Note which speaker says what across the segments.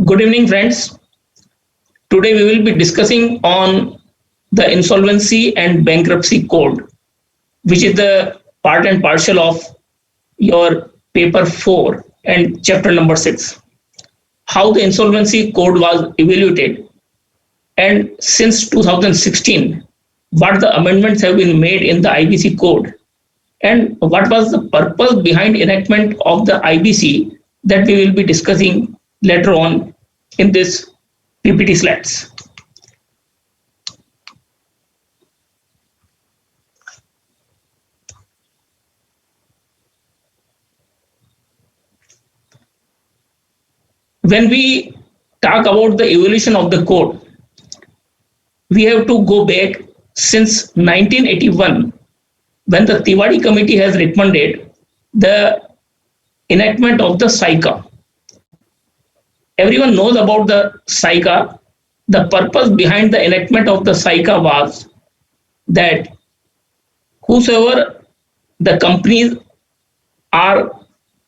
Speaker 1: Good evening, friends. Today we will be discussing on the Insolvency and Bankruptcy Code, which is the part and parcel of your paper 4 and chapter number 6. How the Insolvency Code was evaluated, and since 2016, what the amendments have been made in the IBC Code, and what was the purpose behind enactment of the IBC that we will be discussing later on in this PPT slides. When we talk about the evolution of the code, we have to go back since 1981, when the Tiwari committee has recommended the enactment of the CIRP. Everyone knows about the CIRP. The purpose behind the enactment of the CIRP was that whosoever the companies are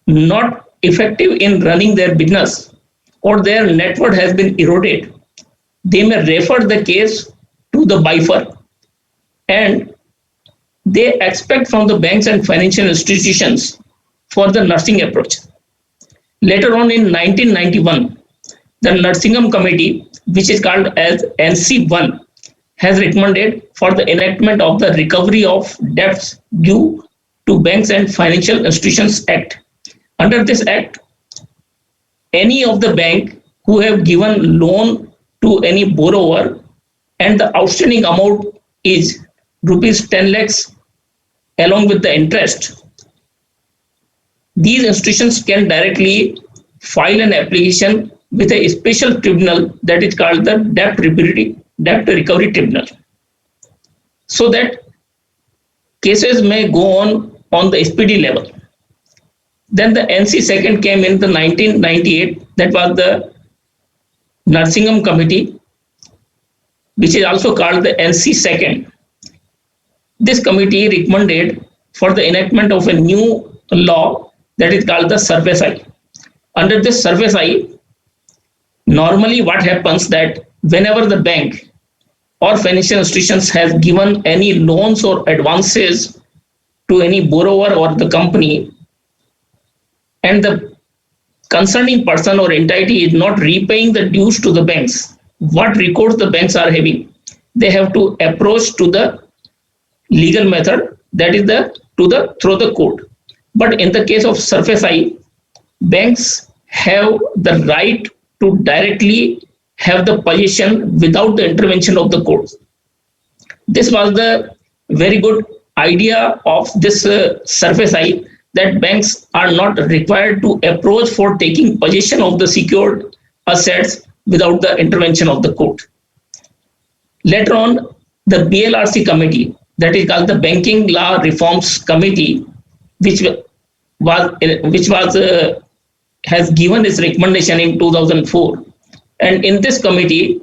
Speaker 1: not effective in running their business or their net worth has been eroded, they may refer the case to the BIFER, and they expect from the banks and financial institutions for the nursing approach. Later on in 1991, the Nursing Committee, which is called as NC1, has recommended for the enactment of the Recovery of Debts Due to Banks and Financial Institutions Act. Under this act, any of the bank who have given loan to any borrower and the outstanding amount is rupees 10 lakhs along with the interest, these institutions can directly file an application with a special tribunal that is called the Debt Recovery Tribunal, so that cases may go on the SPD level. Then the NC second came in the 1998, that was the Nursing Committee, which is also called the NC second. This committee recommended for the enactment of a new law that is called the SIRP. Under this SIRP, normally what happens that whenever the bank or financial institutions has given any loans or advances to any borrower or the company, and the concerning person or entity is not repaying the dues to the banks, what recourse the banks are having? They have to approach to the legal method, that is through the court. But in the case of SIRP, banks have the right to directly have the possession without the intervention of the court. This was the very good idea of this SIRP, that banks are not required to approach for taking possession of the secured assets without the intervention of the court. Later on, the BLRC committee, that is called the Banking Law Reforms Committee, which has given its recommendation in 2004, and in this committee,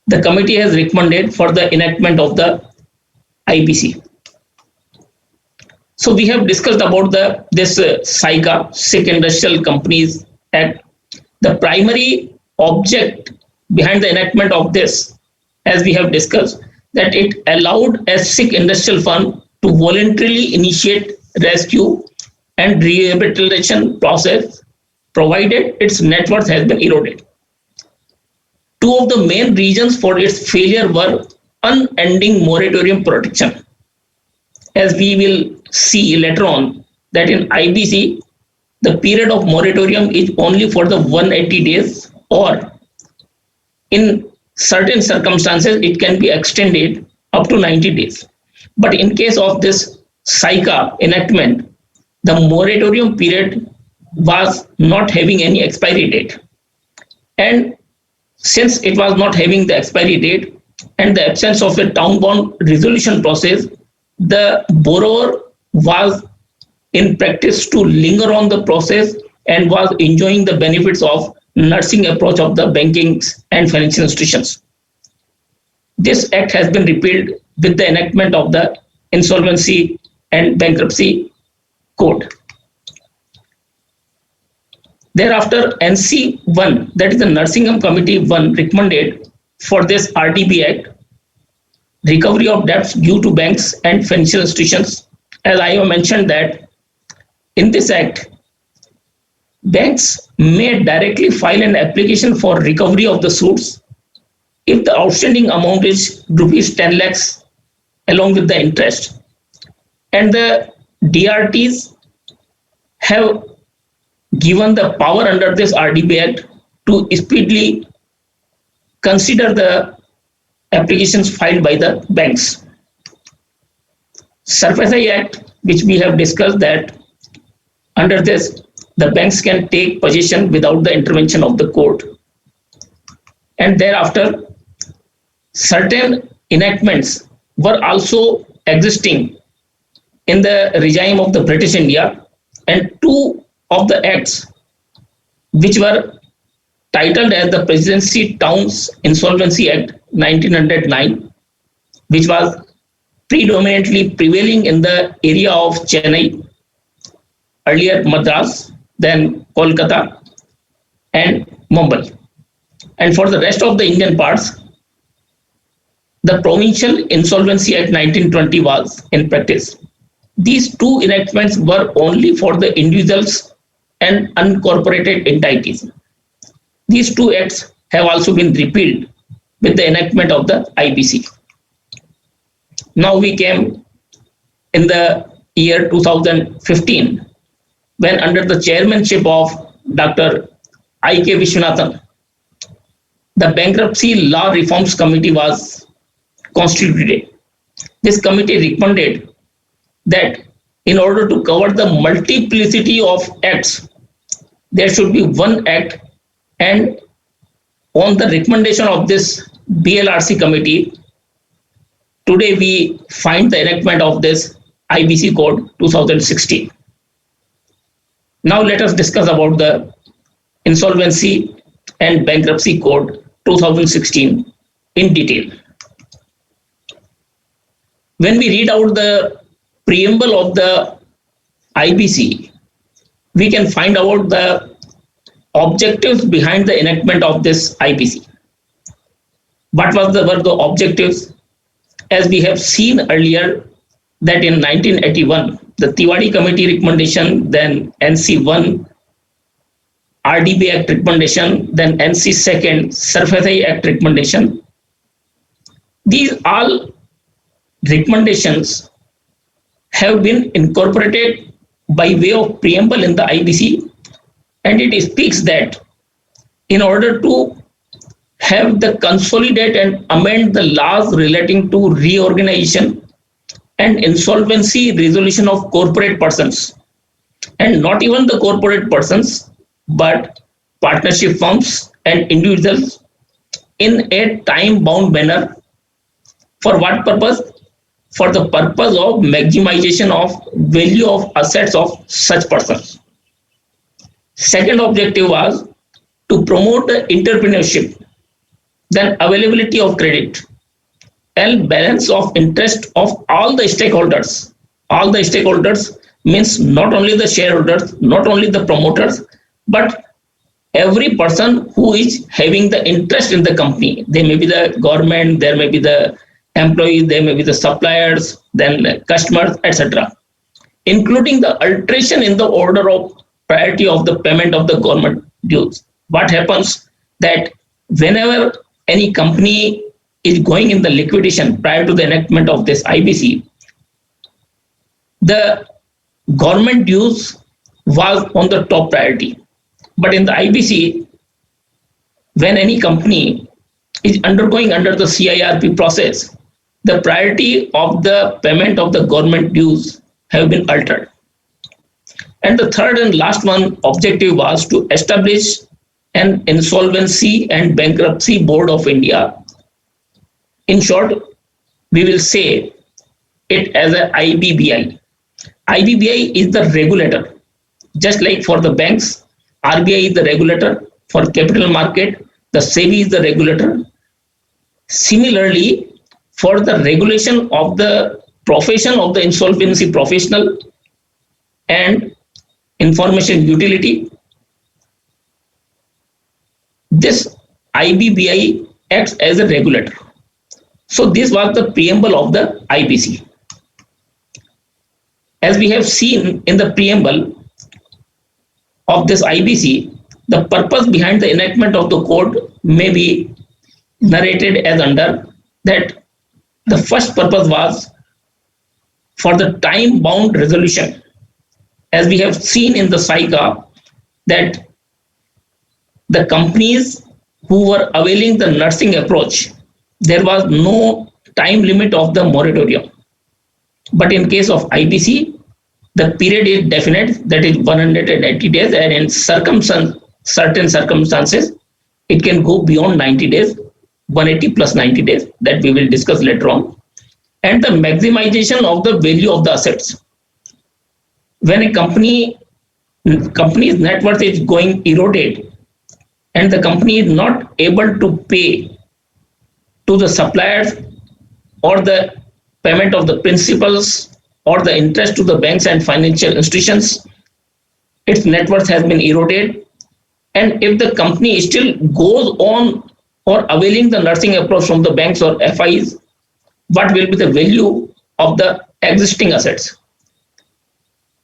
Speaker 1: the committee has recommended for the enactment of the IBC. So we have discussed about this SICA, Sick Industrial Companies Act. The primary object behind the enactment of this, as we have discussed, that it allowed a sick industrial fund to voluntarily initiate rescue and rehabilitation process, provided its net worth has been eroded. Two of the main reasons for its failure were unending moratorium protection. As we will see later on, that in IBC, the period of moratorium is only for the 180 days, or in certain circumstances, it can be extended up to 90 days. But in case of this CIRP enactment, the moratorium period was not having any expiry date. And since it was not having the expiry date and the absence of a town bond resolution process, the borrower was in practice to linger on the process and was enjoying the benefits of nursing approach of the banking and financial institutions. This act has been repealed with the enactment of the Insolvency and Bankruptcy Code. Thereafter, NC1, that is the Nursing Home Committee 1, recommended for this RDB Act recovery of debts due to banks and financial institutions. As I have mentioned that in this act, banks may directly file an application for recovery of the suits if the outstanding amount is rupees 10 lakhs along with the interest, and the DRTs have given the power under this RDB Act to speedily consider the applications filed by the banks. SIRP Act, which we have discussed, that under this the banks can take possession without the intervention of the court, and thereafter certain enactments were also existing in the regime of the British India, and two of the acts which were titled as the Presidency Towns Insolvency Act 1909, which was predominantly prevailing in the area of Chennai, earlier Madras, then Kolkata and Mumbai. And for the rest of the Indian parts, the Provincial Insolvency Act 1920 was in practice. These two enactments were only for the individuals and unincorporated entities. These two acts have also been repealed with the enactment of the IBC. Now we came in the year 2015, when under the chairmanship of Dr. I.K. Vishwanathan, the Bankruptcy Law Reforms Committee was constituted. This committee recommended that in order to cover the multiplicity of acts, there should be one act, and on the recommendation of this BLRC committee, today we find the enactment of this IBC Code 2016. Now let us discuss about the Insolvency and Bankruptcy Code 2016 in detail. When we read out the preamble of the IBC, we can find out the objectives behind the enactment of this IBC. What were the objectives? As we have seen earlier, that in 1981, the Tiwari Committee recommendation, then NC1, RDB Act recommendation, then NC2, SIRP Act recommendation. These all recommendations have been incorporated by way of preamble in the IBC, and it speaks that in order to have the consolidate and amend the laws relating to reorganization and insolvency resolution of corporate persons, and not even the corporate persons, but partnership firms and individuals, in a time-bound manner. For what purpose? For the purpose of maximization of value of assets of such persons. Second objective was to promote the entrepreneurship, then availability of credit, and balance of interest of all the stakeholders. All the stakeholders means not only the shareholders, not only the promoters, but every person who is having the interest in the company. They may be the government, there may be the employees, there may be the suppliers, then customers, etc., including the alteration in the order of priority of the payment of the government dues. What happens that whenever any company is going in the liquidation prior to the enactment of this IBC, the government dues was on the top priority. But in the IBC, when any company is undergoing under the CIRP process, the priority of the payment of the government dues have been altered. And the third and last one objective was to establish an Insolvency and Bankruptcy Board of India. In short, we will say it as a IBBI. IBBI is the regulator. Just like for the banks, RBI is the regulator. For capital market, the SEBI is the regulator. Similarly, for the regulation of the profession of the insolvency professional and information utility, this IBBI acts as a regulator. So this was the preamble of the IBC. As we have seen in the preamble of this IBC, the purpose behind the enactment of the code may be narrated as under that the first purpose was for the time-bound resolution. As we have seen in the CICA, that the companies who were availing the nursing approach, there was no time limit of the moratorium. But in case of IBC, the period is definite, that is 180 days, and in certain circumstances, it can go beyond 90 days, 180 plus 90 days, that we will discuss later on. And the maximization of the value of the assets. When a company's net worth is going eroded and the company is not able to pay to the suppliers or the payment of the principals or the interest to the banks and financial institutions, its net worth has been eroded. And if the company still goes on or availing the nursing approach from the banks or FIs, what will be the value of the existing assets?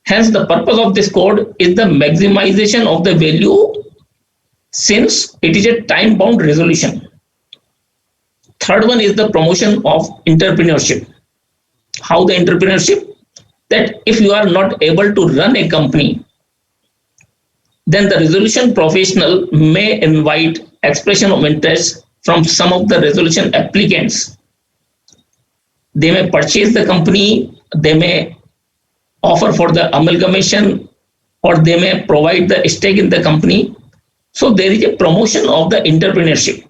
Speaker 1: Hence, the purpose of this code is the maximization of the value, since it is a time-bound resolution. Third one is the promotion of entrepreneurship. How the entrepreneurship? That if you are not able to run a company, then the resolution professional may invite expression of interest from some of the resolution applicants. They may purchase the company, they may offer for the amalgamation, or they may provide the stake in the company. So there is a promotion of the entrepreneurship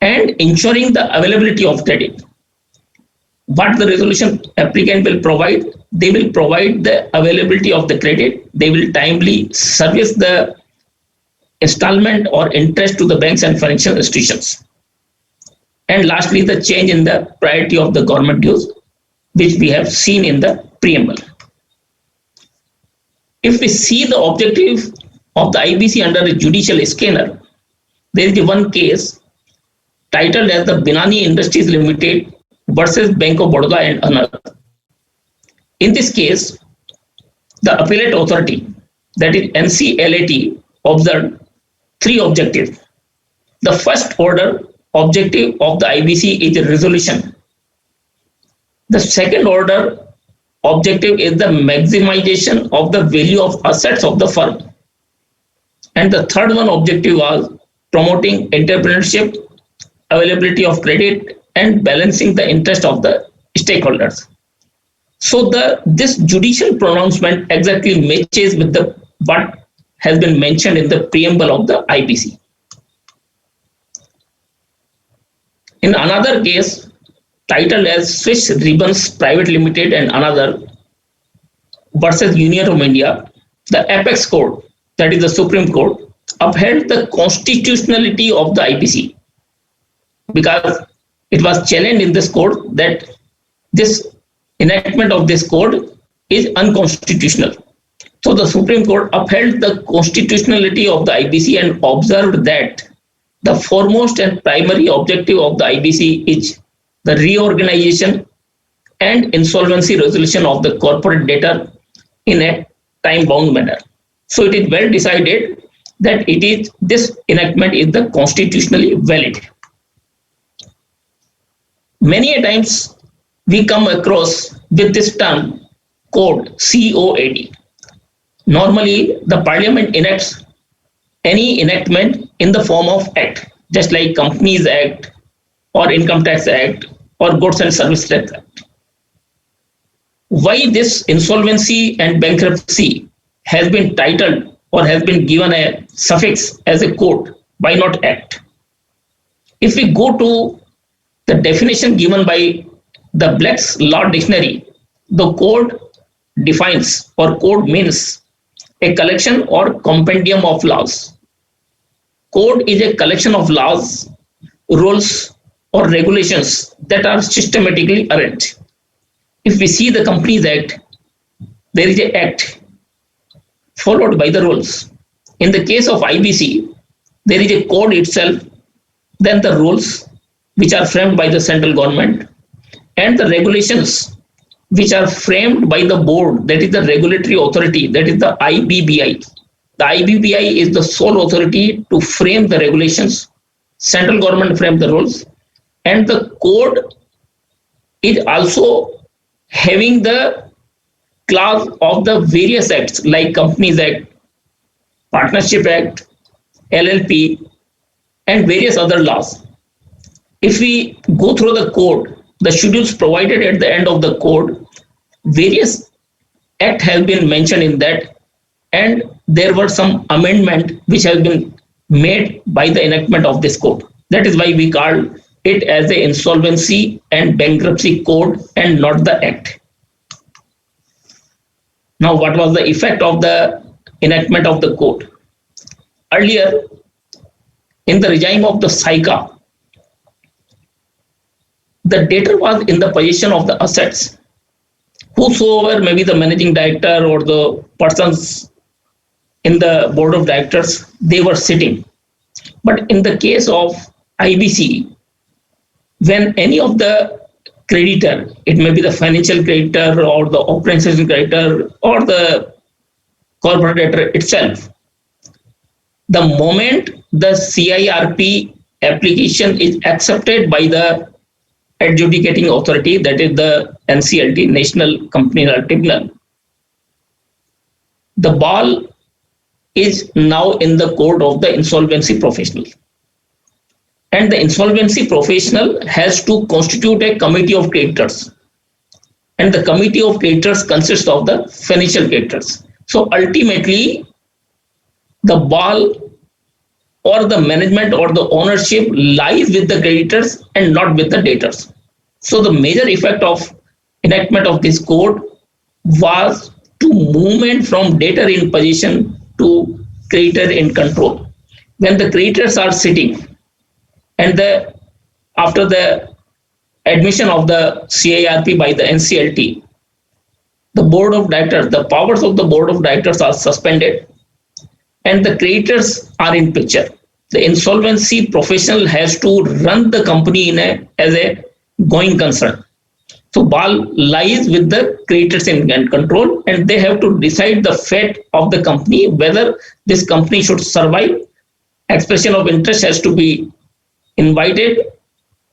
Speaker 1: and ensuring the availability of credit. What the resolution applicant will provide, they will provide the availability of the credit, they will timely service the installment or interest to the banks and financial institutions. And lastly, the change in the priority of the government dues, which we have seen in the preamble. If we see the objective of the IBC under a judicial scanner, there is one case titled as the Binani Industries Limited versus Bank of Baroda and another. In this case, the appellate authority, that is NCLT, observed three objectives. The first order objective of the IBC is a resolution. The second order objective is the maximization of the value of assets of the firm. And the third one objective was promoting entrepreneurship, availability of credit, and balancing the interest of the stakeholders. So this judicial pronouncement exactly matches with what has been mentioned in the preamble of the IBC. In another case, titled as Swiss Ribbons Private Limited and another versus Union of India, the Apex Court, that is the Supreme Court, upheld the constitutionality of the IBC because it was challenged in this court that this enactment of this code is unconstitutional. So the Supreme Court upheld the constitutionality of the IBC and observed that the foremost and primary objective of the IBC is the reorganization and insolvency resolution of the corporate debtor in a time-bound manner. So it is well decided that this enactment is the constitutionally valid. Many a times we come across with this term code COAD. Normally the parliament enacts any enactment in the form of act, just like Companies Act or Income Tax Act or Goods and Service Tax Act. Why this insolvency and bankruptcy has been titled or has been given a suffix as a code? Why not act? If we go to the definition given by the Black's Law Dictionary, the code defines, or code means a collection or compendium of laws. Code is a collection of laws, rules, or regulations that are systematically arranged. If we see the Companies Act, there is an act followed by the rules. In the case of IBC, there is a code itself, then the rules which are framed by the central government, and the regulations which are framed by the board, that is the regulatory authority, that is the IBBI. The IBBI is the sole authority to frame the regulations. Central government frame the rules, and the code is also having the clause of the various acts like Companies Act, Partnership Act, LLP, and various other laws. If we go through the code, the schedules provided at the end of the code, various acts have been mentioned in that, and there were some amendment which have been made by the enactment of this code. That is why we call it as the Insolvency and Bankruptcy Code and not the Act. Now, what was the effect of the enactment of the code? Earlier, in the regime of the CICA, the debtor was in the possession of the assets. Whosoever, maybe the managing director or the persons in the board of directors, they were sitting. But in the case of IBC, when any of the creditor, it may be the financial creditor or the operations creditor or the corporate debtor itself, the moment the CIRP application is accepted by the adjudicating authority, that is the NCLT, National Company Law Tribunal, the ball is now in the court of the insolvency professional. And the insolvency professional has to constitute a committee of creditors. And the committee of creditors consists of the financial creditors. So ultimately, the ball or the management or the ownership lies with the creditors and not with the debtors. So the major effect of enactment of this code was to movement from debtor in possession to creditor in control. When the creditors are sitting and after the admission of the CIRP by the NCLT, the board of directors, the powers of the board of directors are suspended and the creditors are in picture. The insolvency professional has to run the company as a going concern. So ball lies with the creditors in control, and they have to decide the fate of the company, whether this company should survive. Expression of interest has to be invited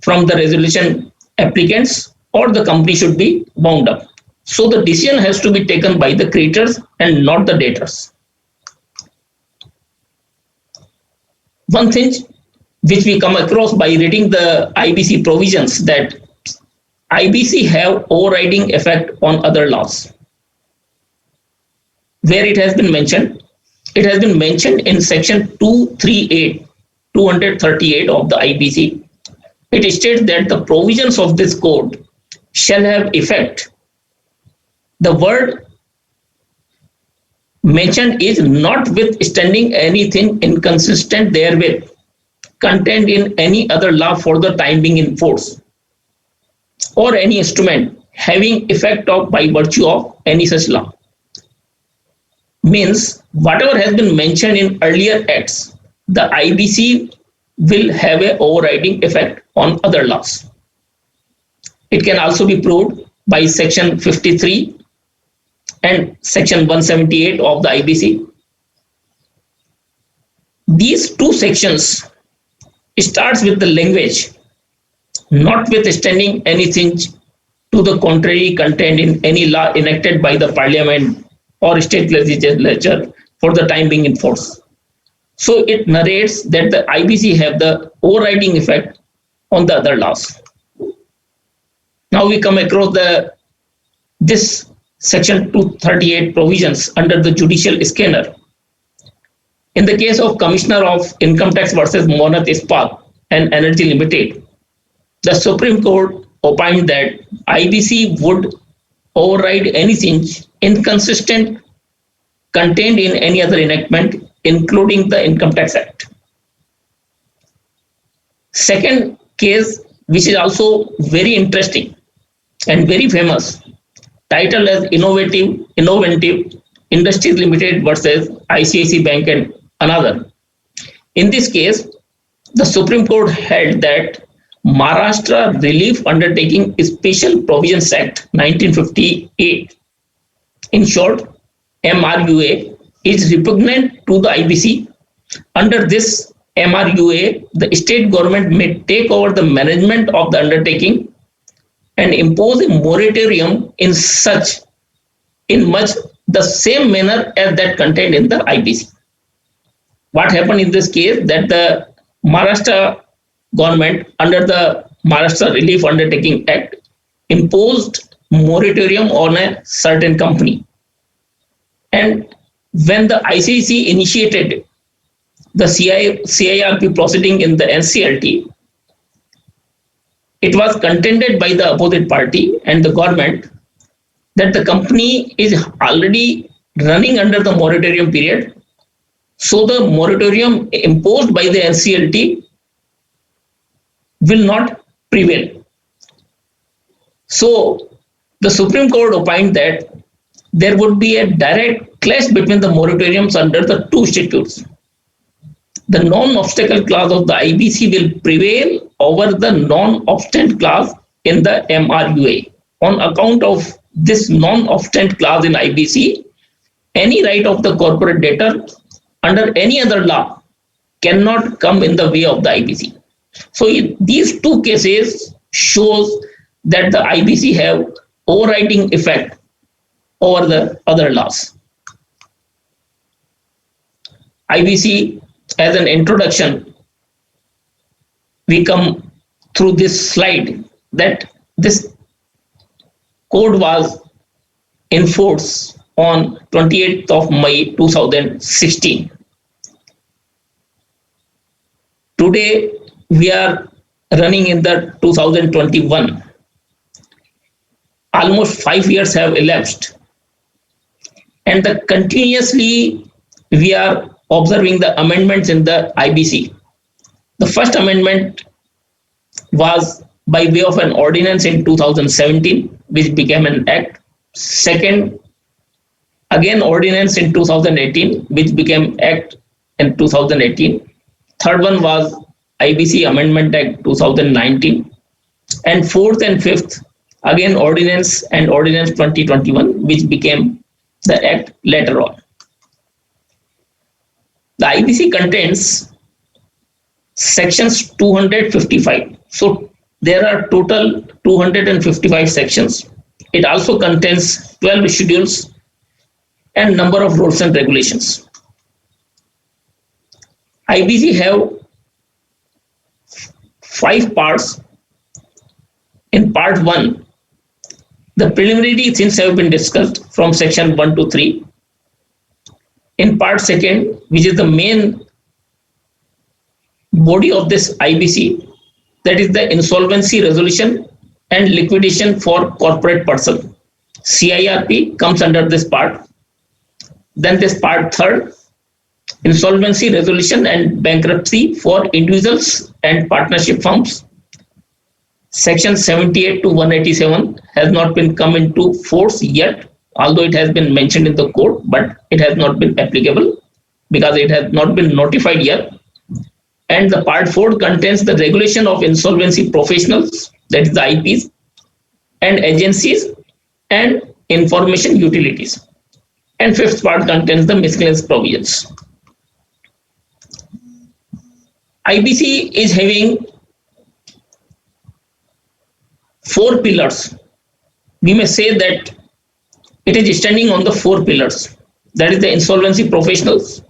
Speaker 1: from the resolution applicants, or the company should be wound up. So the decision has to be taken by the creditors and not the debtors. One thing which we come across by reading the IBC provisions, that IBC have overriding effect on other laws. Where it has been mentioned? It has been mentioned in section 238 of the IBC. It states that the provisions of this code shall have effect. The word mentioned is notwithstanding anything inconsistent therewith contained in any other law for the time being in force, or any instrument having effect of by virtue of any such law. Means whatever has been mentioned in earlier acts, the IBC will have a overriding effect on other laws. It can also be proved by section 53 and section 178 of the IBC. These two sections starts with the language notwithstanding anything to the contrary contained in any law enacted by the parliament or state legislature for the time being in force. So it narrates that the IBC have the overriding effect on the other laws. Now we come across this section 238 provisions under the judicial scanner. In the case of Commissioner of Income Tax versus Monat Ispat and Energy Limited, the Supreme Court opined that IBC would override anything inconsistent contained in any other enactment, including the Income Tax Act. Second case, which is also very interesting and very famous, titled as Innovative Industries Limited versus ICAI Bank and another. In this case, the Supreme Court held that Maharashtra Relief Undertaking Special Provisions Act 1958, in short MRUA, is repugnant to the IBC. Under this MRUA, the state government may take over the management of the undertaking and impose a moratorium in much the same manner as that contained in the IBC. What happened in this case, that the Maharashtra government under the Maharashtra Relief Undertaking Act imposed moratorium on a certain company. And when the ICAI initiated the CIRP proceeding in the NCLT, it was contended by the opposite party and the government that the company is already running under the moratorium period. So the moratorium imposed by the NCLT will not prevail. So the Supreme Court opined that there would be a direct clash between the moratoriums under the two statutes. The non-obstacle clause of the IBC will prevail over the non-obstant clause in the MRUA. On account of this non-obstant clause in IBC, any right of the corporate debtor under any other law cannot come in the way of the IBC. So these two cases shows that the IBC have overriding effect over the other laws. IBC, as an introduction, we come through this slide that this code was in force on 28th of May 2016. Today we are running in the 2021. Almost 5 years have elapsed, and continuously we are observing the amendments in the IBC. The first amendment was by way of an ordinance in 2017, which became an act. Second, again ordinance in 2018, which became act in 2018. Third one was IBC Amendment Act 2019. And fourth and fifth, again ordinance and ordinance 2021, which became the act later on. The IBC contains sections 255. So there are total 255 sections. It also contains 12 schedules and number of rules and regulations. IBC have 5 parts. In part 1, the preliminary things have been discussed from section 1 to 3. In part 2, which is the main body of this IBC, that is the insolvency resolution and liquidation for corporate person. CIRP comes under this part. Then this part 3, insolvency resolution and bankruptcy for individuals and partnership firms. Section 78 to 187 has not been come into force yet, although it has been mentioned in the code, but it has not been applicable because it has not been notified yet. And the part 4 contains the regulation of insolvency professionals, that is the IPs, and agencies and information utilities. And 5th part contains the miscellaneous provisions. IBC is having 4 pillars. We may say that it is standing on the 4 pillars. That is the insolvency professionals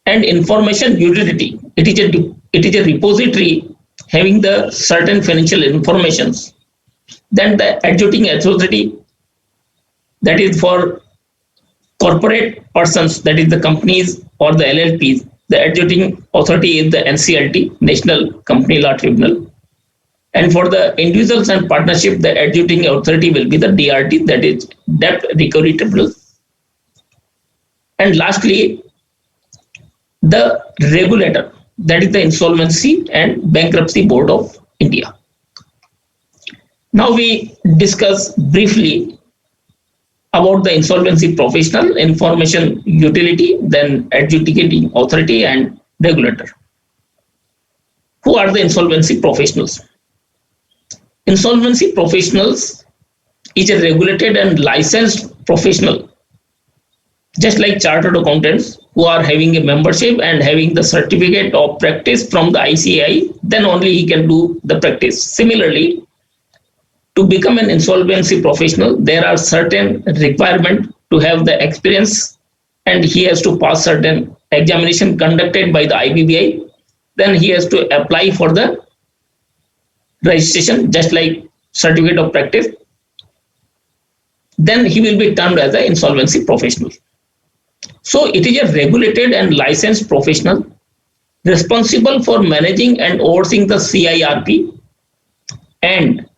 Speaker 1: and information utility. It is a repository having the certain financial informations. Then the adjudicating authority, that is for corporate persons, that is the companies or the LLPs. The adjudicating authority is the NCLT, National Company Law Tribunal. And for the individuals and partnership, the adjudicating authority will be the DRT, that is Debt Recovery Tribunal. And lastly, the regulator, that is the Insolvency and Bankruptcy Board of India. Now we discuss briefly about the insolvency professional, information utility, then adjudicating authority and regulator. Who are the insolvency professionals? Insolvency professionals is a regulated and licensed professional, just like chartered accountants who are having a membership and having the certificate of practice from the ICAI, then only he can do the practice. Similarly, to become an insolvency professional, there are certain requirements to have the experience, and he has to pass certain examination conducted by the IBBI. Then he has to apply for the registration, just like certificate of practice. Then he will be termed as an insolvency professional. So it is a regulated and licensed professional responsible for managing and overseeing the CIRP and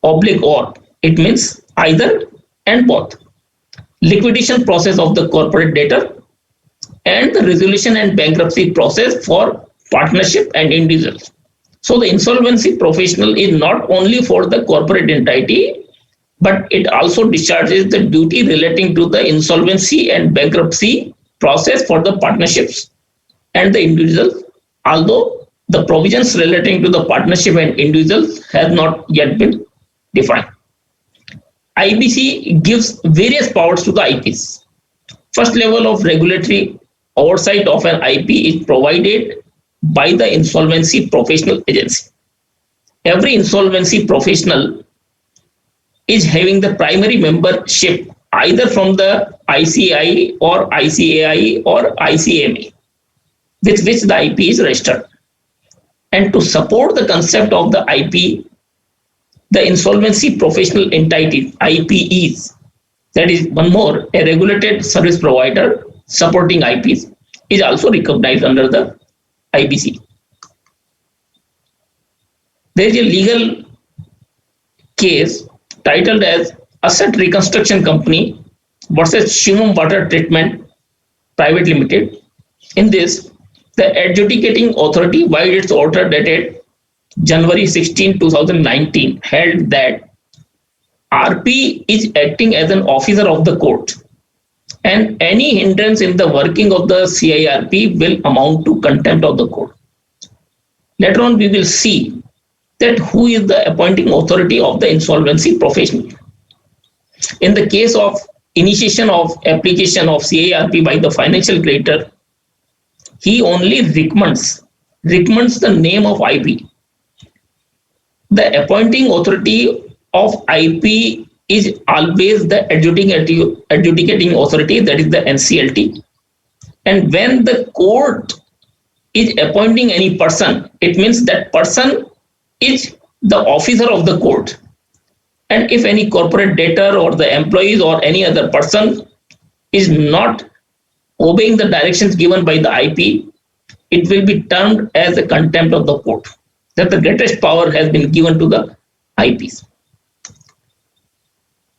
Speaker 1: or it means either and both liquidation process of the corporate debtor and the resolution and bankruptcy process for partnership and individuals. So the insolvency professional is not only for the corporate entity, but it also discharges the duty relating to the insolvency and bankruptcy process for the partnerships and the individuals, although the provisions relating to the partnership and individuals has not yet been defined. IBC gives various powers to the IPs. First level of regulatory oversight of an IP is provided by the insolvency professional agency. Every insolvency professional is having the primary membership either from the ICAI or ICAI or ICMA, with which the IP is registered. And to support the concept of the IP, the insolvency professional entity, IPEs, that is one more, a regulated service provider supporting IPs, is also recognized under the IBC. There is a legal case titled as Asset Reconstruction Company versus Shimum Water Treatment Private Limited. In this, the adjudicating authority, by its order dated January 16, 2019, held that RP is acting as an officer of the court, and any hindrance in the working of the CIRP will amount to contempt of the court. Later on, we will see that who is the appointing authority of the insolvency professional. In the case of initiation of application of CIRP by the financial creditor, he only recommends the name of IP. The appointing authority of IP is always the adjudicating authority, that is the NCLT. And when the court is appointing any person, it means that person is the officer of the court. And if any corporate debtor or the employees or any other person is not obeying the directions given by the IP, it will be termed as a contempt of the court. That the greatest power has been given to the IPs.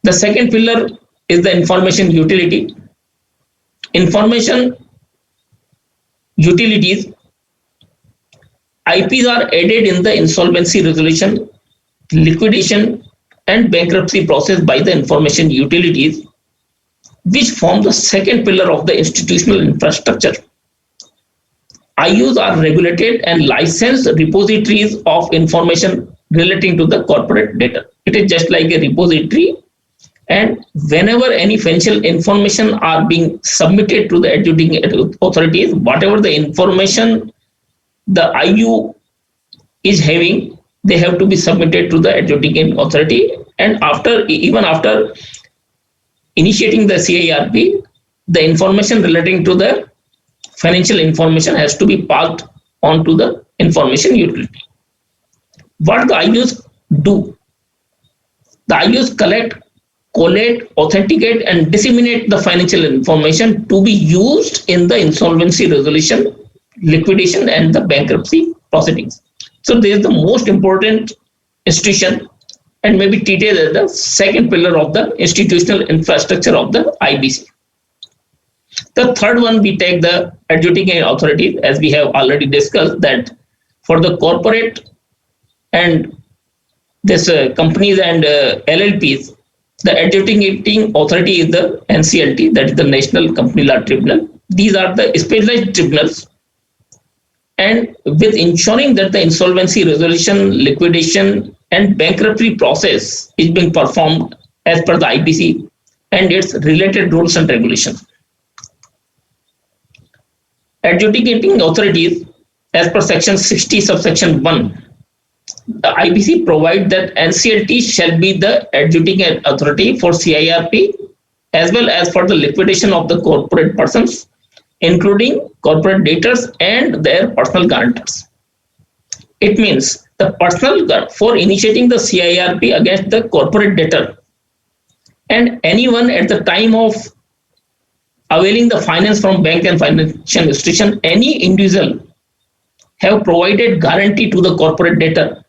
Speaker 1: The second pillar is the information utility. Information utilities, IPs are added in the insolvency resolution, liquidation, and bankruptcy process by the information utilities, which form the second pillar of the institutional infrastructure. IUs are regulated and licensed repositories of information relating to the corporate data. It is just like a repository, and whenever any financial information are being submitted to the adjudicating authorities, whatever the information the IU is having, they have to be submitted to the adjudicating authority. And even after initiating the CIRP, the information relating to the financial information has to be passed on to the information utility. What the IUs do? The IUs collect, collate, authenticate, and disseminate the financial information to be used in the insolvency resolution, liquidation, and the bankruptcy proceedings. So this is the most important institution and may be treated as the second pillar of the institutional infrastructure of the IBC. The third one, we take the adjudicating authorities, as we have already discussed, that for the corporate and this companies and LLPs, the adjudicating authority is the NCLT, that is the National Company Law Tribunal. These are the specialized tribunals and with ensuring that the insolvency resolution, liquidation, and bankruptcy process is being performed as per the IBC and its related rules and regulations. Adjudicating authorities, as per section 60 subsection 1, the IBC provides that NCLT shall be the adjudicating authority for CIRP as well as for the liquidation of the corporate persons, including corporate debtors and their personal guarantors. It means the personal for initiating the CIRP against the corporate debtor and anyone at the time of availing the finance from bank and financial institution, any individual have provided guarantee to the corporate debtor.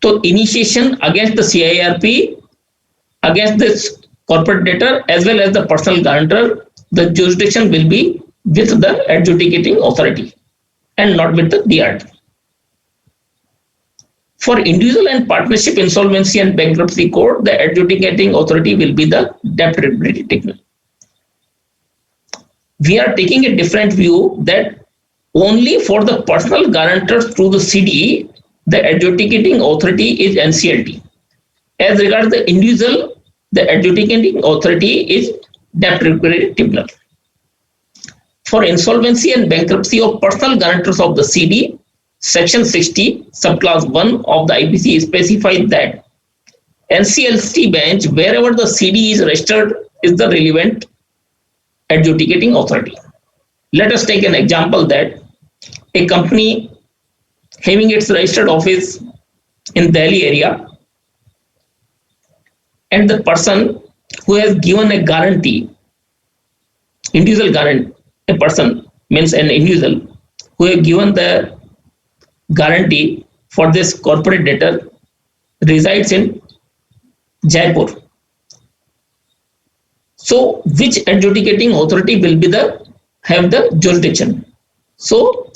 Speaker 1: So initiation against the CIRP, against this corporate debtor as well as the personal guarantor, the jurisdiction will be with the adjudicating authority and not with the DRT. For individual and partnership insolvency and bankruptcy court, the adjudicating authority will be the debt recovery tribunal. We are taking a different view that only for the personal guarantors through the CD, the adjudicating authority is NCLT. As regards the individual, the adjudicating authority is debt recovery tribunal. For insolvency and bankruptcy of personal guarantors of the CD, section 60 subclass 1 of the IBC specifies that NCLT bench, wherever the CD is registered, is the relevant adjudicating authority. Let us take an example that a company having its registered office in Delhi area and the person who has given a guarantee, individual guarantee, a person means an individual who has given the guarantee for this corporate debtor resides in Jaipur. So which adjudicating authority will be have the jurisdiction? So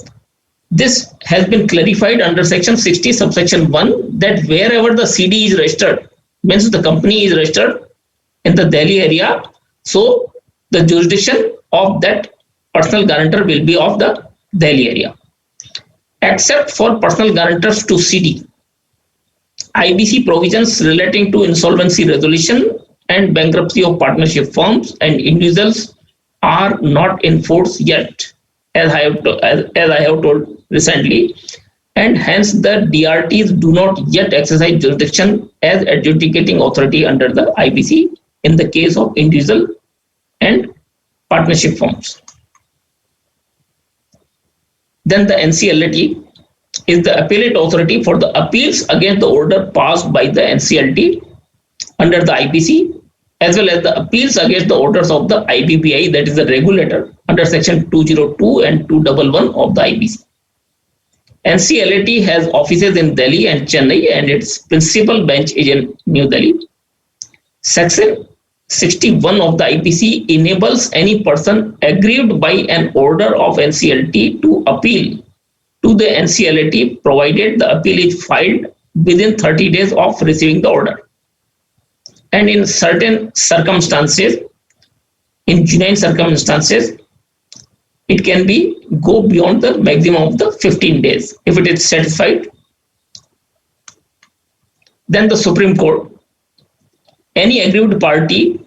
Speaker 1: this has been clarified under section 60 subsection 1 that wherever the CD is registered, means the company is registered in the Delhi area, so the jurisdiction of that personal guarantor will be of the Delhi area. Except for personal guarantors to CD, IBC provisions relating to insolvency resolution and bankruptcy of partnership firms and individuals are not in force yet, as I have told recently, and hence the DRTs do not yet exercise jurisdiction as adjudicating authority under the IBC in the case of individual and partnership firms. Then the NCLT is the appellate authority for the appeals against the order passed by the NCLT under the IBC, as well as the appeals against the orders of the IBBI, that is the regulator, under section 202 and 211 of the IBC. NCLT has offices in Delhi and Chennai, and its principal bench is in New Delhi. Section 61 of the IBC enables any person aggrieved by an order of NCLT to appeal to the NCLT, provided the appeal is filed within 30 days of receiving the order. And in certain circumstances, in genuine circumstances, it can be go beyond the maximum of the 15 days if it is satisfied. Then the Supreme Court, any aggrieved party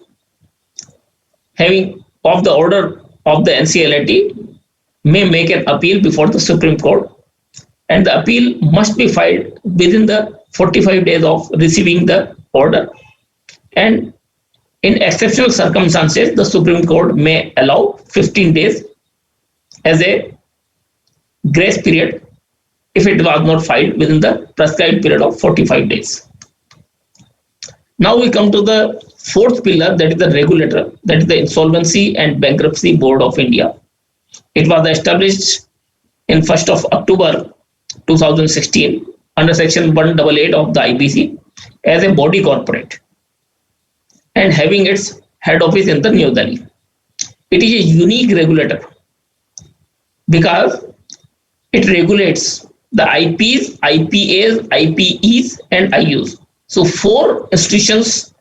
Speaker 1: having of the order of the NCLT may make an appeal before the Supreme Court, and the appeal must be filed within the 45 days of receiving the order. And in exceptional circumstances, the Supreme Court may allow 15 days as a grace period if it was not filed within the prescribed period of 45 days. Now we come to the fourth pillar, that is the regulator, that is the Insolvency and Bankruptcy Board of India. It was established in 1st of October 2016 under section 188 of the IBC as a body corporate and having its head office in the New Delhi. It is a unique regulator because it regulates the IPs, IPAs, IPEs and IUs. So 4 institutions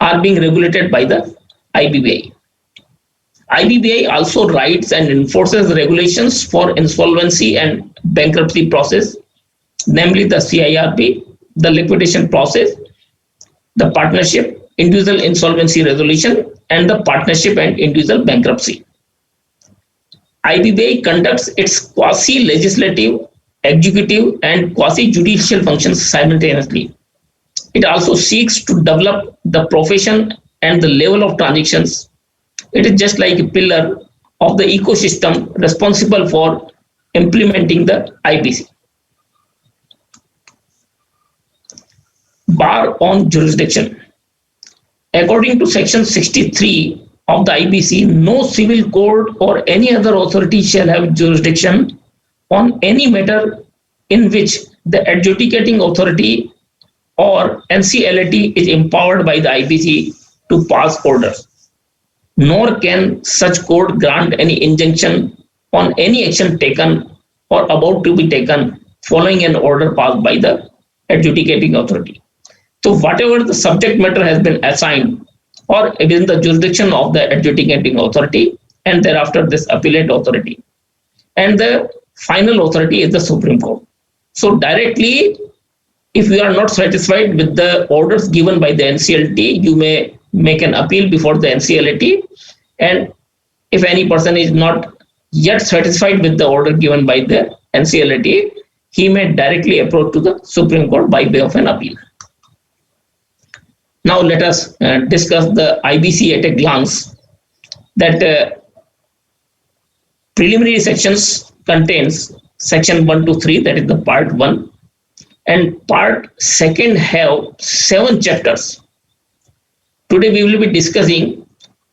Speaker 1: are being regulated by the IBBI. IBBI also writes and enforces regulations for insolvency and bankruptcy process, namely the CIRP, the liquidation process, the partnership, individual insolvency resolution, and the partnership and individual bankruptcy. IBBI conducts its quasi-legislative, executive, and quasi-judicial functions simultaneously. It also seeks to develop the profession and the level of transactions. It is just like a pillar of the ecosystem responsible for implementing the IBC. Bar on jurisdiction. According to section 63 of the IBC, no civil court or any other authority shall have jurisdiction on any matter in which the adjudicating authority or NCLT is empowered by the IBC to pass orders. Nor can such court grant any injunction on any action taken or about to be taken following an order passed by the adjudicating authority. So whatever the subject matter has been assigned or within the jurisdiction of the adjudicating authority, and thereafter this appellate authority, and the final authority is the Supreme Court. So directly, if you are not satisfied with the orders given by the NCLT, you may make an appeal before the NCLT, and if any person is not yet satisfied with the order given by the NCLT, he may directly approach to the Supreme Court by way of an appeal. Now let us discuss the IBC at a glance. That preliminary sections contains section 1 to 3, that is the part 1, and part 2 have 7 chapters. Today we will be discussing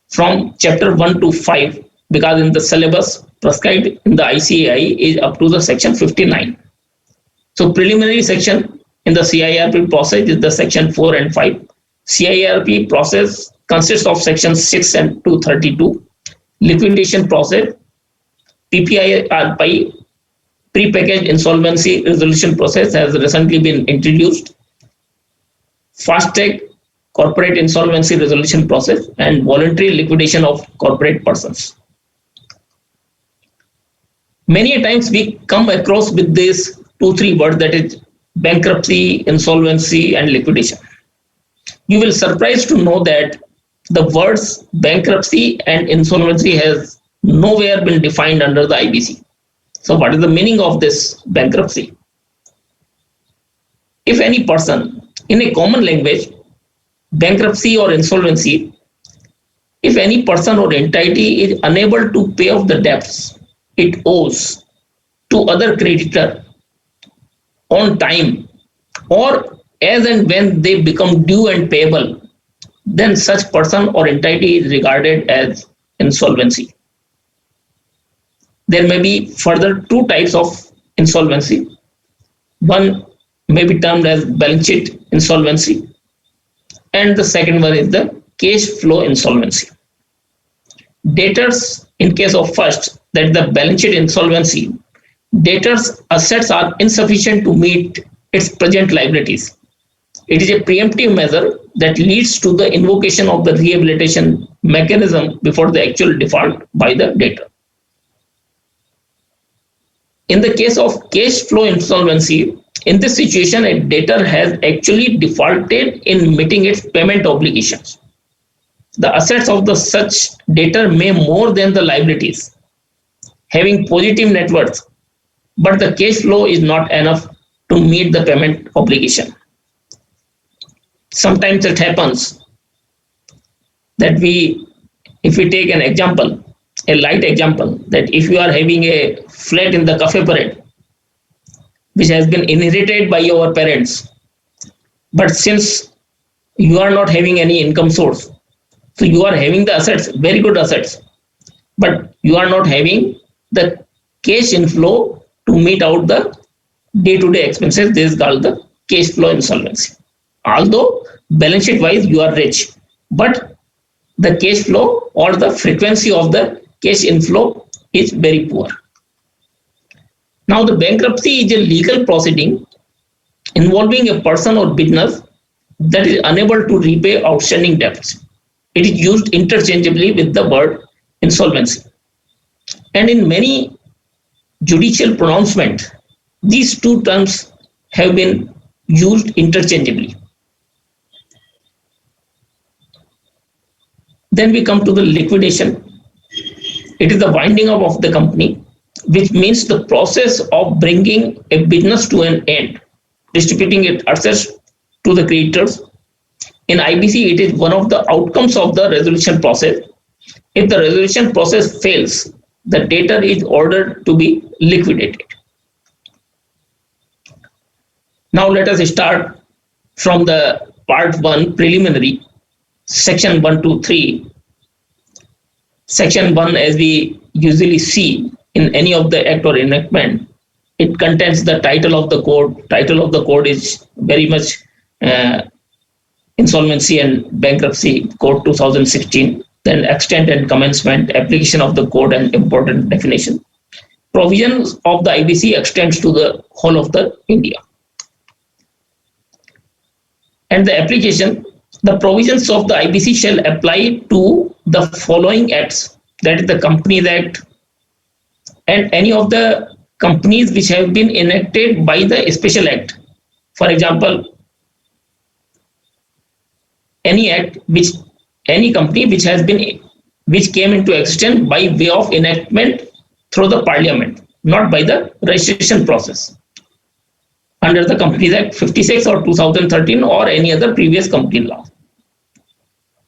Speaker 1: from chapter 1 to 5, because in the syllabus prescribed in the ICAI is up to the section 59. So preliminary section in the CIRP process is the section 4 and 5. CIRP process consists of section 6 and 232. Liquidation process, PPIRP, prepackaged insolvency resolution process has recently been introduced. Fast track corporate insolvency resolution process, and voluntary liquidation of corporate persons. Many times we come across with these 2-3 words, that is bankruptcy, insolvency, and liquidation. You will surprised to know that the words bankruptcy and insolvency has nowhere been defined under the IBC. So what is the meaning of this bankruptcy? If any person, in a common language, bankruptcy or insolvency, if any person or entity is unable to pay off the debts it owes to other creditor on time, or as and when they become due and payable, then such person or entity is regarded as insolvency. There may be further 2 types of insolvency. One may be termed as balance sheet insolvency, and the second one is the cash flow insolvency. Debtors, in case of first, that the balance sheet insolvency, debtors' assets are insufficient to meet its present liabilities. It is a preemptive measure that leads to the invocation of the rehabilitation mechanism before the actual default by the debtor. In the case of cash flow insolvency, in this situation, a debtor has actually defaulted in meeting its payment obligations. The assets of the such debtor may more than the liabilities, having positive net worth, but the cash flow is not enough to meet the payment obligation. Sometimes it happens that if we take an example, a light example, that if you are having a flat in the Cafe Parade, which has been inherited by your parents, but since you are not having any income source, so you are having the assets, very good assets, but you are not having the cash inflow to meet out the day-to-day expenses. This is called the cash flow insolvency. Although balance sheet wise you are rich, but the cash flow or the frequency of the cash inflow is very poor. Now the bankruptcy is a legal proceeding involving a person or business that is unable to repay outstanding debts. It is used interchangeably with the word insolvency. And in many judicial pronouncements, these two terms have been used interchangeably. Then we come to the liquidation. It is the winding up of the company, which means the process of bringing a business to an end, distributing its assets to the creditors. In IBC, it is one of the outcomes of the resolution process. If the resolution process fails, the debtor is ordered to be liquidated. Now let us start from the part 1 preliminary, section 1 to 3. Section 1, as we usually see in any of the act or enactment, it contains the title of the code. Title of the code is very much Insolvency and Bankruptcy Code 2016. Then extent and commencement, application of the code and important definition. Provisions of the IBC extends to the whole of the India. And the application, the provisions of the IBC shall apply to the following acts, that is the Companies Act and any of the companies which have been enacted by the special act. For example, any act which any company which came into existence by way of enactment through the parliament, not by the registration process under the Companies Act 56 or 2013 or any other previous company law.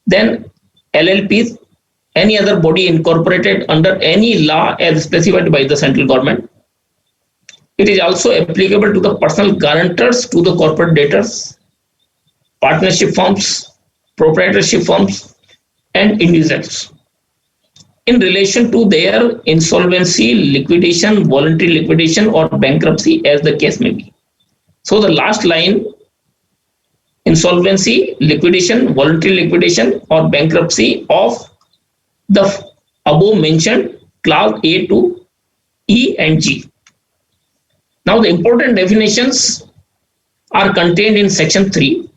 Speaker 1: Then LLPs, any other body incorporated under any law as specified by the central government. It is also applicable to the personal guarantors to the corporate debtors, partnership firms, proprietorship firms, and individuals in relation to their insolvency, liquidation, voluntary liquidation, or bankruptcy, as the case may be. So the last line, insolvency, liquidation, voluntary liquidation, or bankruptcy of the above mentioned clause A to E and G. Now the important definitions are contained in section 3.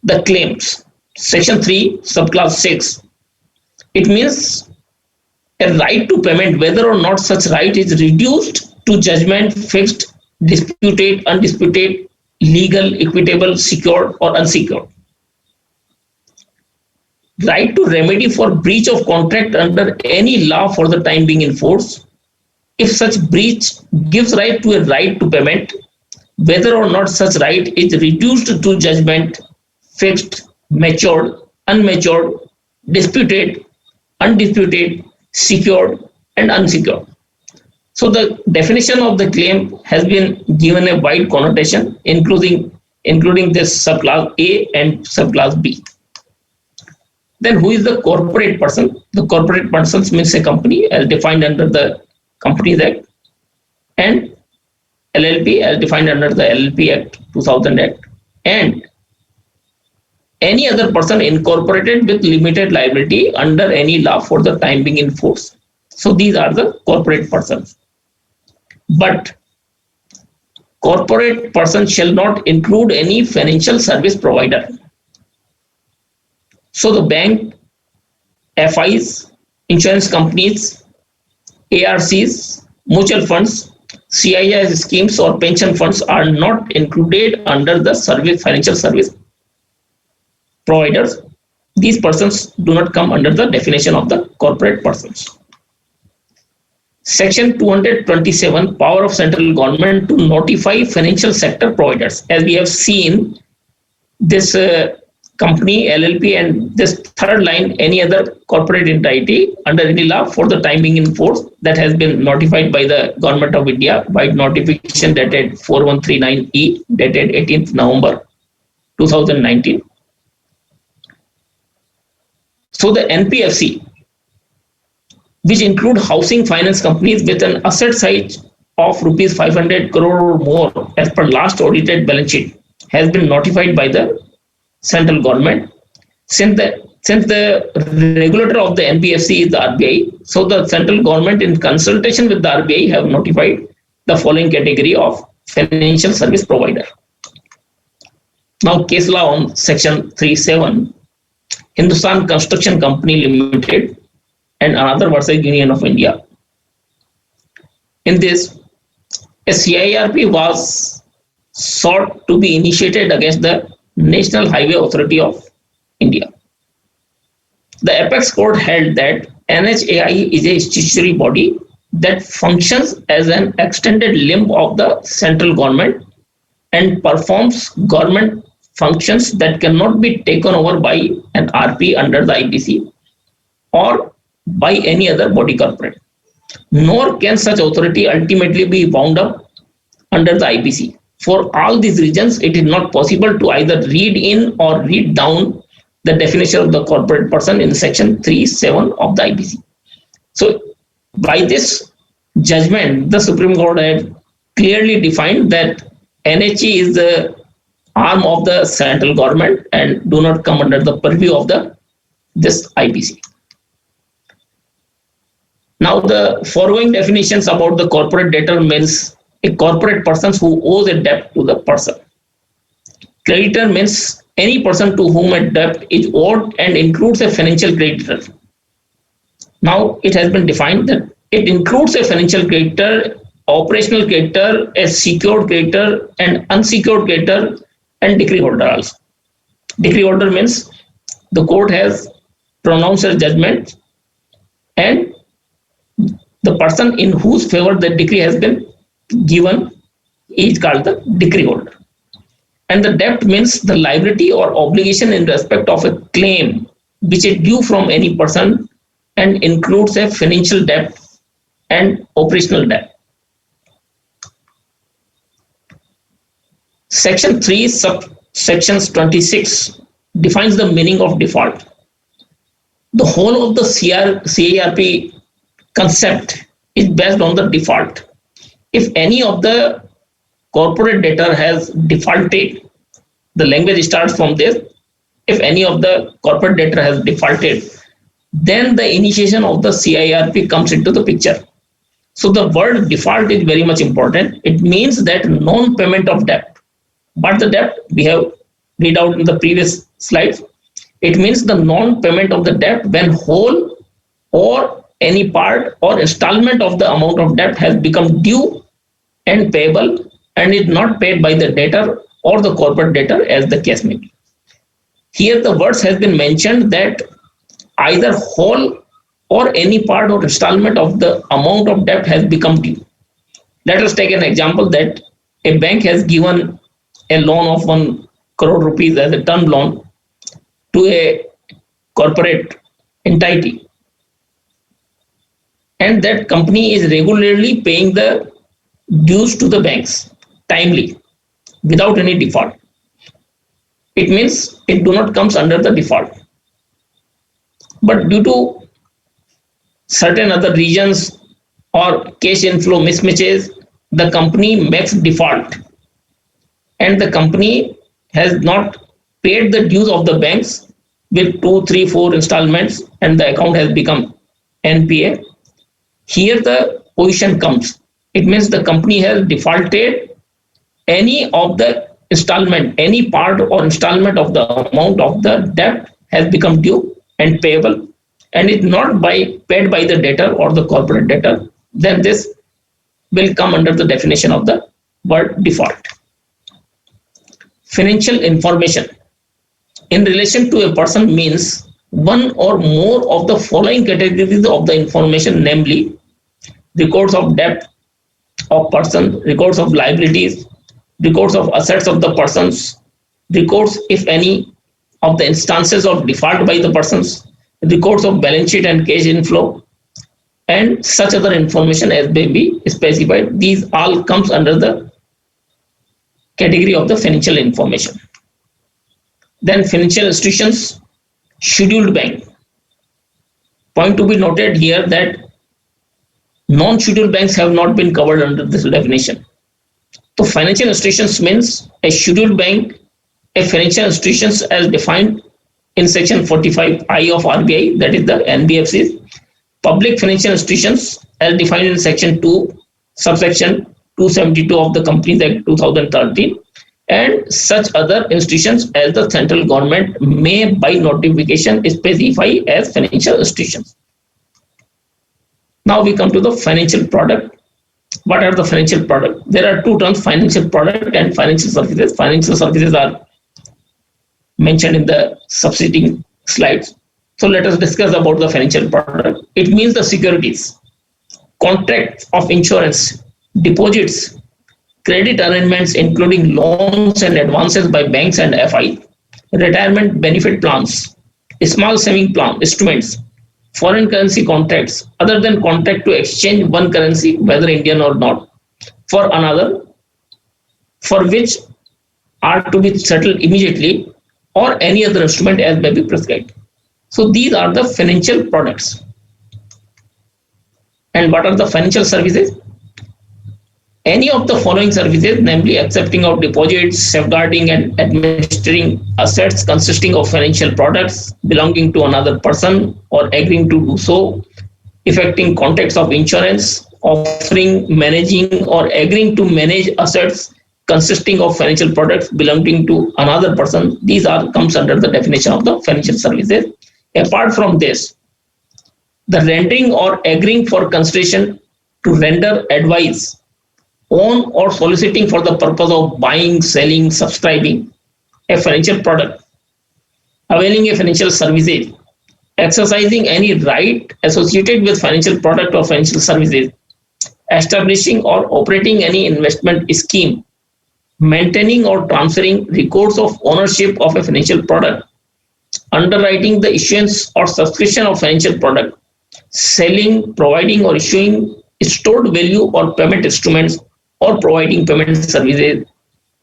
Speaker 1: The claims, section 3, subclass 6. It means a right to payment, whether or not such right is reduced to judgment, fixed, disputed, undisputed, legal, equitable, secured, or unsecured. Right to remedy for breach of contract under any law for the time being in force. If such breach gives right to a right to payment, whether or not such right is reduced to judgment, fixed, matured, unmatured, disputed, undisputed, secured, and unsecured. So the definition of the claim has been given a wide connotation, including this subclass A and subclass B. Then who is the corporate person? The corporate person means a company as defined under the Companies Act, and LLP as defined under the LLP Act 2000 Act, and any other person incorporated with limited liability under any law for the time being in force. So these are the corporate persons. But corporate person shall not include any financial service provider. So the bank, FIs, insurance companies, ARCs, mutual funds, CIAI schemes or pension funds are not included under the financial service providers. These persons do not come under the definition of the corporate persons. Section 227, power of central government to notify financial sector providers. As we have seen, this company, LLP, and this third line, any other corporate entity under any law for the time being in force that has been notified by the Government of India by notification dated 4139E, dated 18th November 2019. So the NPFC, which include housing finance companies with an asset size of rupees 500 crore or more as per last audited balance sheet, has been notified by the central government. Since the regulator of the NBFC is the RBI, so the central government in consultation with the RBI have notified the following category of financial service provider. Now case law on section 3.7, Hindustan Construction Company Limited and another versus Union of India. In this, a CIRP was sought to be initiated against the National Highway Authority of India. The apex court held that NHAI is a statutory body that functions as an extended limb of the central government and performs government functions that cannot be taken over by an RP under the IBC or by any other body corporate. Nor can such authority ultimately be wound up under the IBC. For all these reasons, it is not possible to either read in or read down the definition of the corporate person in section 3(7) of the IBC. So, by this judgment, the Supreme Court had clearly defined that NHE is the arm of the central government and do not come under the purview of this IBC. Now, the foregoing definitions about the corporate debtor means a corporate person who owes a debt to the person. Creditor means any person to whom a debt is owed and includes a financial creditor. Now, it has been defined that it includes a financial creditor, operational creditor, a secured creditor, and unsecured creditor, and decree holder also. Decree holder means the court has pronounced a judgment and the person in whose favor the decree has been given is called the decree holder. And the debt means the liability or obligation in respect of a claim which is due from any person and includes a financial debt and operational debt. Section 3, subsections 26 defines the meaning of default. The whole of the CIRP concept is based on the default. If any of the corporate debtor has defaulted, the language starts from this. If any of the corporate debtor has defaulted, then the initiation of the CIRP comes into the picture. So the word default is very much important. It means that non-payment of debt. But the debt we have read out in the previous slides. It means the non-payment of the debt when whole or any part or installment of the amount of debt has become due and payable and is not paid by the debtor or the corporate debtor as the case may be. Here the words has been mentioned that either whole or any part or installment of the amount of debt has become due. Let us take an example that a bank has given a loan of 1 crore rupees as a term loan to a corporate entity, and that company is regularly paying the dues to the banks timely without any default. It means it do not comes under the default. But due to certain other reasons or cash inflow mismatches, the company makes default and the company has not paid the dues of the banks with 2, 3, 4 installments and the account has become NPA. Here the position comes. It means the company has defaulted any of the installment, any part or installment of the amount of the debt has become due and payable and is not paid by the debtor or the corporate debtor, then this will come under the definition of the word default. Financial information in relation to a person means one or more of the following categories of the information, namely records of debt of person, records of liabilities, records of assets of the persons, records, if any, of the instances of default by the persons, records of balance sheet and cash inflow, and such other information as may be specified. These all comes under the category of the financial information. Then financial institutions, scheduled bank. Point to be noted here that non-scheduled banks have not been covered under this definition. So financial institutions means a scheduled bank, a financial institutions as defined in section 45I of RBI, that is the NBFCs, public financial institutions as defined in section 2, subsection 272 of the Companies Act 2013, and such other institutions as the central government may by notification specify as financial institutions. Now we come to the financial product. What are the financial products? There are two terms, financial product and financial services. Financial services are mentioned in the succeeding slides. So let us discuss about the financial product. It means the securities, contracts of insurance, deposits, credit arrangements including loans and advances by banks and FI, retirement benefit plans, small saving plan instruments, foreign currency contracts other than contract to exchange one currency, whether Indian or not, for another, for which are to be settled immediately, or any other instrument as may be prescribed. So these are the financial products. And what are the financial services? Any of the following services, namely accepting of deposits, safeguarding and administering assets consisting of financial products belonging to another person or agreeing to do so, effecting contracts of insurance, offering, managing or agreeing to manage assets consisting of financial products belonging to another person. These are comes under the definition of the financial services. Apart from this, the rendering or agreeing for consideration to render advice on or soliciting for the purpose of buying, selling, subscribing a financial product, availing a financial services, exercising any right associated with financial product or financial services, establishing or operating any investment scheme, maintaining or transferring records of ownership of a financial product, underwriting the issuance or subscription of financial product, selling, providing or issuing stored value or payment instruments, or providing payment services.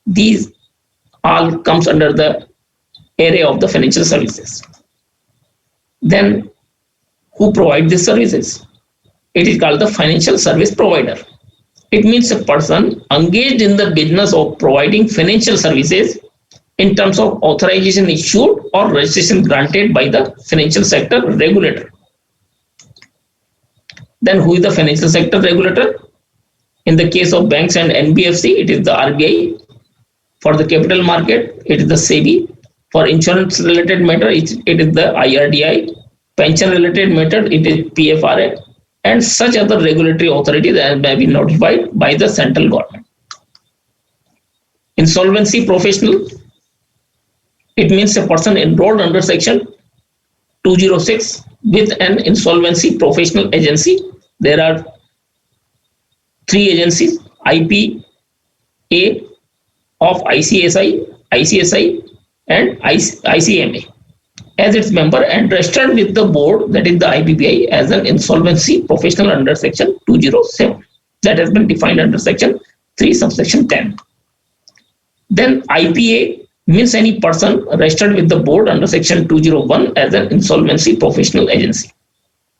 Speaker 1: These all comes under the area of the financial services. Then who provide these services? It is called the financial service provider. It means a person engaged in the business of providing financial services in terms of authorization issued or registration granted by the financial sector regulator. Then who is the financial sector regulator? In the case of banks and NBFC, it is the RBI. For the capital market, it is the SEBI. For insurance related matter, it is the IRDI. Pension related matter, it is PFRA. And such other regulatory authorities that may be notified by the central government. Insolvency professional, it means a person enrolled under section 206 with an insolvency professional agency. There are three agencies, IPA of ICSI and ICMA as its member and registered with the board, that is the IBBI, as an insolvency professional under section 207. That has been defined under section 3 subsection 10. Then IPA means any person registered with the board under section 201 as an insolvency professional agency.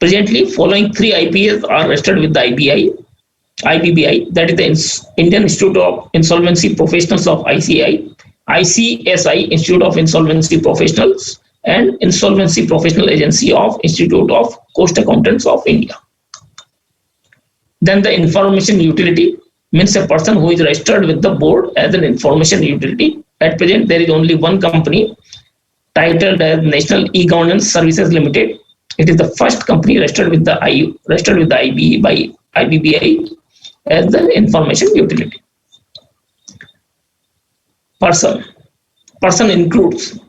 Speaker 1: Presently, following three IPAs are registered with the IBBI, that is the Indian Institute of Insolvency Professionals of ICAI, ICSI, Institute of Insolvency Professionals, and Insolvency Professional Agency of Institute of Cost Accountants of India. Then the information utility means a person who is registered with the board as an information utility. At present, there is only one company titled as National E-Governance Services Limited. It is the first company registered with the IBBI as the information utility. Person includes.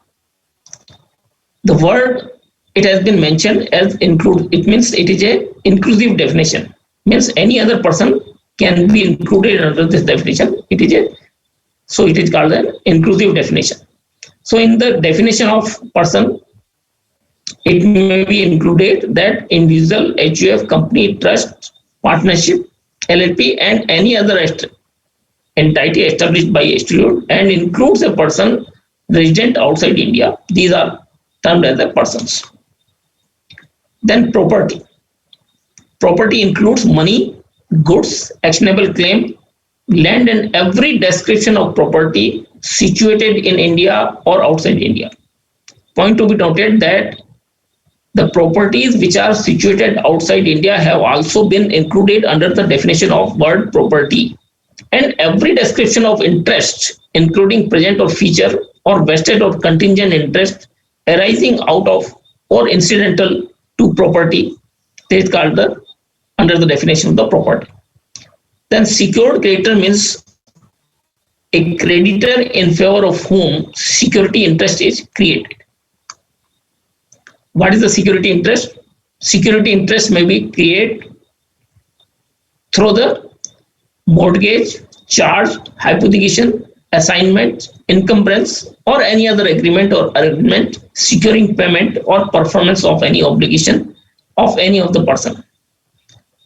Speaker 1: The word, it has been mentioned as include. It means it is a inclusive definition. Means any other person can be included under this definition. So it is called an inclusive definition. So in the definition of person, it may be included that individual, HUF, company, trust, partnership, LLP, and any other entity established by institute, and includes a person resident outside India. These are termed as the persons. Then property. Property includes money, goods, actionable claim, land, and every description of property situated in India or outside India. Point to be noted that the properties which are situated outside India have also been included under the definition of word property. And every description of interest, including present or future or vested or contingent interest arising out of or incidental to property, is called under the definition of the property. Then secured creditor means a creditor in favor of whom security interest is created. What is the security interest? Security interest may be created through the mortgage, charge, hypothecation, assignment, encumbrance, or any other agreement or arrangement securing payment or performance of any obligation of any of the person,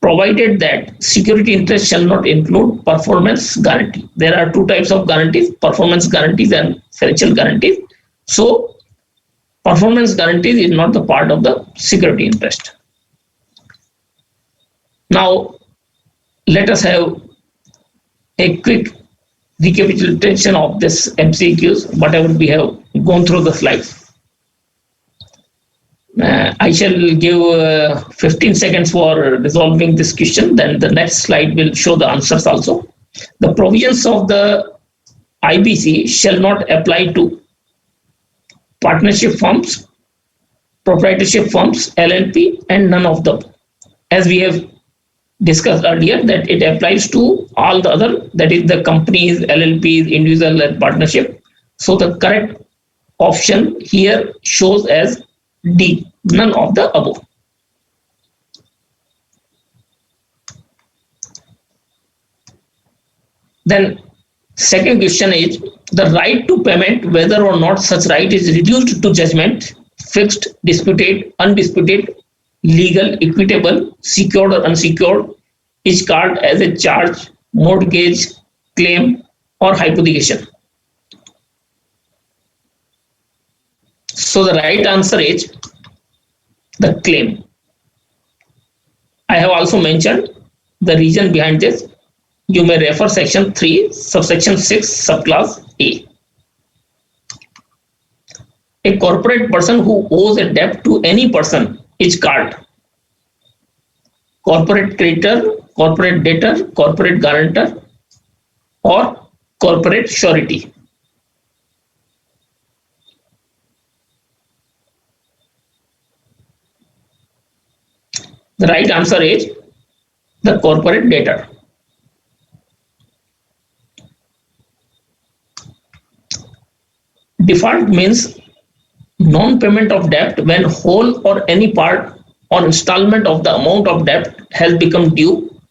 Speaker 1: provided that security interest shall not include performance guarantee. There are two types of guarantees, performance guarantees and financial guarantees. So performance guarantees is not the part of the security interest. Now let us have a quick recapitulation of this MCQs, whatever we have gone through the slides. I shall give 15 seconds for resolving this question. Then the next slide will show the answers also. The provisions of the IBC shall not apply to partnership firms, proprietorship firms, LLP, and none of them. As we have discussed earlier, that it applies to all the other, that is the companies, LLPs, individual and partnership. So the correct option here shows as D, none of the above. Then second question is the right to payment, whether or not such right is reduced to judgment, fixed, disputed, undisputed, legal, equitable, secured or unsecured, is called as a charge, mortgage, claim, or hypothecation. So the right answer is the claim. I have also mentioned the reason behind this. You may refer section 3, subsection 6, subclass A. A corporate person who owes a debt to any person is called corporate creditor, corporate debtor, corporate guarantor, or corporate surety. The right answer is the corporate debtor. Default means non-payment of debt when whole or any part or installment of the amount of debt has become due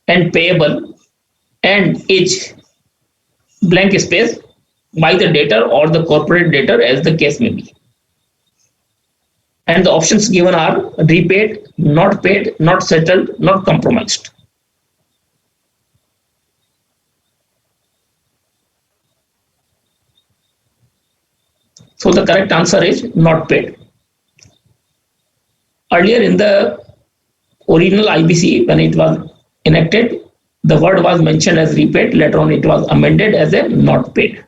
Speaker 1: and payable and is blank space by the debtor or the corporate debtor, as the case may be. And the options given are repaid, not paid, not settled, not compromised. So the correct answer is not paid. Earlier in the original IBC, when it was enacted, the word was mentioned as repaid. Later on, it was amended as a not paid.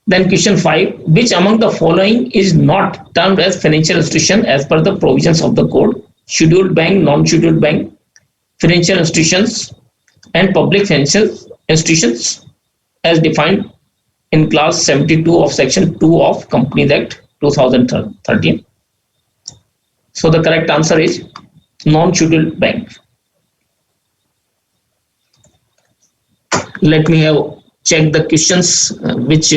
Speaker 1: Then question 5, which among the following is not termed as financial institution as per the provisions of the code? Scheduled bank, non-scheduled bank, financial institutions, and public financial institutions as defined in clause 72 of section 2 of Companies Act 2013. So the correct answer is non-scheduled bank. Let me have check the questions which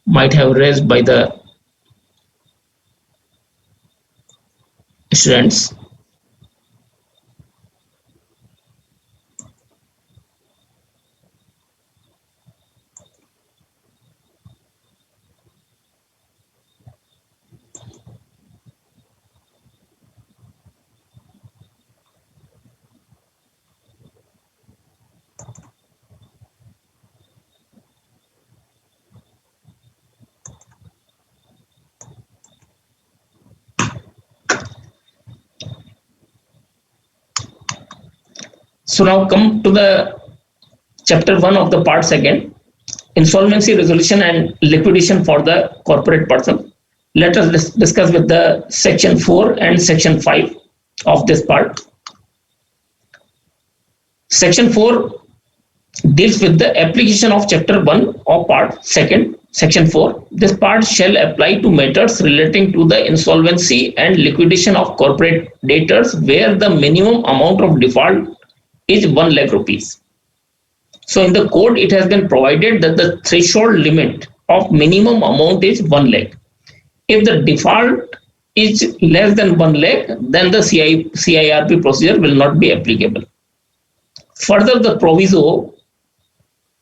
Speaker 1: might have raised by the students. So now come to the chapter 1 of the part 2, insolvency resolution and liquidation for the corporate person. Let us discuss with the section 4 and section 5 of this part. Section 4 deals with the application of Chapter 1 of Part 2, Section 4. This part shall apply to matters relating to the insolvency and liquidation of corporate debtors where the minimum amount of default is 1 lakh rupees. So in the code, it has been provided that the threshold limit of minimum amount is 1 lakh. If the default is less than 1 lakh, then the CIRP procedure will not be applicable. Further, the proviso,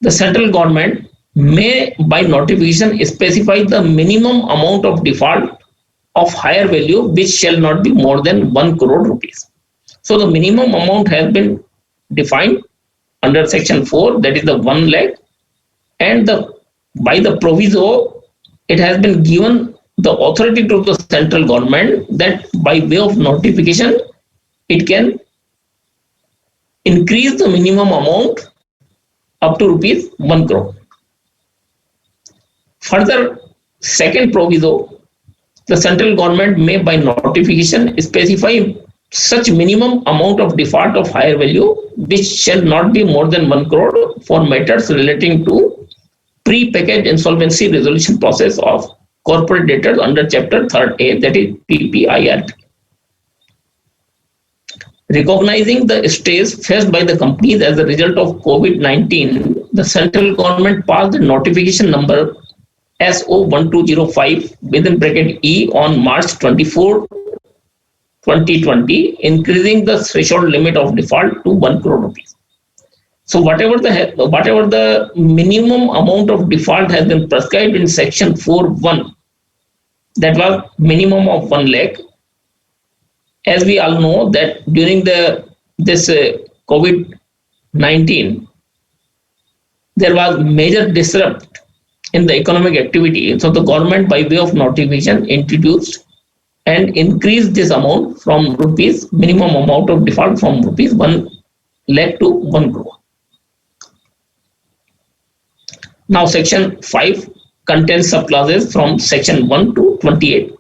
Speaker 1: the central government may by notification specify the minimum amount of default of higher value which shall not be more than 1 crore rupees. So the minimum amount has been defined under Section 4, that is the 1 lakh, and by the proviso it has been given the authority to the central government that by way of notification it can increase the minimum amount up to rupees 1 crore. Further, second proviso, the central government may by notification specify such minimum amount of default of higher value which shall not be more than 1 crore for matters relating to pre-packaged insolvency resolution process of corporate debtors under Chapter 3A, that is PPIRP. Recognizing the stress faced by the companies as a result of COVID-19, the central government passed the notification number SO1205 within bracket E on March 24, 2020, increasing the threshold limit of default to 1 crore rupees. So whatever the minimum amount of default has been prescribed in Section 4.1, that was minimum of 1 lakh. As we all know that during this COVID-19, there was major disruption in the economic activity. So the government by way of notification introduced and increased this amount from rupees, minimum amount of default from rupees 1 lakh to 1 crore. Now Section 5 contains subclasses from Section 1 to 28.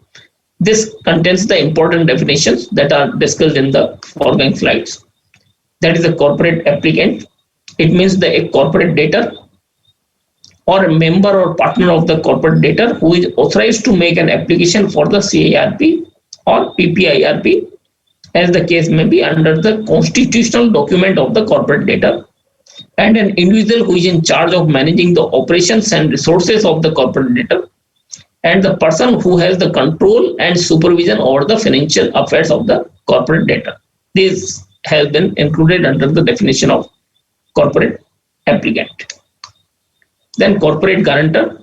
Speaker 1: This contains the important definitions that are discussed in the foregoing slides. That is a corporate applicant. It means a corporate debtor or a member or partner of the corporate debtor who is authorized to make an application for the CIRP or PPIRP, as the case may be, under the constitutional document of the corporate debtor, and an individual who is in charge of managing the operations and resources of the corporate debtor, and the person who has the control and supervision over the financial affairs of the corporate debtor. This has been included under the definition of corporate applicant. Then corporate guarantor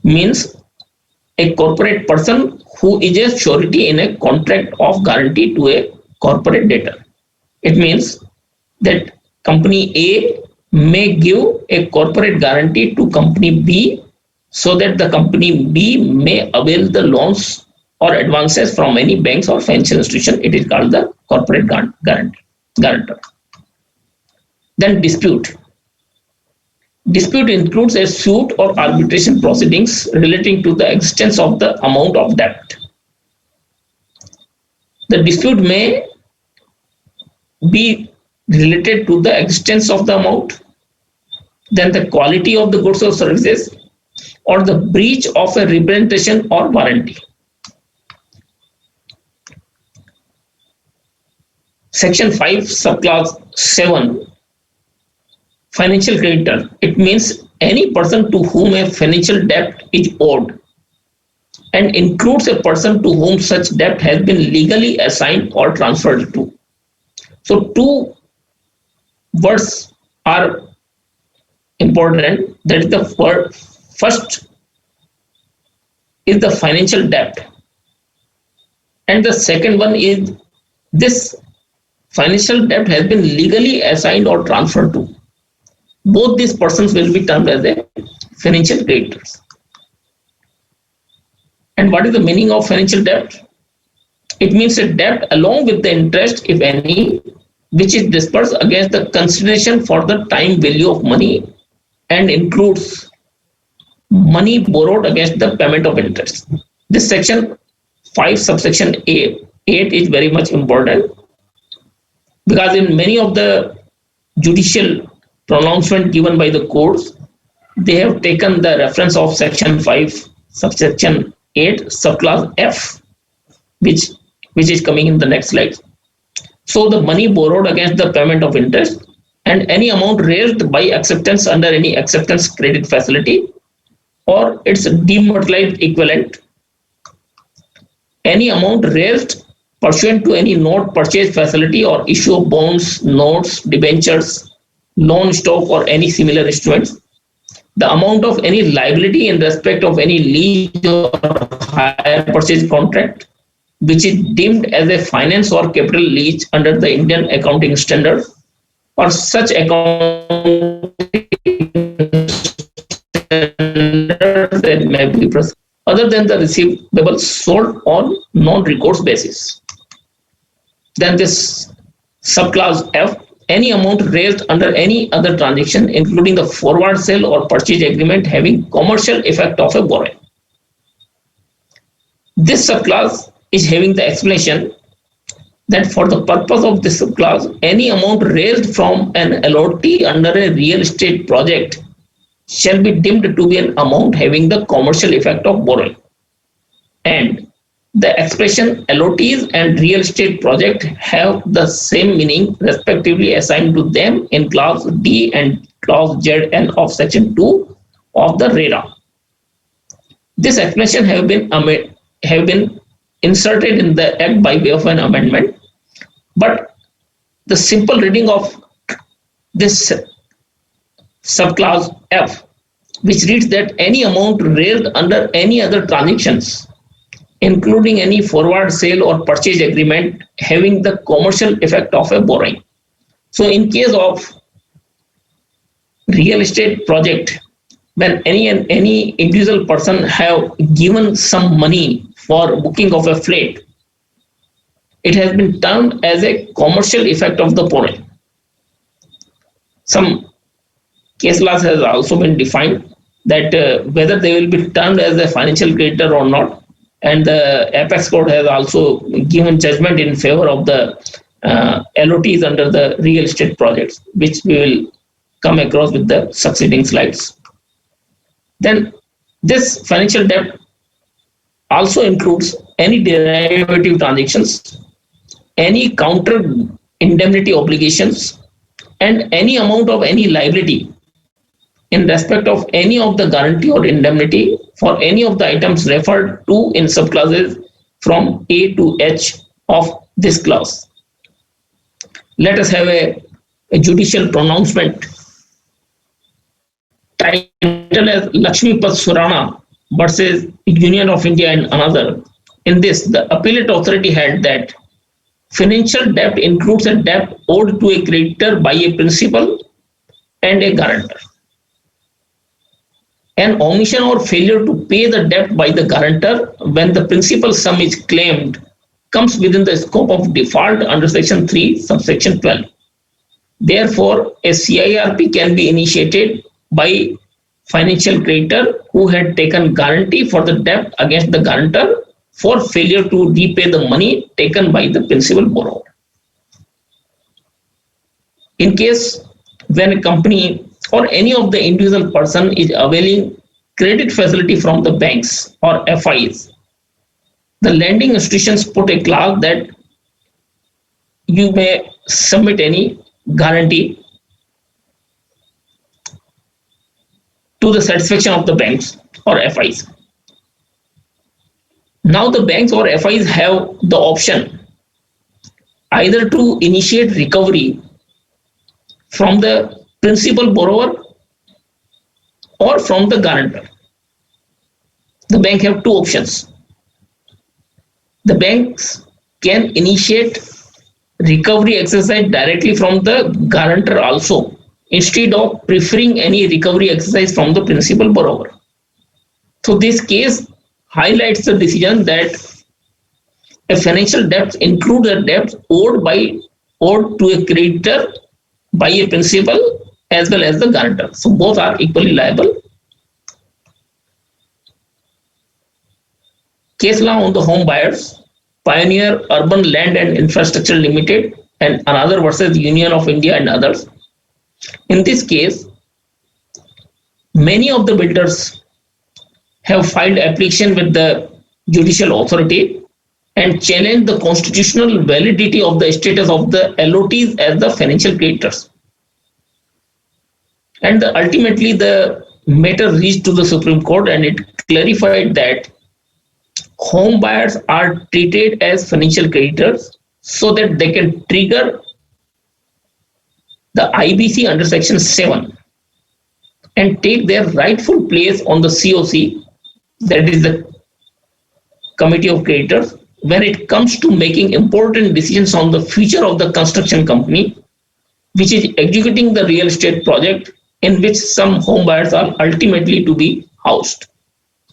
Speaker 1: means a corporate person who is a surety in a contract of guarantee to a corporate debtor. It means that company A may give a corporate guarantee to company B so that the company B may avail the loans or advances from any banks or financial institution. It is called the corporate guarantor. Then dispute. Dispute includes a suit or arbitration proceedings relating to the existence of the amount of debt. The dispute may be related to the existence of the amount, then the quality of the goods or services, or the breach of a representation or warranty. Section 5, subclass 7, financial creditor. It means any person to whom a financial debt is owed and includes a person to whom such debt has been legally assigned or transferred to. So two words are important. That is the first is the financial debt, and the second one is this financial debt has been legally assigned or transferred to. Both these persons will be termed as a financial creditors. And what is the meaning of financial debt? It means a debt along with the interest, if any, which is disbursed against the consideration for the time value of money and includes money borrowed against the payment of interest. This section 5 subsection 8 is very much important, because in many of the judicial pronouncement given by the courts, they have taken the reference of section 5, subsection 8, subclause F, which is coming in the next slide. So the money borrowed against the payment of interest and any amount raised by acceptance under any acceptance credit facility or its dematerialized equivalent, any amount raised pursuant to any note purchase facility or issue of bonds, notes, debentures, loan stock or any similar instruments, the amount of any liability in respect of any lease or hire purchase contract which is deemed as a finance or capital lease under the Indian accounting standard or such accounting that may be present other than the receivable sold on non-recourse basis. Then this subclause F, any amount raised under any other transaction, including the forward sale or purchase agreement having commercial effect of a borrowing. This subclause is having the explanation that for the purpose of this subclause, any amount raised from an LOT under a real estate project shall be deemed to be an amount having the commercial effect of borrowing. And the expression LOTs and real estate project have the same meaning respectively assigned to them in clause D and clause ZN of section 2 of the RERA. This explanation have been inserted in the Act by way of an amendment, but the simple reading of this subclause F, which reads that any amount raised under any other transactions, including any forward sale or purchase agreement having the commercial effect of a borrowing. So in case of real estate project, when any individual person have given some money for booking of a flat, it has been termed as a commercial effect of the borrowing. Some case laws has also been defined that whether they will be termed as a financial creditor or not, and the Apex Court has also given judgment in favor of the LOTs under the real estate projects, which we will come across with the succeeding slides. Then this financial debt also includes any derivative transactions, any counter indemnity obligations, and any amount of any liability in respect of any of the guarantee or indemnity for any of the items referred to in subclauses from A to H of this clause. Let us have a judicial pronouncement titled as Lakshmipad Surana versus Union of India and another. In this, the appellate authority held that financial debt includes a debt owed to a creditor by a principal and a guarantor. An omission or failure to pay the debt by the guarantor when the principal sum is claimed comes within the scope of default under section 3, subsection 12. Therefore, a CIRP can be initiated by financial creditor who had taken guarantee for the debt against the guarantor for failure to repay the money taken by the principal borrower. In case when a company or any of the individual person is availing credit facility from the banks or FIs, the lending institutions put a clause that you may submit any guarantee to the satisfaction of the banks or FIs. Now the banks or FIs have the option either to initiate recovery from the principal borrower or from the guarantor. The bank have two options. The banks can initiate recovery exercise directly from the guarantor also, instead of preferring any recovery exercise from the principal borrower. So this case highlights the decision that a financial debt includes a debt owed to a creditor by a principal as well as the guarantor. So both are equally liable. Case law on the home buyers, Pioneer Urban Land and Infrastructure Limited and another versus Union of India and others. In this case, many of the builders have filed application with the judicial authority and challenged the constitutional validity of the status of the LOTs as the financial creditors. And ultimately, the matter reached to the Supreme Court, and it clarified that home buyers are treated as financial creditors so that they can trigger the IBC under Section 7 and take their rightful place on the COC, that is the Committee of Creditors, when it comes to making important decisions on the future of the construction company, which is executing the real estate project in which some home buyers are ultimately to be housed.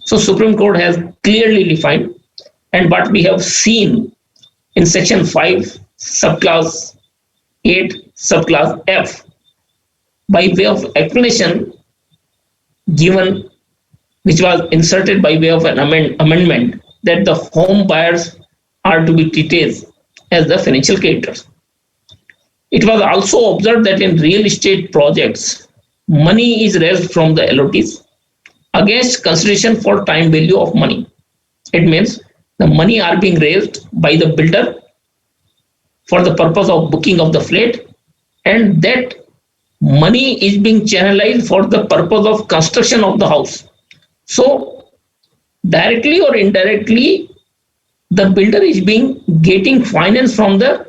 Speaker 1: So Supreme Court has clearly defined, and what we have seen in Section 5, subclass 8, subclass F, by way of explanation given, which was inserted by way of an amendment, that the home buyers are to be treated as the financial creditors. It was also observed that in real estate projects, money is raised from the LOTs against consideration for time value of money. It means the money are being raised by the builder for the purpose of booking of the flat, and that money is being channelized for the purpose of construction of the house. So directly or indirectly, the builder is getting finance from the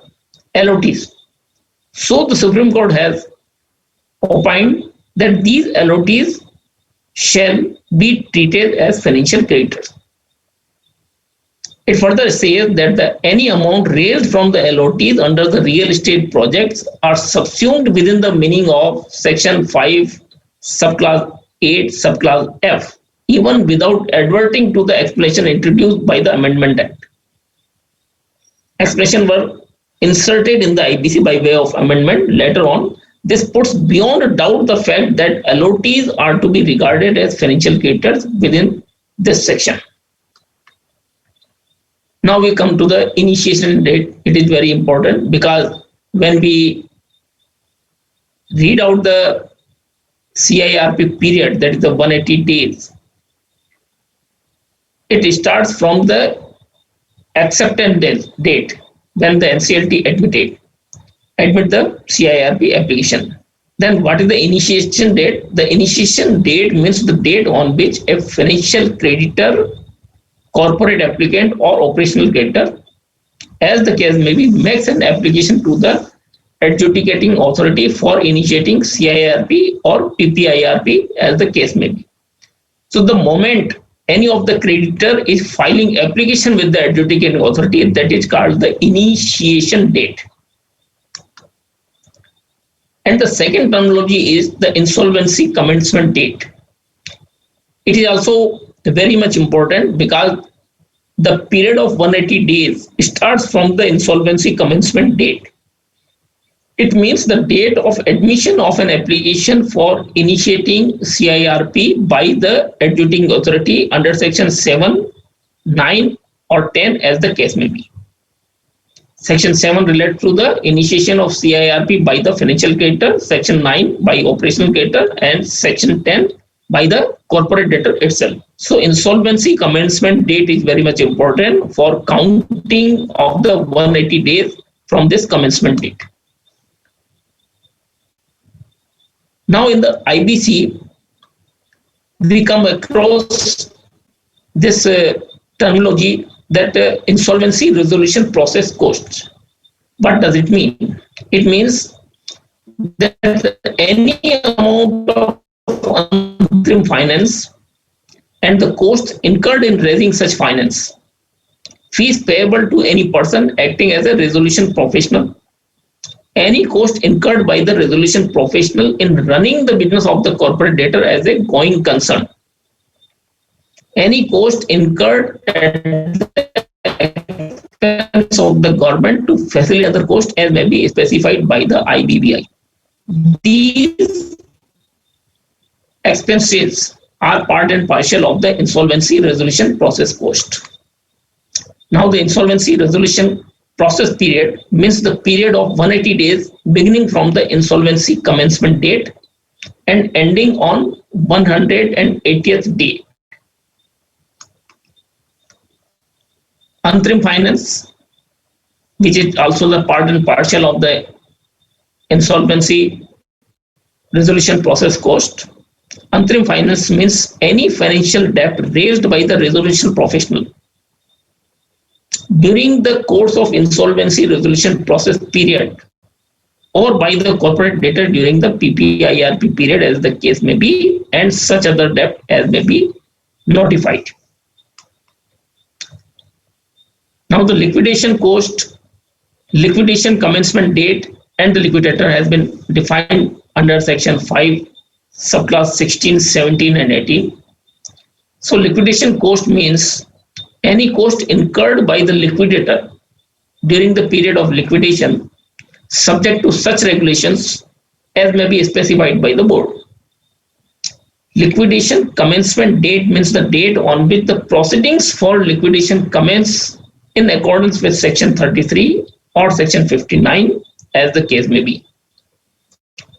Speaker 1: LOTs. So the Supreme Court has opined that these LOTs shall be treated as financial creditors. It further says that any amount raised from the LOTs under the real estate projects are subsumed within the meaning of Section 5, subclass 8, subclass F, even without adverting to the explanation introduced by the Amendment Act. Expressions were inserted in the IBC by way of amendment later on. This puts beyond a doubt the fact that LOTs are to be regarded as financial creditors within this section. Now we come to the initiation date. It is very important because when we read out the CIRP period, that is the 180 days, it starts from the acceptance date when the NCLT admit the CIRP application. Then what is the initiation date? The initiation date means the date on which a financial creditor, corporate applicant, or operational creditor, as the case may be, makes an application to the adjudicating authority for initiating CIRP or PPIRP, as the case may be. So the moment any of the creditor is filing application with the adjudicating authority, that is called the initiation date. And the second terminology is the insolvency commencement date. It is also very much important because the period of 180 days starts from the insolvency commencement date. It means the date of admission of an application for initiating CIRP by the adjudicating authority under Section 7, 9, or 10, as the case may be. Section 7 relates to the initiation of CIRP by the financial creditor, Section 9 by operational creditor, and Section 10 by the corporate debtor itself. So insolvency commencement date is very much important for counting of the 180 days from this commencement date. Now in the IBC, we come across this terminology that insolvency resolution process costs. What does it mean? It means that any amount of interim finance and the costs incurred in raising such finance, fees payable to any person acting as a resolution professional, any cost incurred by the resolution professional in running the business of the corporate debtor as a going concern, any cost incurred at the expense of the government to facilitate other costs as may be specified by the IBBI. These expenses are part and parcel of the insolvency resolution process cost. Now the insolvency resolution process period means the period of 180 days beginning from the insolvency commencement date and ending on 180th day. Antrim finance, which is also the part and parcel of the insolvency resolution process cost. Antrim finance means any financial debt raised by the resolution professional during the course of insolvency resolution process period or by the corporate debtor during the PPIRP period as the case may be, and such other debt as may be notified. Now the liquidation cost, liquidation commencement date and the liquidator has been defined under section 5 subclass 16, 17 and 18. So liquidation cost means any cost incurred by the liquidator during the period of liquidation subject to such regulations as may be specified by the board. Liquidation commencement date means the date on which the proceedings for liquidation commence in accordance with section 33 or section 59 as the case may be.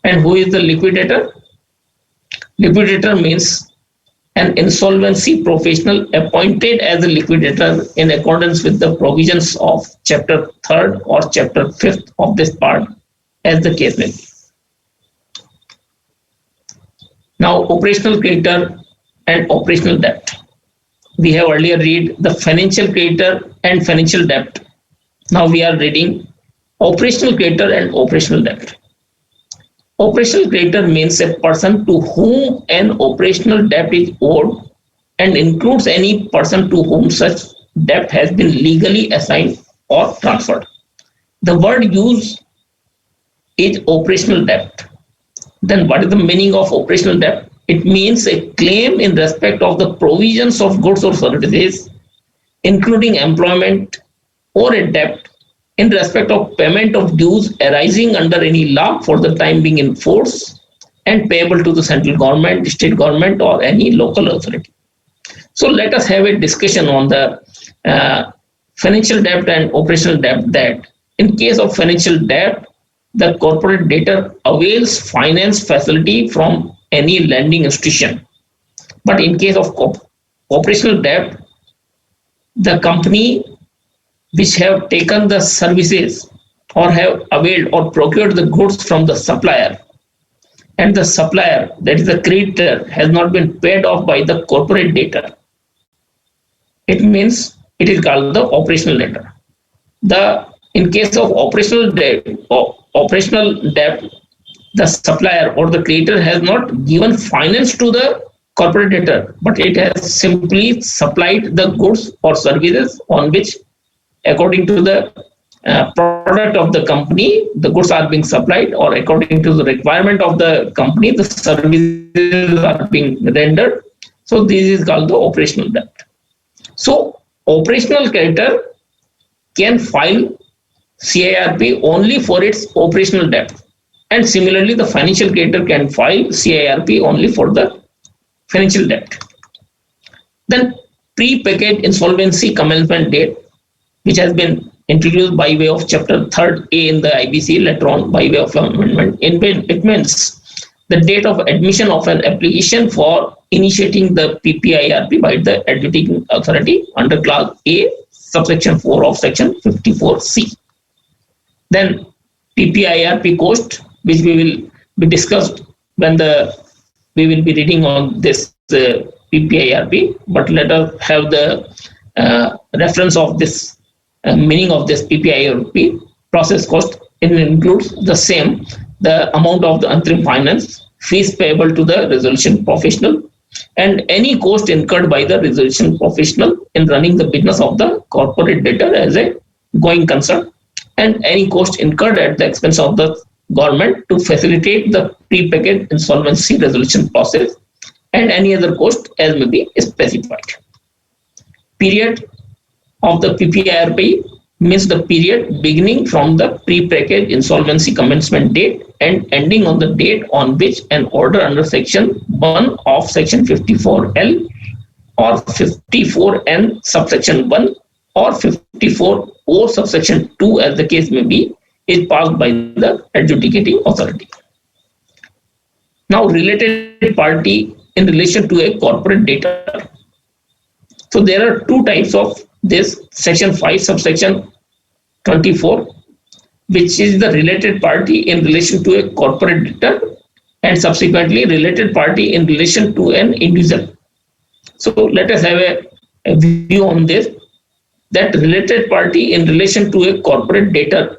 Speaker 1: And who is the liquidator? Liquidator means an insolvency professional appointed as a liquidator in accordance with the provisions of chapter 3rd or chapter 5th of this part as the case may be. Now operational creditor and operational debt. We have earlier read the financial creditor and financial debt. Now we are reading operational creditor and operational debt. Operational creditor means a person to whom an operational debt is owed and includes any person to whom such debt has been legally assigned or transferred. The word used is operational debt. Then what is the meaning of operational debt? It means a claim in respect of the provisions of goods or services, including employment, or a debt in respect of payment of dues arising under any law for the time being in force and payable to the central government, state government, or any local authority. So let us have a discussion on the financial debt and operational debt. That in case of financial debt, the corporate debtor avails finance facility from any lending institution. But in case of operational debt, the company which have taken the services or have availed or procured the goods from the supplier, and the supplier, that is the creditor, has not been paid off by the corporate debtor, it means it is called the operational debtor. In case of operational debt, the supplier or the creditor has not given finance to the corporate debtor, but it has simply supplied the goods or services on which, according to the product of the company, the goods are being supplied, or according to the requirement of the company, the services are being rendered. So this is called the operational debt. So operational creditor can file CIRP only for its operational debt. And similarly, the financial creditor can file CIRP only for the financial debt. Then pre-packaged insolvency commencement date, which has been introduced by way of chapter 3rd A in the IBC later on by way of amendment. It means the date of admission of an application for initiating the PPIRP by the adjudicating authority under clause A, subsection 4 of section 54C. Then PPIRP cost, which we will be discussed when we will be reading on this PPIRP, but let us have the reference of this meaning of this PPIRP process cost. It includes the same, the amount of the interim finance, fees payable to the resolution professional, and any cost incurred by the resolution professional in running the business of the corporate debtor as a going concern, and any cost incurred at the expense of the government to facilitate the pre-packaged insolvency resolution process, and any other cost as may be specified. Period of the PPIRP means the period beginning from the pre-packaged insolvency commencement date and ending on the date on which an order under section 1 of section 54L or 54N subsection 1 or 54 or subsection 2 as the case may be is passed by the adjudicating authority. Now, related party in relation to a corporate debtor. So there are two types of this: section 5 subsection 24, which is the related party in relation to a corporate debtor, and subsequently related party in relation to an individual. So let us have a view on this, that related party in relation to a corporate debtor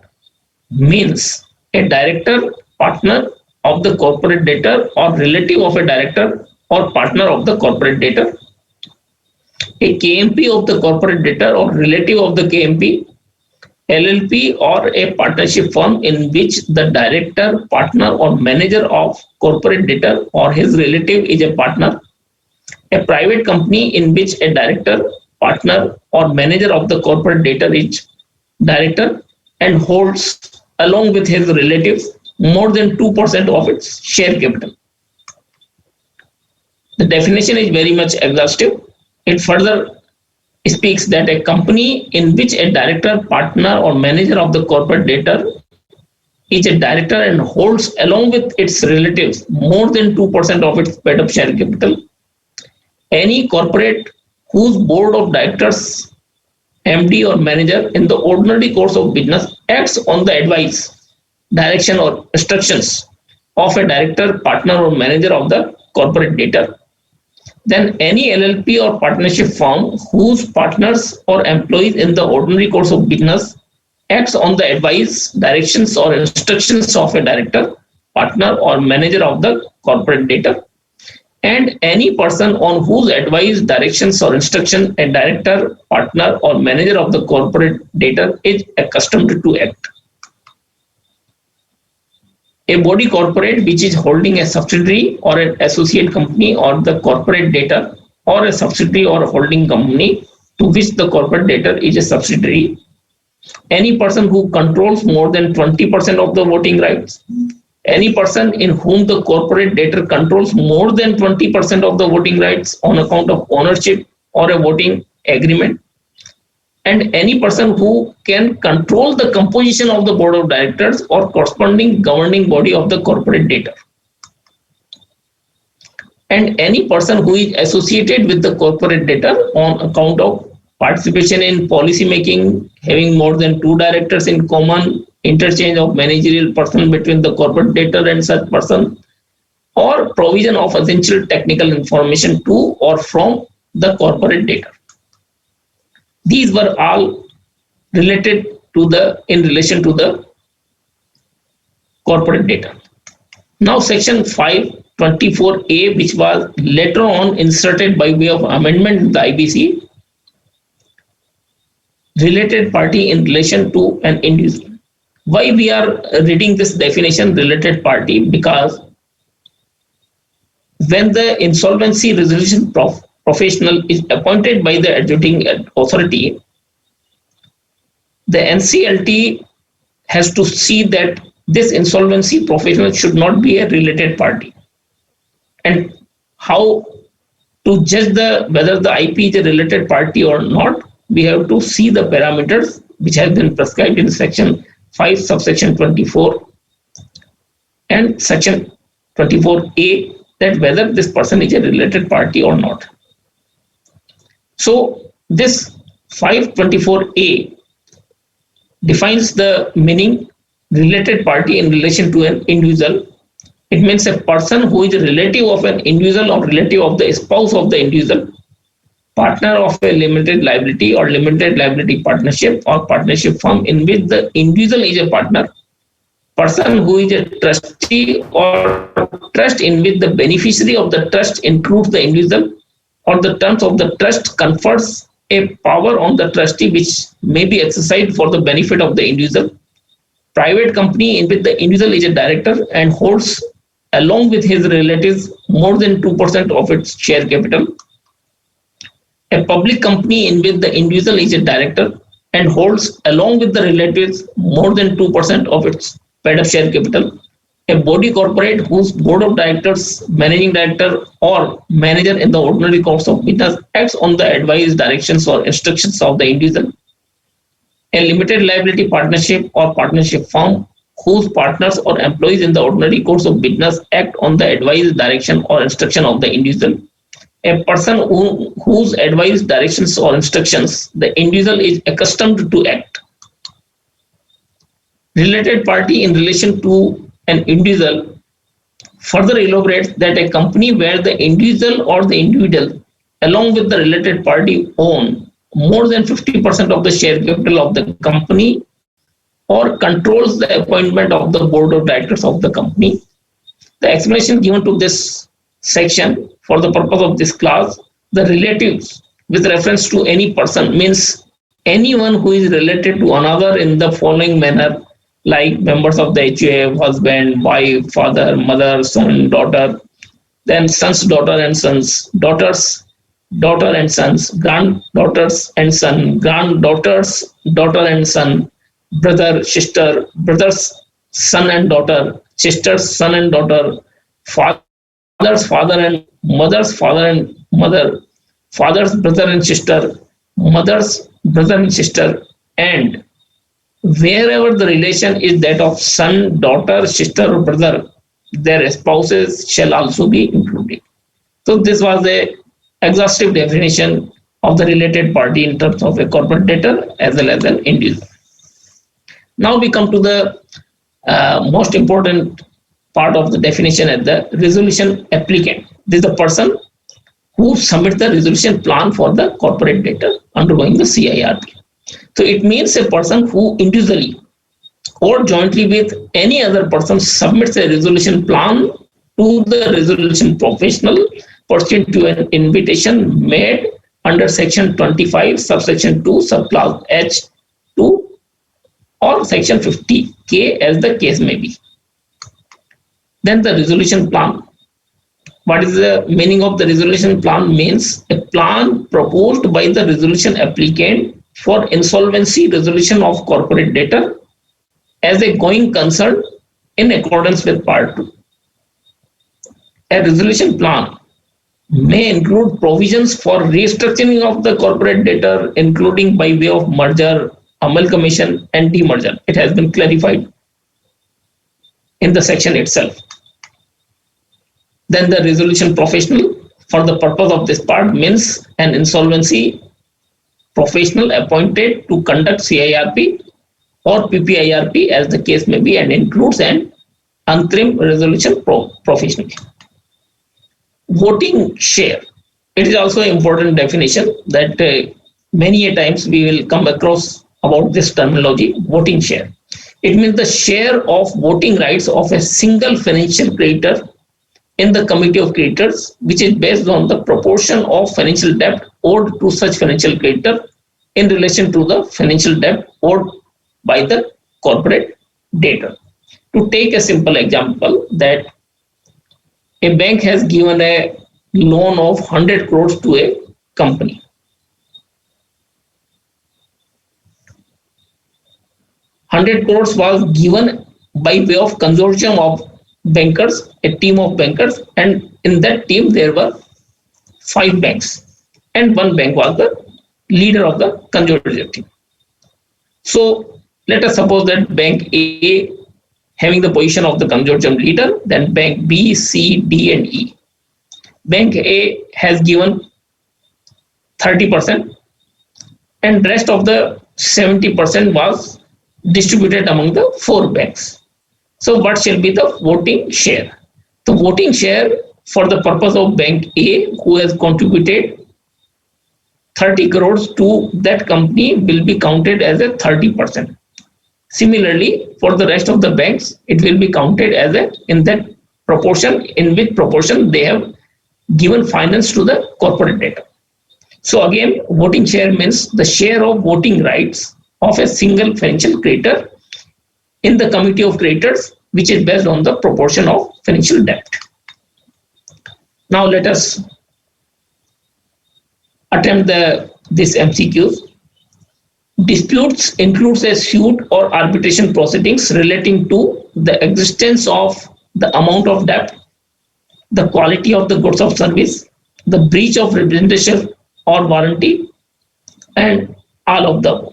Speaker 1: means a director, partner of the corporate debtor, or relative of a director or partner of the corporate debtor, a KMP of the corporate debtor or relative of the KMP, LLP or a partnership firm in which the director, partner or manager of corporate debtor or his relative is a partner, a private company in which a director, partner or manager of the corporate debtor is director and holds along with his relatives more than 2% of its share capital. The definition is very much exhaustive. It further speaks that a company in which a director, partner or manager of the corporate debtor is a director and holds along with its relatives more than 2% of its paid up share capital. Any corporate whose board of directors, MD or manager in the ordinary course of business acts on the advice, direction or instructions of a director, partner or manager of the corporate debtor. Then any LLP or partnership firm whose partners or employees in the ordinary course of business acts on the advice, directions or instructions of a director, partner or manager of the corporate debtor. And any person on whose advice, directions or instruction a director, partner or manager of the corporate debtor is accustomed to act. A body corporate which is holding a subsidiary or an associate company or the corporate debtor, or a subsidiary or a holding company to which the corporate debtor is a subsidiary. Any person who controls more than 20% of the voting rights. Any person in whom the corporate debtor controls more than 20% of the voting rights on account of ownership or a voting agreement. And any person who can control the composition of the board of directors or corresponding governing body of the corporate debtor. And any person who is associated with the corporate debtor on account of participation in policy making, having more than 2 directors in common, interchange of managerial person between the corporate debtor and such person, or provision of essential technical information to or from the corporate debtor. These were all related to in relation to the corporate debtor. Now section 524A, which was later on inserted by way of amendment in the IBC, related party in relation to an individual. Why we are reading this definition, related party? Because when the insolvency resolution professional is appointed by the adjudicating authority, the NCLT has to see that this insolvency professional should not be a related party. And how to judge whether the IP is a related party or not, we have to see the parameters which have been prescribed in section 5 subsection 24 and section 24A, that whether this person is a related party or not. So this 524A defines the meaning related party in relation to an individual. It means a person who is a relative of an individual or relative of the spouse of the individual, partner of a limited liability or limited liability partnership or partnership firm in which the individual is a partner, person who is a trustee or trust in which the beneficiary of the trust includes the individual, or the terms of the trust confers a power on the trustee which may be exercised for the benefit of the individual, private company in which the individual is a director and holds along with his relatives more than 2% of its share capital, a public company in which the individual is a director and holds along with the relatives more than 2% of its paid up share capital, a body corporate whose board of directors, managing director or manager in the ordinary course of business acts on the advice, directions or instructions of the individual a limited liability partnership or partnership firm whose partners or employees in the ordinary course of business act on the advice, direction, or instruction of the individual. A person whose advice, directions, or instructions the individual is accustomed to act. Related party in relation to an individual further elaborates that a company where the individual or the individual along with the related party own more than 50% of the share capital of the company or controls the appointment of the board of directors of the company. The explanation given to this section for the purpose of this class, the relatives with reference to any person means anyone who is related to another in the following manner, like members of the HUF, husband, wife, father, mother, son, daughter, then sons, daughter and sons, daughters, daughter and sons, granddaughters and son, granddaughters, daughter and son, brother, sister, brothers, son and daughter, sisters, son and daughter, father's father and mother's father and mother, father's brother and sister, mother's brother and sister, and wherever the relation is that of son, daughter, sister, or brother, their spouses shall also be included. So this was the exhaustive definition of the related party in terms of a corporate debtor as well as an individual. Now we come to the most important part of the definition at the resolution applicant. This is the person who submits the resolution plan for the corporate debtor undergoing the CIRP. So it means a person who individually or jointly with any other person submits a resolution plan to the resolution professional pursuant to an invitation made under section 25 subsection 2 subclass H2 or section 50K as the case may be. Then the resolution plan. What is the meaning of the resolution plan? Means a plan proposed by the resolution applicant for insolvency resolution of corporate debtor as a going concern in accordance with part 2. A resolution plan may include provisions for restructuring of the corporate debtor, including by way of merger, amalgamation, and demerger. It has been clarified in the section itself. Then the resolution professional for the purpose of this part means an insolvency professional appointed to conduct CIRP or PPIRP as the case may be, and includes an interim resolution professional. Voting share. It is also an important definition that many a times we will come across about this terminology, voting share. It means the share of voting rights of a single financial creditor in the committee of creditors, which is based on the proportion of financial debt owed to such financial creditor in relation to the financial debt owed by the corporate debtor. To take a simple example, that a bank has given a loan of 100 crores to a company. $100 crores was given by way of consortium of bankers, a team of bankers, and in that team there were 5 banks, and one bank was the leader of the consortium team. So let us suppose that bank A having the position of the consortium leader, then bank B, C, D, and E. Bank A has given 30%, and rest of the 70% was distributed among the 4 banks. So what shall be the voting share? The voting share for the purpose of bank A, who has contributed 30 crores to that company, will be counted as a 30%. Similarly, for the rest of the banks, it will be counted as a in that proportion, in which proportion they have given finance to the corporate debtor. So again, voting share means the share of voting rights of a single financial creditor in the committee of creditors, which is based on the proportion of financial debt. Now let us attempt this MCQs. Disputes includes a suit or arbitration proceedings relating to the existence of the amount of debt, the quality of the goods of service, the breach of representation or warranty, and all of them.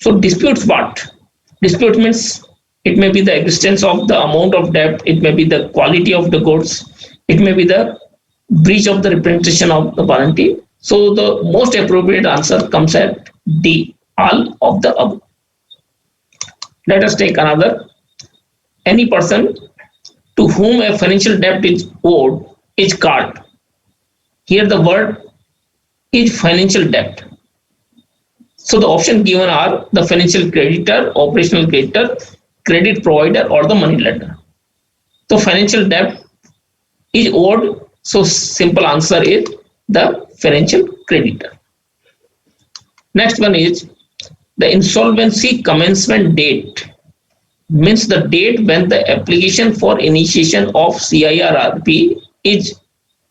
Speaker 1: So disputes what? Dispute means it may be the existence of the amount of debt, it may be the quality of the goods, it may be the breach of the representation of the warranty. So the most appropriate answer comes at D, all of the above. Let us take another. Any person to whom a financial debt is owed is called. Here the word is financial debt. So the options given are the financial creditor, operational creditor, credit provider, or the money lender. So financial debt is owed. So simple answer is the financial creditor. Next one is the insolvency commencement date means the date when the application for initiation of CIRP is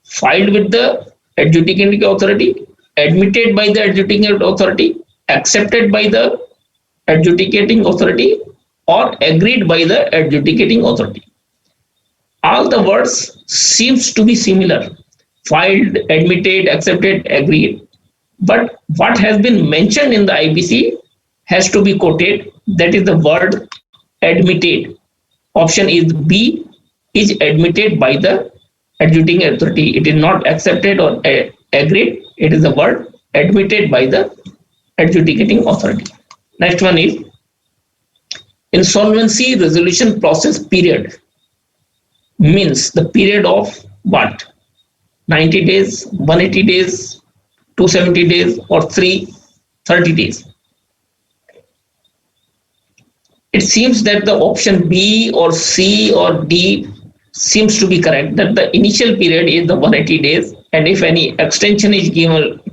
Speaker 1: filed with the adjudicating authority, admitted by the adjudicating authority, accepted by the adjudicating authority, or agreed by the adjudicating authority. All the words seems to be similar: filed, admitted, accepted, agreed. But what has been mentioned in the IBC has to be quoted. That is the word admitted. Option is B, is admitted by the adjudicating authority. It is not accepted or agreed. It is the word admitted by the adjudicating authority. Next one is insolvency resolution process period means the period of what? 90 days, 180 days, 270 days, or 330 days. It seems that the option B or C or D seems to be correct, that the initial period is the 180 days, and if any extension is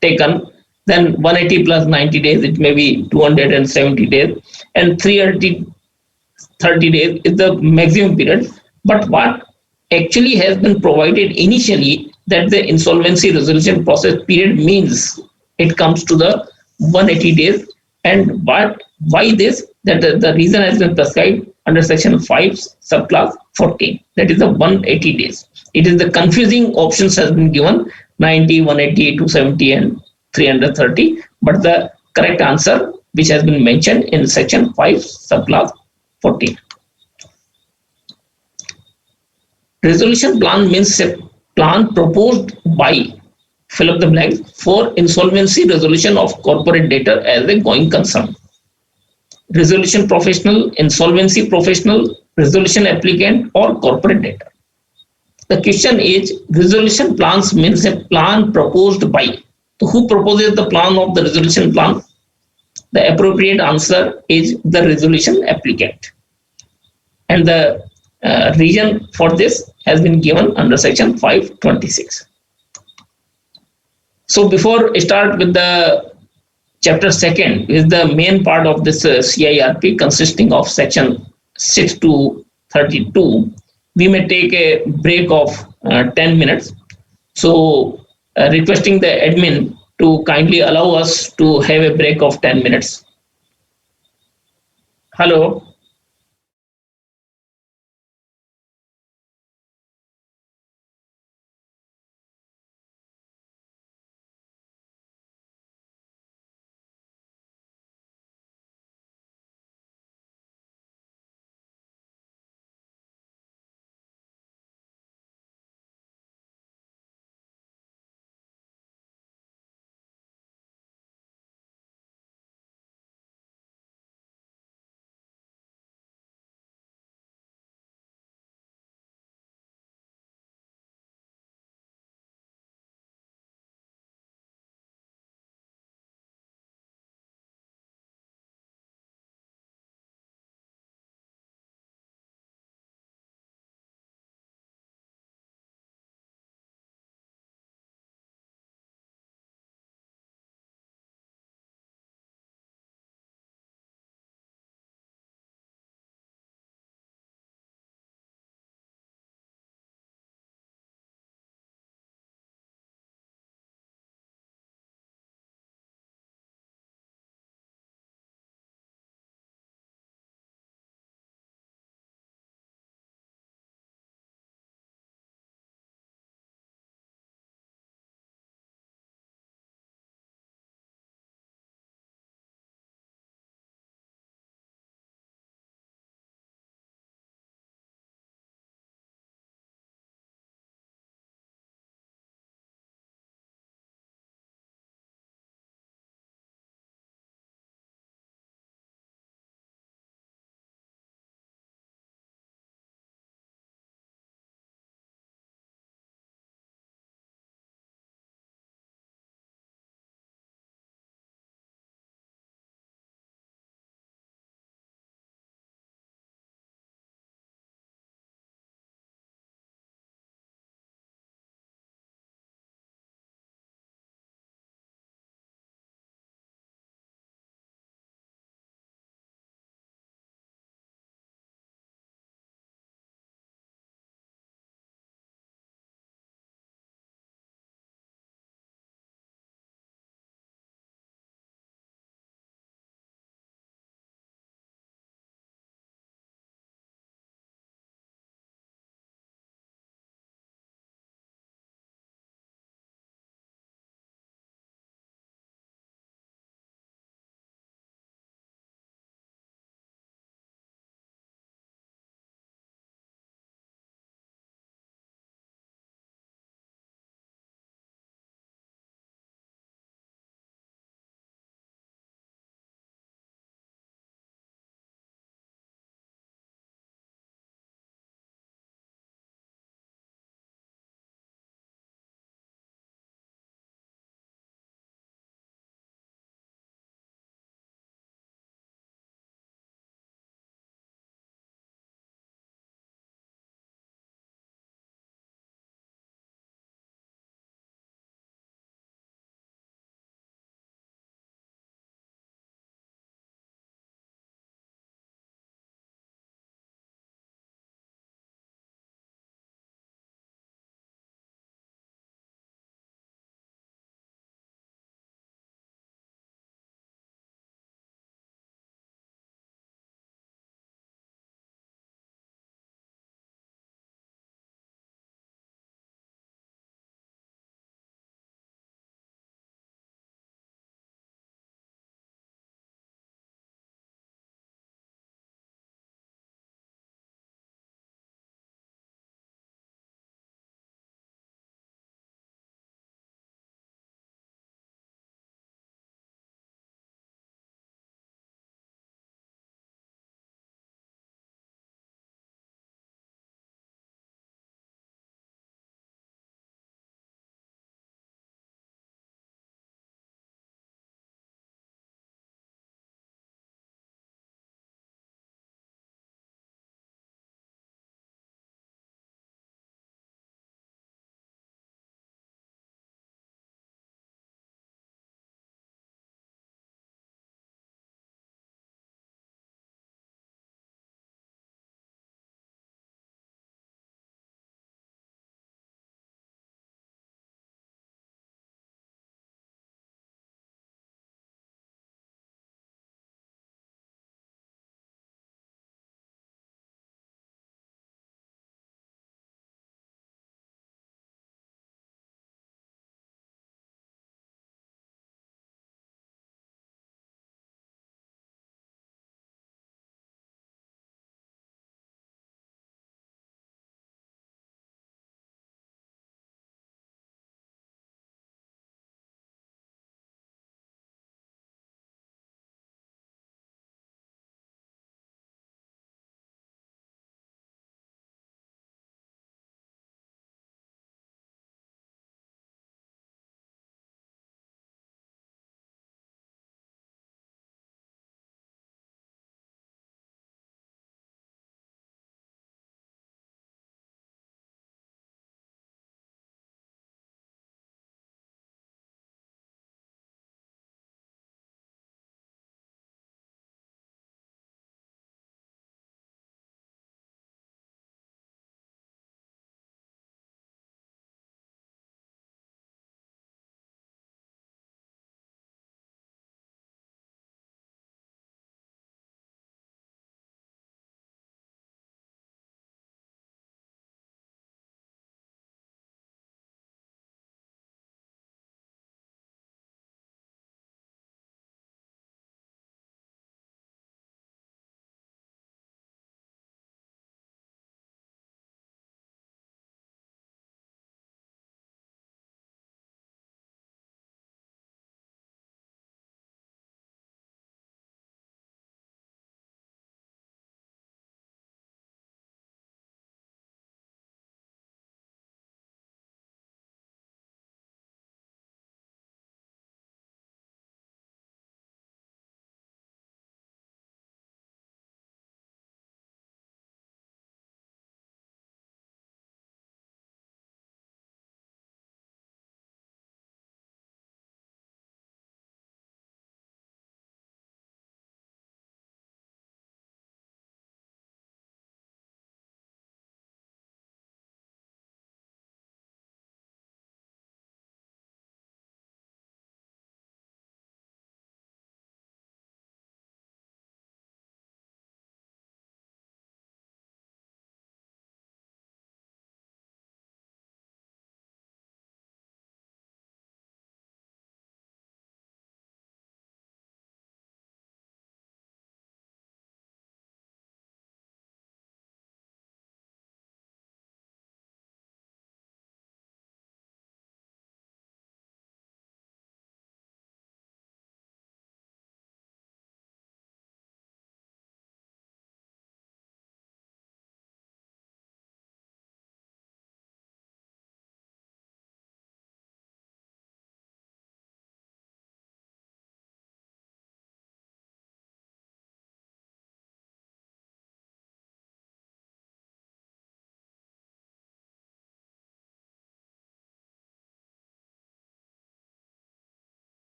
Speaker 1: taken, then 180 plus 90 days, it may be 270 days, and 330 days is the maximum period. But what actually has been provided initially, that the insolvency resolution process period means it comes to the 180 days. And why this? That the reason has been prescribed under section 5 subclass 14, that is the 180 days. It is the confusing options has been given: 90, 180, 270, and 330. But the correct answer, which has been mentioned in section 5 subclass 14. Resolution plan means a plan proposed by, fill up the blank, for insolvency resolution of corporate debtor as a going concern. Resolution professional, insolvency professional, resolution applicant, or corporate debtor. The question is, resolution plans means a plan proposed by. So who proposes the plan of the resolution plan? The appropriate answer is the resolution applicant. And the reason for this has been given under section 526. So before I start with the chapter second, is the main part of this CIRP consisting of section 6 to 32. We may take a break of 10 minutes. So requesting the admin to kindly allow us to have a break of 10 minutes. Hello.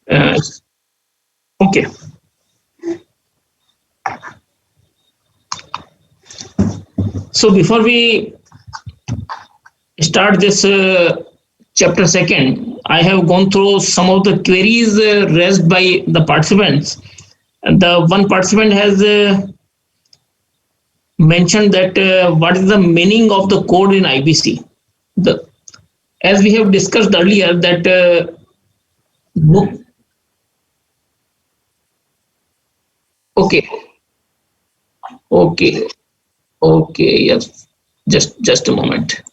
Speaker 1: Uh, okay. So before we start this chapter second, I have gone through some of the queries raised by the participants. And the one participant has mentioned that what is the meaning of the code in IBC? The, as we have discussed earlier, that okay, okay, okay, yes, just a moment.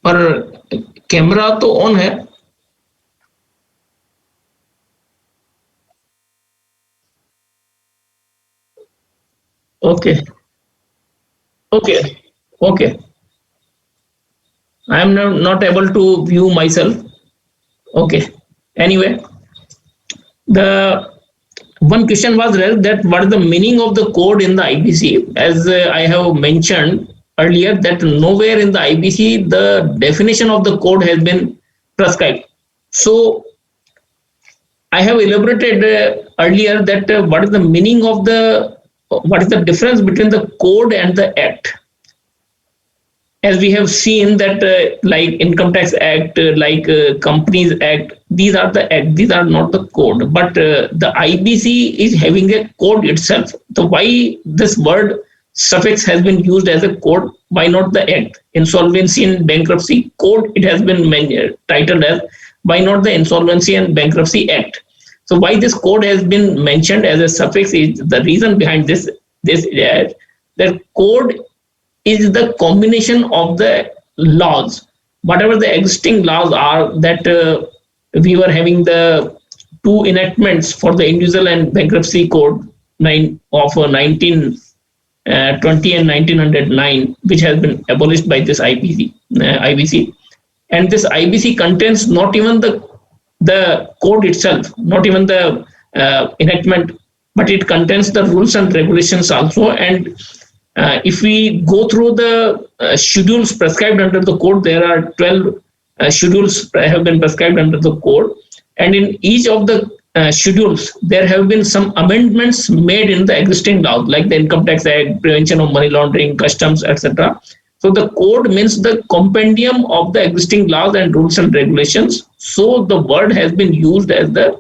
Speaker 1: पर camera तो on है. Okay, okay, okay. I am not able to view myself. Okay. Anyway, the one question was raised that what is the meaning of the code in the IBC? As I have mentioned earlier, that nowhere in the IBC the definition of the code has been prescribed. So I have elaborated earlier that what is the meaning of what is the difference between the code and the act. As we have seen that like income tax act, like companies act, these are the act, these are not the code, but the IBC is having a code itself. So why this word suffix has been used as a code, why not the act? Insolvency and bankruptcy code, it has been titled as, why not the insolvency and bankruptcy act? So why this code has been mentioned as a suffix is the reason behind this that code is the combination of the laws, whatever the existing laws are, that we were having the two enactments for the individual and bankruptcy code 9 of 1920 and 1909, which has been abolished by this IBC. And this IBC contains not even the code itself, not even the enactment, but it contains the rules and regulations also. And if we go through the schedules prescribed under the code, there are 12 schedules have been prescribed under the code. And in each of the schedules, there have been some amendments made in the existing laws, like the Income Tax Act, Prevention of Money Laundering, Customs, etc. So the code means the compendium of the existing laws and rules and regulations. So the word has been used as the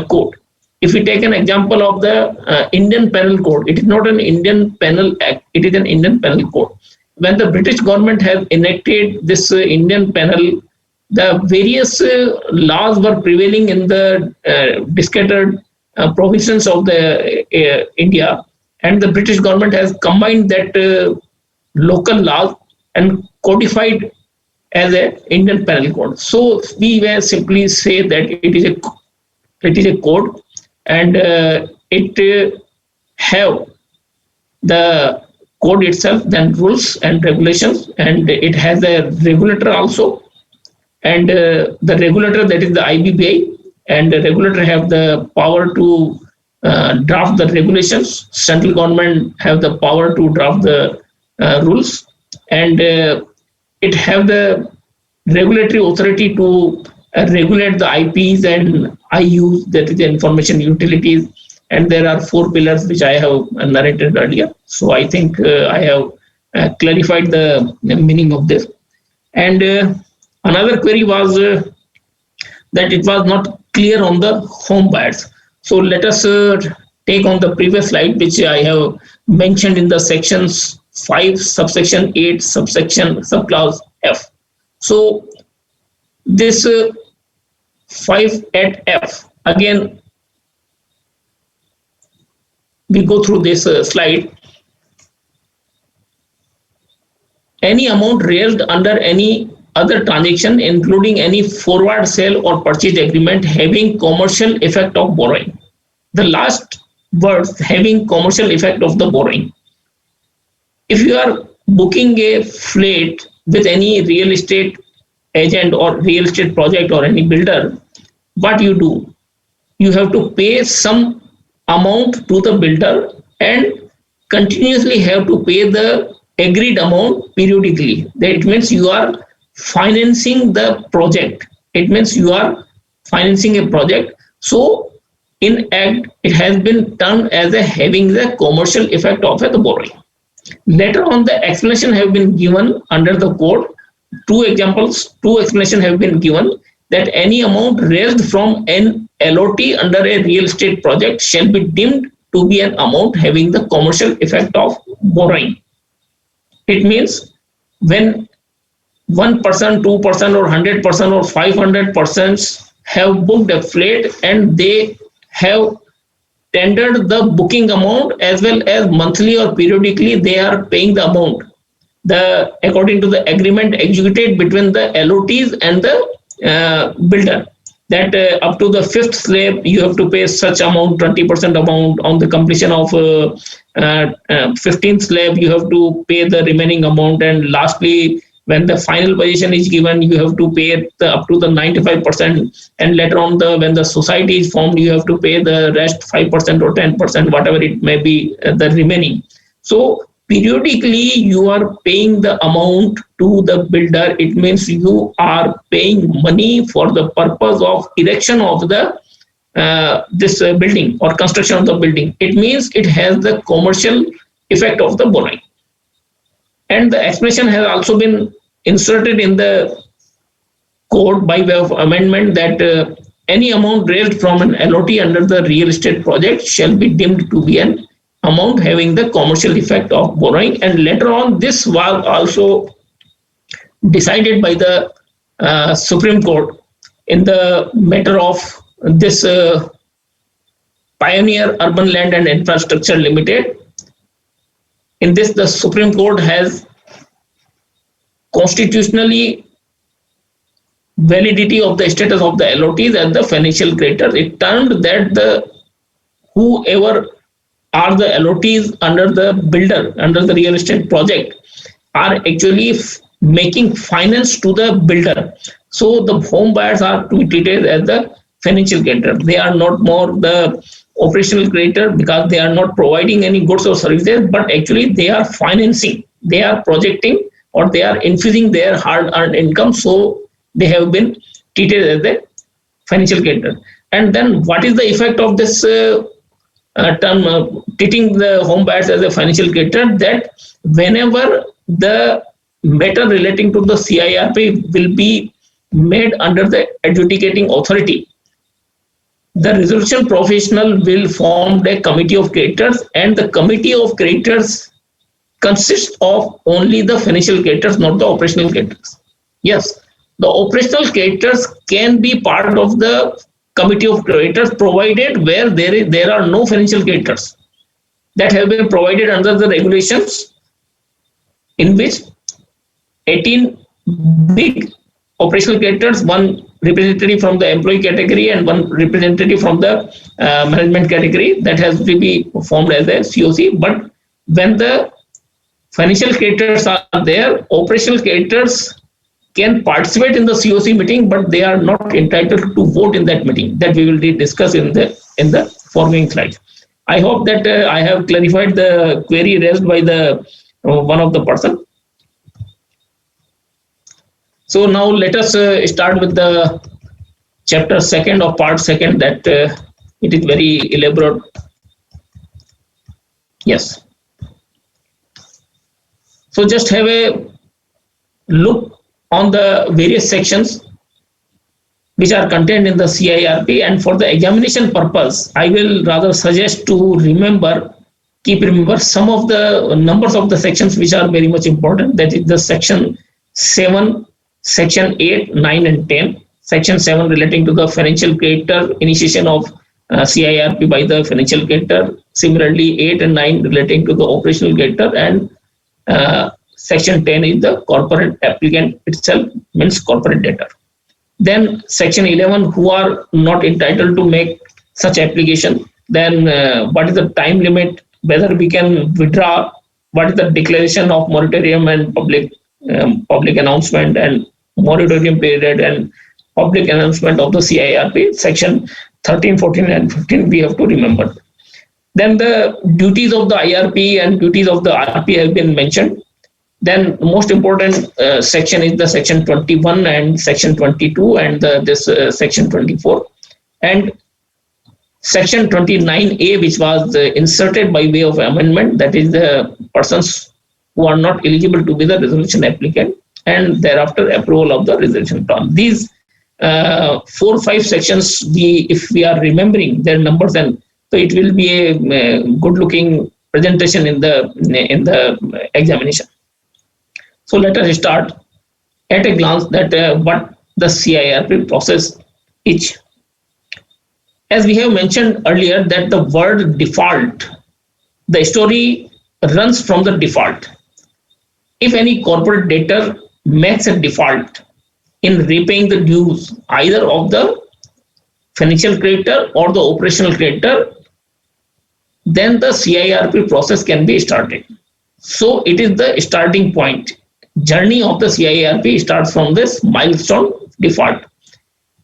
Speaker 1: code. If we take an example of the Indian Penal Code, it is not an Indian Penal Act, it is an Indian Penal Code. When the British government has enacted this Indian Penal, the various laws were prevailing in the scattered provinces of the India, and the British government has combined that local laws and codified as a Indian Penal Code. So we may simply say that it is a code, and it have the code itself, then rules and regulations, and it has a regulator also. And the regulator, that is the IBBI, and the regulator have the power to draft the regulations. Central government have the power to draft the rules, and it have the regulatory authority to regulate the IPs and IUs, that is the information utilities. And there are 4 pillars which I have narrated earlier. So I think I have clarified the meaning of this. And another query was that it was not clear on the home buyers. So let us take on the previous slide, which I have mentioned in the sections 5, subsection 8, subclause F. So this 5 at F, again, we go through this slide. Any amount raised under any other transaction, including any forward sale or purchase agreement having commercial effect of borrowing. The last words, having commercial effect of the borrowing. If you are booking a flat with any real estate agent or real estate project or any builder, what you do? You have to pay some amount to the builder and continuously have to pay the agreed amount periodically. That means you are financing the project. It means you are financing a project. So in act, it has been termed as a having the commercial effect of the borrowing. Later on, the explanation have been given under the code. Two explanation have been given that any amount raised from an LOT under a real estate project shall be deemed to be an amount having the commercial effect of borrowing. It means when 1%, 2%, or 100% or 500% have booked a flat and they have tendered the booking amount as well as monthly or periodically they are paying the amount according to the agreement executed between the LOTs and the builder, that up to the 5th slab you have to pay such amount, 20% amount. On the completion of 15th slab you have to pay the remaining amount, and lastly when the final position is given you have to pay up to the 95%, and later on when the society is formed you have to pay the rest 5% or 10%, whatever it may be, the remaining. So periodically you are paying the amount to the builder. It means you are paying money for the purpose of erection of the this building or construction of the building. It means it has the commercial effect of the borrowing. And the explanation has also been inserted in the code by way of amendment that any amount raised from an LOT under the real estate project shall be deemed to be an amount having the commercial effect of borrowing. And later on this was also decided by the Supreme Court in the matter of this Pioneer Urban Land and Infrastructure Limited. In this, the Supreme Court has constitutionally validity of the status of the LOTs and the financial creditors. It termed that whoever are the LOTs under the builder, under the real estate project, are actually making finance to the builder. So the home buyers are to be treated as the financial creditor. They are not more the operational creditor because they are not providing any goods or services, but actually they are financing, they are projecting, or they are infusing their hard-earned income. So they have been treated as the financial creditor. And then what is the effect of this term treating the home buyers as a financial creditor? That whenever the matter relating to the CIRP will be made under the adjudicating authority, the resolution professional will form a committee of creditors, and the committee of creditors consists of only the financial creditors, not the operational creditors. Yes, the operational creditors can be part of the committee of creditors provided where there are no financial creditors that have been provided under the regulations, in which 18 big operational creditors, one representative from the employee category and one representative from the management category, that has to be formed as a COC. But when the financial creditors are there, operational creditors can participate in the COC meeting, but they are not entitled to vote in that meeting. That we will discuss in the following slides. I hope that I have clarified the query raised by the one of the person. So now let us start with the chapter 2nd or part 2nd, that it is very elaborate. Yes. So just have a look on the various sections which are contained in the CIRP, and for the examination purpose, I will rather suggest to keep remember some of the numbers of the sections which are very much important. That is the section 7, section 8, 9 and 10. Section 7 relating to the financial creditor, initiation of CIRP by the financial creditor. Similarly, 8 and 9 relating to the operational creditor, and section 10 is the corporate applicant itself, means corporate debtor. Then section 11, who are not entitled to make such application. Then what is the time limit, whether we can withdraw, what is the declaration of moratorium and public announcement, and moratorium period and public announcement of the CIRP. Section 13, 14 and 15 we have to remember. Then the duties of the IRP and duties of the RP have been mentioned. Then most important section is the section 21 and section 22 and this section 24. And section 29A, which was inserted by way of amendment, that is the persons who are not eligible to be the resolution applicant, and thereafter approval of the resolution plan. These 4 or 5 sections, if we are remembering their numbers, and so it will be a good looking presentation in the examination. So let us start at a glance that what the CIRP process is. As we have mentioned earlier, that the word default, the story runs from the default. If any corporate debtor makes a default in repaying the dues either of the financial creditor or the operational creditor, then the CIRP process can be started. So it is the starting point. Journey of the CIRP starts from this milestone default.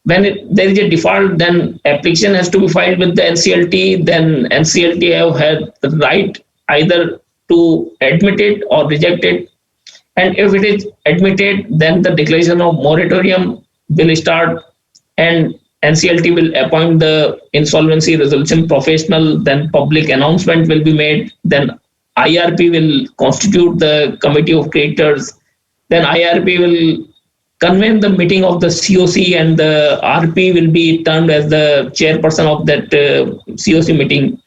Speaker 1: When there is a default, then application has to be filed with the NCLT. Then NCLT have had the right either to admit it or reject it. And if it is admitted, then the declaration of moratorium will start, and NCLT will appoint the insolvency resolution professional. Then public announcement will be made. Then IRP will constitute the committee of creditors. Then IRP will convene the meeting of the COC, and the RP will be termed as the chairperson of that COC meeting.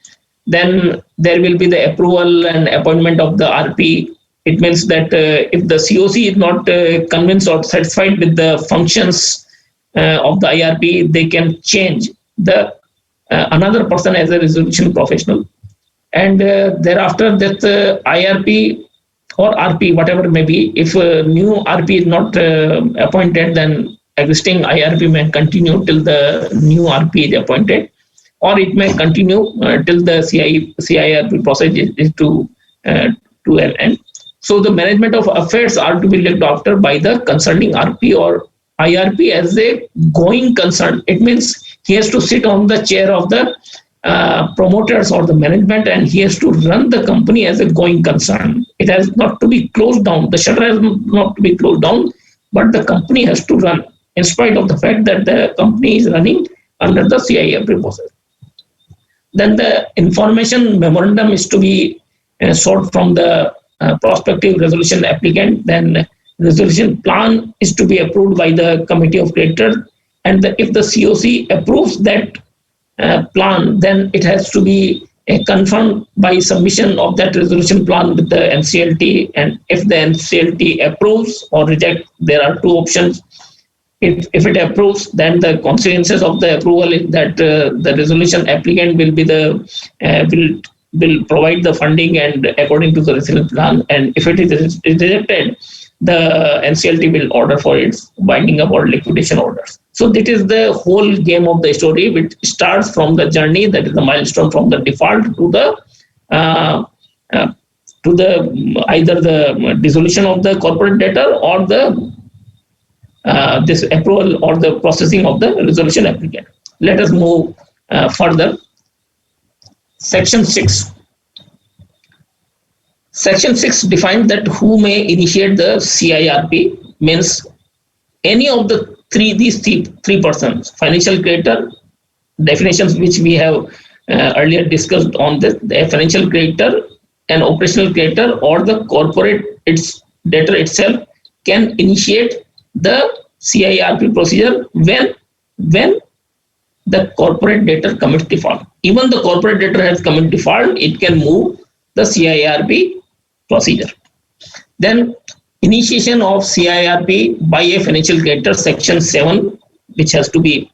Speaker 1: Then there will be the approval and appointment of the RP. It means that if the COC is not convinced or satisfied with the functions of the IRP, they can change the another person as a resolution professional. And thereafter that IRP or RP, whatever may be, if a new RP is not appointed, then existing IRP may continue till the new RP is appointed, or it may continue till the CIRP process is to an end. So the management of affairs are to be looked after by the concerning RP or IRP as a going concern. It means he has to sit on the chair of the promoters or the management, and he has to run the company as a going concern. It has not to be closed down. The shutter has not to be closed down, but the company has to run in spite of the fact that the company is running under the CIRP process. Then the information memorandum is to be sought from the prospective resolution applicant. Then resolution plan is to be approved by the committee of creditors, and if the COC approves that plan, then it has to be confirmed by submission of that resolution plan with the NCLT. And if the NCLT approves or rejects, there are 2 options. If it approves, then the consequences of the approval is that the resolution applicant will be will provide the funding and according to the resolution plan. And if it is rejected, the NCLT will order for its binding up or liquidation orders. So that is the whole game of the story, which starts from the journey, that is the milestone from the default to the either the dissolution of the corporate debtor or the this approval or the processing of the resolution applicant. Let us move further. Section 6. Section 6 defines that who may initiate the CIRP, means any of these three persons: financial creditor, definitions which we have earlier discussed on this, the financial creditor, an operational creditor, or the corporate debtor itself can initiate the CIRP procedure when the corporate debtor commits default. Even the corporate debtor has committed default, it can move the CIRP procedure. Then initiation of CIRP by a financial creditor, section 7, which has to be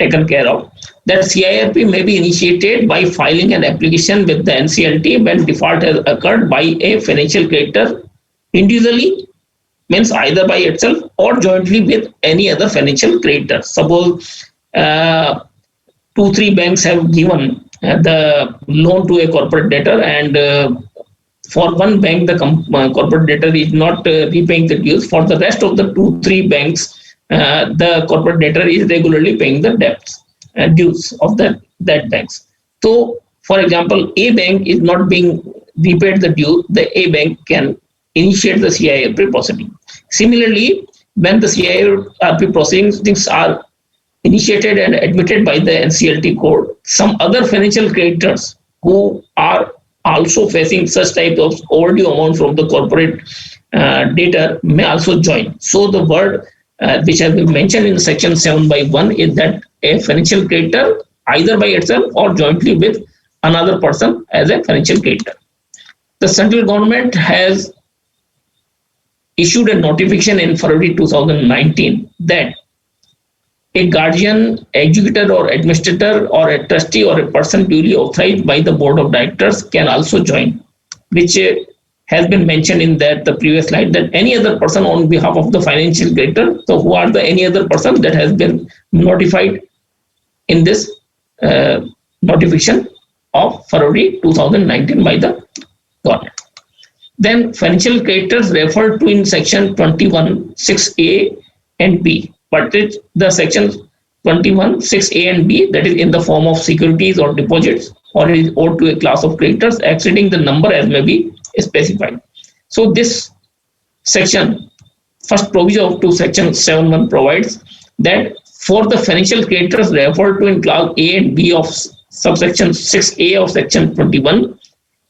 Speaker 1: taken care of. That CIRP may be initiated by filing an application with the NCLT when default has occurred by a financial creditor individually, means either by itself or jointly with any other financial creditor. Suppose 2-3 banks have given the loan to a corporate debtor, and for one bank the corporate debtor is not repaying the dues. For the rest of the 2-3 banks, the corporate debtor is regularly paying the debts dues of that banks. So, for example, A bank is not being repaid the due. The A bank can initiate the CIRP proceeding. Similarly, when the CIRP proceedings are initiated and admitted by the NCLT court, some other financial creditors who are also facing such type of overdue amount from the corporate debtor may also join. So the word which has been mentioned in section 7/1 is that a financial creditor either by itself or jointly with another person as a financial creditor. The central government has issued a notification in February 2019 that a guardian, executor or administrator or a trustee or a person duly authorized by the board of directors can also join, which has been mentioned in the previous slide, that any other person on behalf of the financial creditor. So who are the any other person that has been notified in this notification of February 2019 by the government. Then financial creditors referred to in section 21(6)(a) and B. But the sections 21(6)(a) and B, that is in the form of securities or deposits, or is owed to a class of creditors exceeding the number as may be specified. So this section, first provision to section 7(1) provides that for the financial creditors referred to in class A and B of subsection 6(a) of section 21,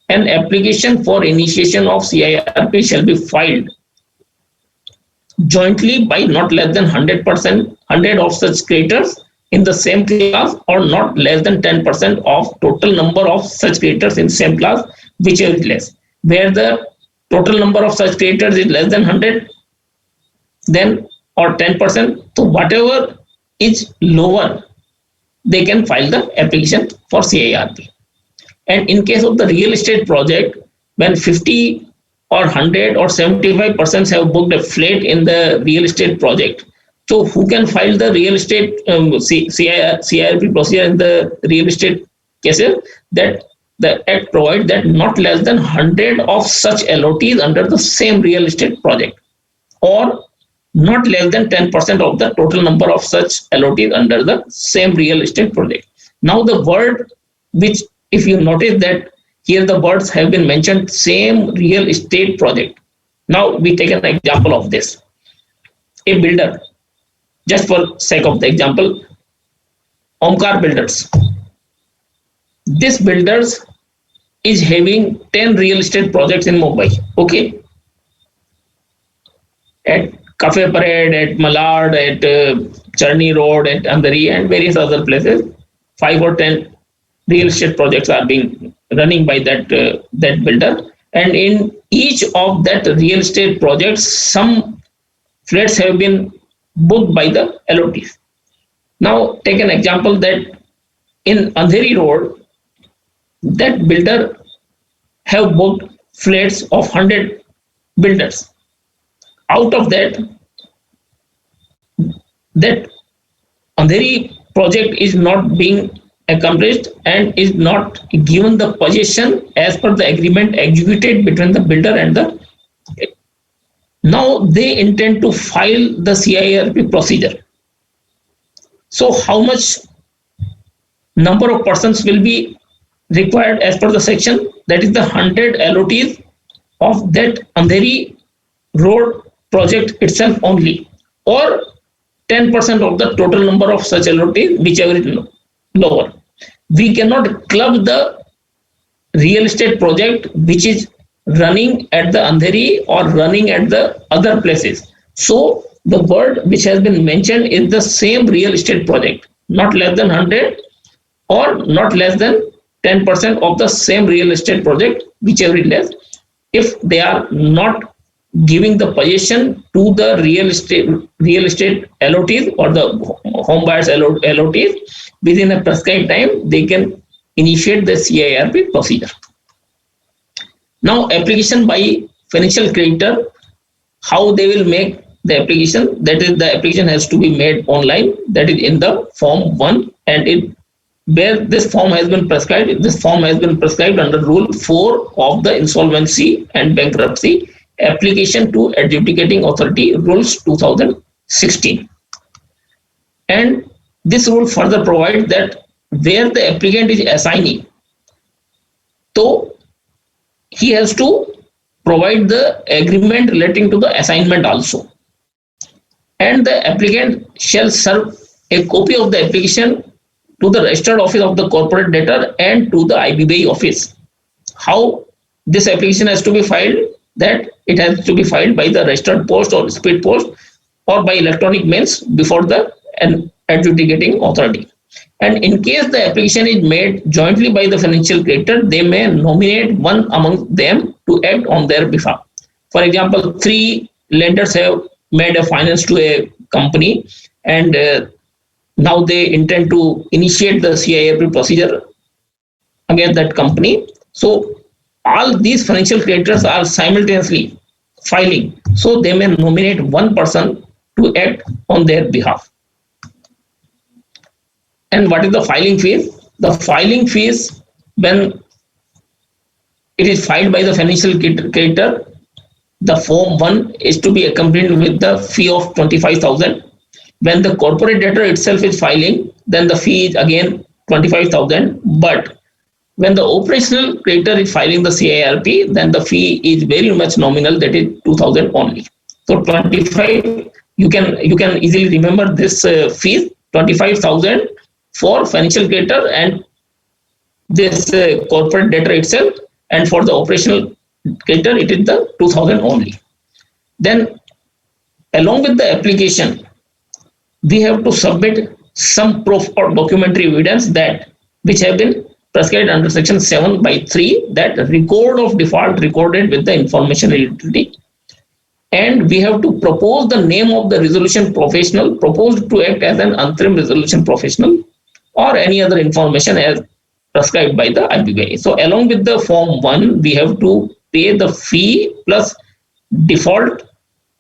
Speaker 1: an application for initiation of CIRP shall be filed jointly by not less than 100% of such creditors in the same class, or not less than 10% of total number of such creditors in same class, whichever is less. Where the total number of such creditors is less than 100, then or 10%, so whatever is lower, they can file the application for CIRP. And in case of the real estate project, when 50 or 100 or 75% have booked a flat in the real estate project, so who can file the real estate CIRP procedure in the real estate cases? That the Act provides that not less than 100 of such LOTs under the same real estate project, or not less than 10% of the total number of such LOTs under the same real estate project. Now the word which, if you notice that here the words have been mentioned, same real estate project. Now we take an example of this. A builder, just for sake of the example, Omkar Builders. This builders is having 10 real estate projects in Mumbai. Okay. At Cafe Parade, at Malad, at Charni Road, at Andheri, and various other places, 5 or 10 real estate projects are being running by that builder, and in each of that real estate projects, some flats have been booked by the LOTs. Now take an example that in Andheri Road, that builder have booked flats of 100 builders. Out of that Andheri project is not being accomplished and is not given the possession as per the agreement executed between the builder and the. Now they intend to file the CIRP procedure. So how much number of persons will be required as per the section? That is the 100 LOTs of that Andheri road project itself only, or 10% of the total number of such LOTs, whichever is lower. We cannot club the real estate project which is running at the Andheri or running at the other places. So the word which has been mentioned is the same real estate project, not less than 100 or not less than 10% of the same real estate project, whichever is less. If they are not giving the possession to the real estate LOTs or the home buyers LOTs within a prescribed time, they can initiate the CIRP procedure. Now application by financial creditor, how they will make the application? That is, the application has to be made online, that is in the form 1, and where this form has been prescribed under rule 4 of the Insolvency and Bankruptcy Application to Adjudicating Authority Rules 2016. And this rule further provides that where the applicant is assignee, so he has to provide the agreement relating to the assignment also. And the applicant shall serve a copy of the application to the registered office of the corporate debtor and to the IBC office. How this application has to be filed? That it has to be filed by the registered post or speed post or by electronic means before the adjudicating authority. And in case the application is made jointly by the financial creditor, they may nominate one among them to act on their behalf. For example, 3 lenders have made a finance to a company, and now they intend to initiate the CIRP procedure against that company. So all these financial creditors are simultaneously filing. So they may nominate one person to act on their behalf. And what is the filing fees? The filing fees, when it is filed by the financial creditor, the form 1 is to be accompanied with the fee of 25,000. When the corporate debtor itself is filing, then the fee is again 25,000. But when the operational creditor is filing the CIRP, then the fee is very much nominal, that is 2,000 only. So 25, you can easily remember this fee, 25,000 for financial creditor and this corporate debtor itself, and for the operational creditor it is the 2,000 only. Then along with the application, we have to submit some proof or documentary evidence that which have been prescribed under section 7/3, that record of default recorded with the information utility. And we have to propose the name of the resolution professional proposed to act as an interim resolution professional, or any other information as prescribed by the IBC. So along with the form 1, we have to pay the fee plus default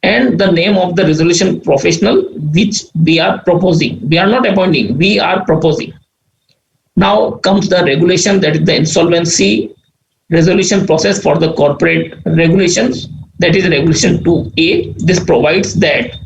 Speaker 1: and the name of the resolution professional which we are proposing. We are not appointing, we are proposing. Now comes the regulation, that is the insolvency resolution process for the corporate regulations, that is regulation 2A. This provides that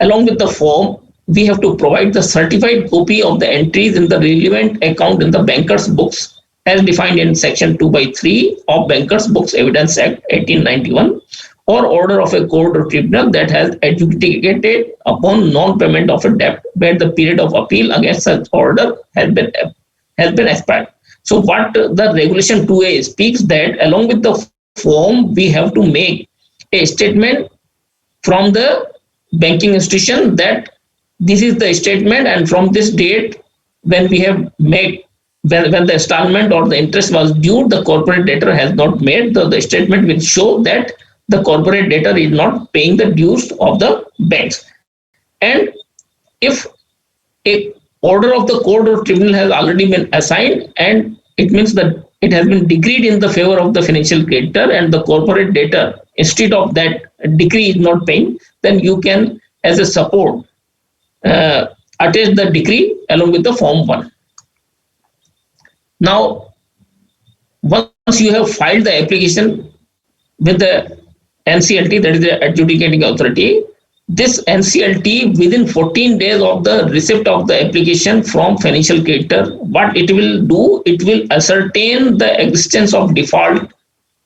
Speaker 1: along with the form, we have to provide the certified copy of the entries in the relevant account in the bankers books as defined in section 2/3 of Bankers Books Evidence Act 1891, or order of a court or tribunal that has adjudicated upon non-payment of a debt where the period of appeal against such order has been expired. So what the regulation 2A speaks, that along with the form, we have to make a statement from the banking institution that this is the statement, and from this date when we have made, when the installment or the interest was due, the corporate debtor has not made, the statement will show that the corporate debtor is not paying the dues of the banks. And if a order of the court or tribunal has already been assigned, and it means that it has been decreed in the favor of the financial creditor, and the corporate debtor instead of that decree is not paying, then you can as a support attach the decree along with the form 1. Now once you have filed the application with the NCLT, that is the adjudicating authority, this NCLT within 14 days of the receipt of the application from financial creditor, what it will do, it will ascertain the existence of default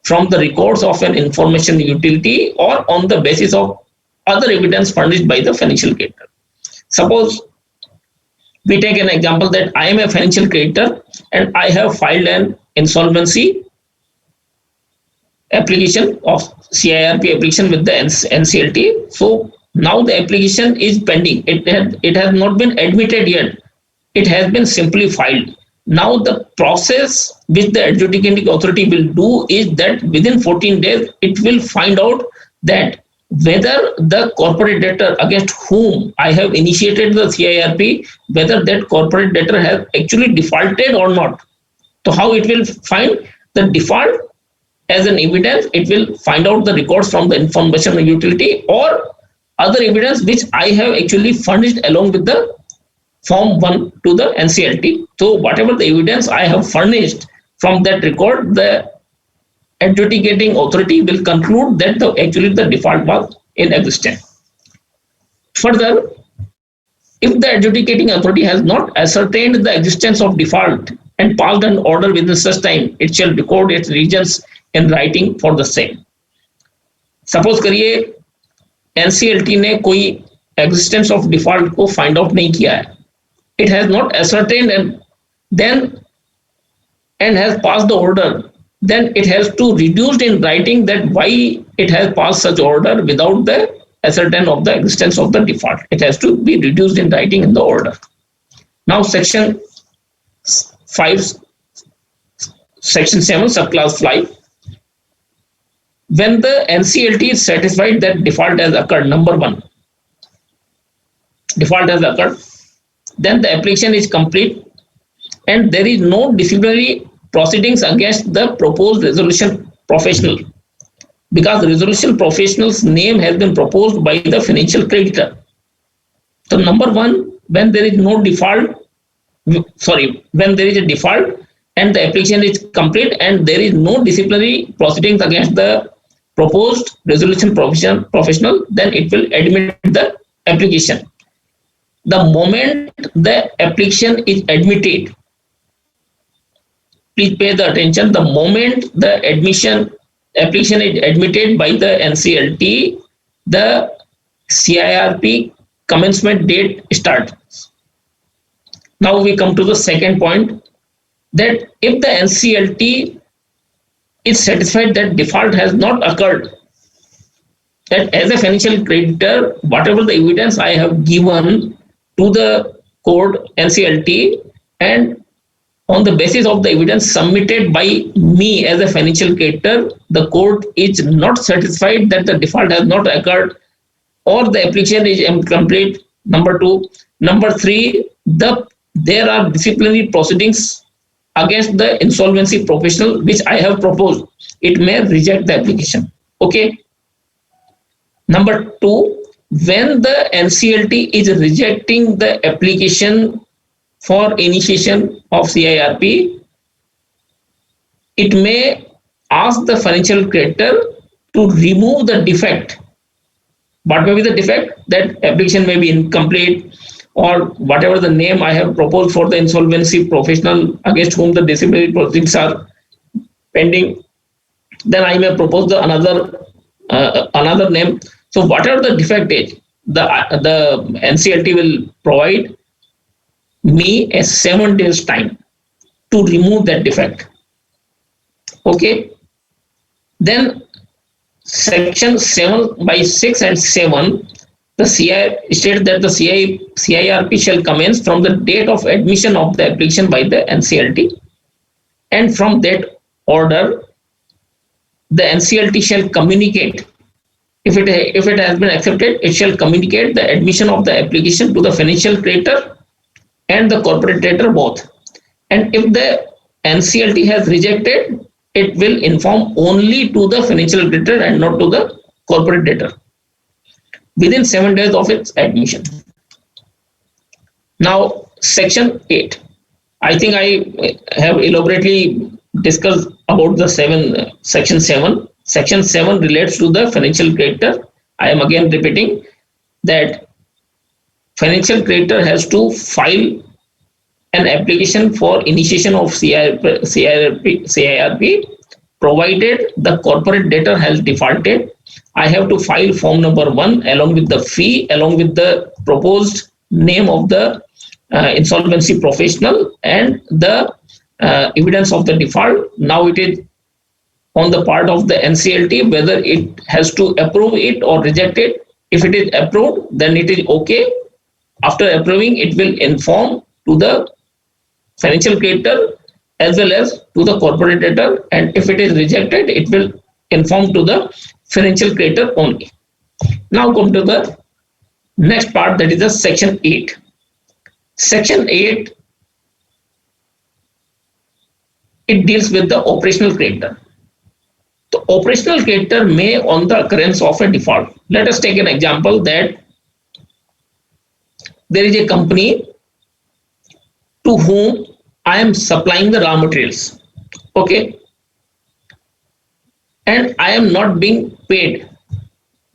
Speaker 1: from the records of an information utility or on the basis of other evidence furnished by the financial creditor. Suppose we take an example that I am a financial creditor and I have filed an insolvency application of CIRP application with the NCLT. So now the application is pending. It has not been admitted yet. It has been simply filed. Now the process which the adjudicating authority will do is that within 14 days, it will find out that whether the corporate debtor against whom I have initiated the CIRP, whether that corporate debtor has actually defaulted or not. So how it will find the default as an evidence? It will find out the records from the information utility or other evidence which I have actually furnished along with the form 1 to the NCLT. So whatever the evidence I have furnished from that record, the adjudicating authority will conclude that actually the default was inexistent. Further, if the adjudicating authority has not ascertained the existence of default and passed an order within such time, it shall record its reasons in writing for the same. Suppose करिए NCLT ने कोई existence of default को find out नहीं किया है, it has not ascertained and has passed the order, then it has to reduce in writing that why it has passed such order without the ascertain of the existence of the default. It has to be reduced in writing in the order. Now section 5, section 7, subclass 5. When the NCLT is satisfied that default has occurred, number 1, default has occurred, then the application is complete and there is no disciplinary proceedings against the proposed resolution professional, because the resolution professional's name has been proposed by the financial creditor. So number 1, when there is no default, when there is a default and the application is complete and there is no disciplinary proceedings against the proposed resolution professional, then it will admit the application. The moment the application is admitted, please pay the attention, the moment the application is admitted by the NCLT, the CIRP commencement date starts. Now we come to the second point, that if the NCLT is satisfied that default has not occurred, that as a financial creditor, whatever the evidence I have given to the court NCLT, and on the basis of the evidence submitted by me as a financial creditor, the court is not satisfied that the default has not occurred or the application is incomplete. Number 2. Number 3, there are disciplinary proceedings against the insolvency professional which I have proposed, it may reject the application. Okay. Number 2, when the NCLT is rejecting the application for initiation of CIRP, it may ask the financial creditor to remove the defect. What may be the defect? That application may be incomplete, or whatever the name I have proposed for the insolvency professional against whom the disciplinary proceedings are pending, then I may propose another name. So whatever the defect is, the NCLT will provide me a 7 days time to remove that defect. Okay. Then section 7 by 6 and 7, the CI states that the CIRP shall commence from the date of admission of the application by the NCLT, and from that order, the NCLT shall communicate. If it has been accepted, it shall communicate the admission of the application to the financial creditor and the corporate debtor both. And if the NCLT has rejected, it will inform only to the financial creditor and not to the corporate debtor within 7 days of its admission. Now, section 8. I think I have elaborately discussed about the section 7. Section 7 relates to the financial creditor. I am again repeating that financial creditor has to file an application for initiation of CIRP, provided the corporate debtor has defaulted. I have to file form number 1 along with the fee, along with the proposed name of the insolvency professional and the evidence of the default. Now it is on the part of the NCLT whether it has to approve it or reject it. If it is approved, then it is okay. After approving, it will inform to the financial creditor as well as to the corporate debtor, and if it is rejected, it will inform to the financial creditor only. Now come to the next part, that is the section 8. Section 8, it deals with the operational creditor. The operational creditor may, on the occurrence of a default, let us take an example that there is a company to whom I am supplying the raw materials, okay, and I am not being paid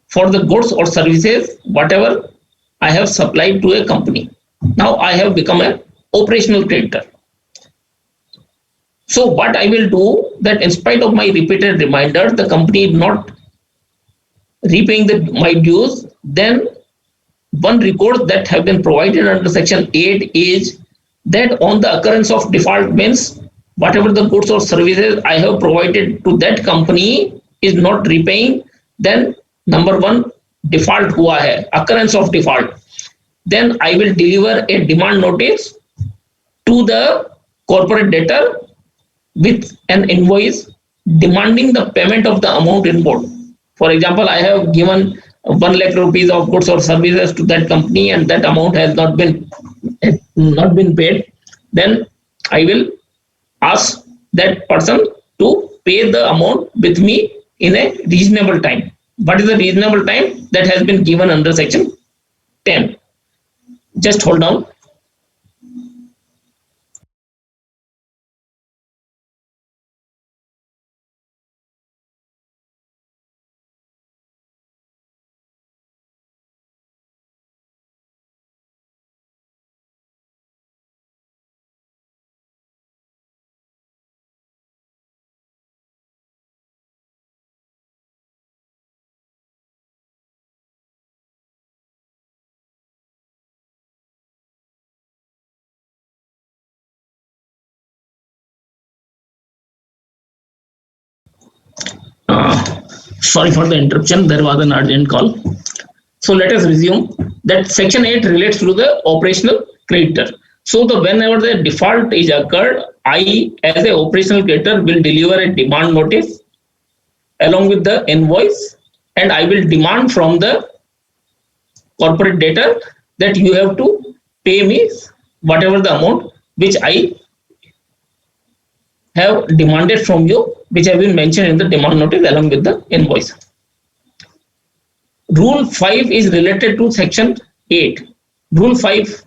Speaker 1: for the goods or services whatever I have supplied to a company. Now I have become an operational creditor. So what I will do that in spite of my repeated reminder, the company is not repaying my dues, then one record that have been provided under section 8 is that on the occurrence of default means whatever the goods or services I have provided to that company is not repaying, then number one default hua hai, occurrence of default. Then I will deliver a demand notice to the corporate debtor with an invoice demanding the payment of the amount involved. For example, I have given 1 lakh rupees of goods or services to that company and that amount has not been paid. Then I will ask that person to pay the amount with me in a reasonable time. What is the reasonable time? That has been given under section 10. Just hold on. Sorry for the interruption. There was an urgent call. So let us resume that section 8 relates to the operational creditor. So whenever the default is occurred, I as a operational creditor will deliver a demand notice along with the invoice, and I will demand from the corporate debtor that you have to pay me whatever the amount which I have demanded from you, which have been mentioned in the demand notice along with the invoice. Rule 5 is related to section 8. Rule 5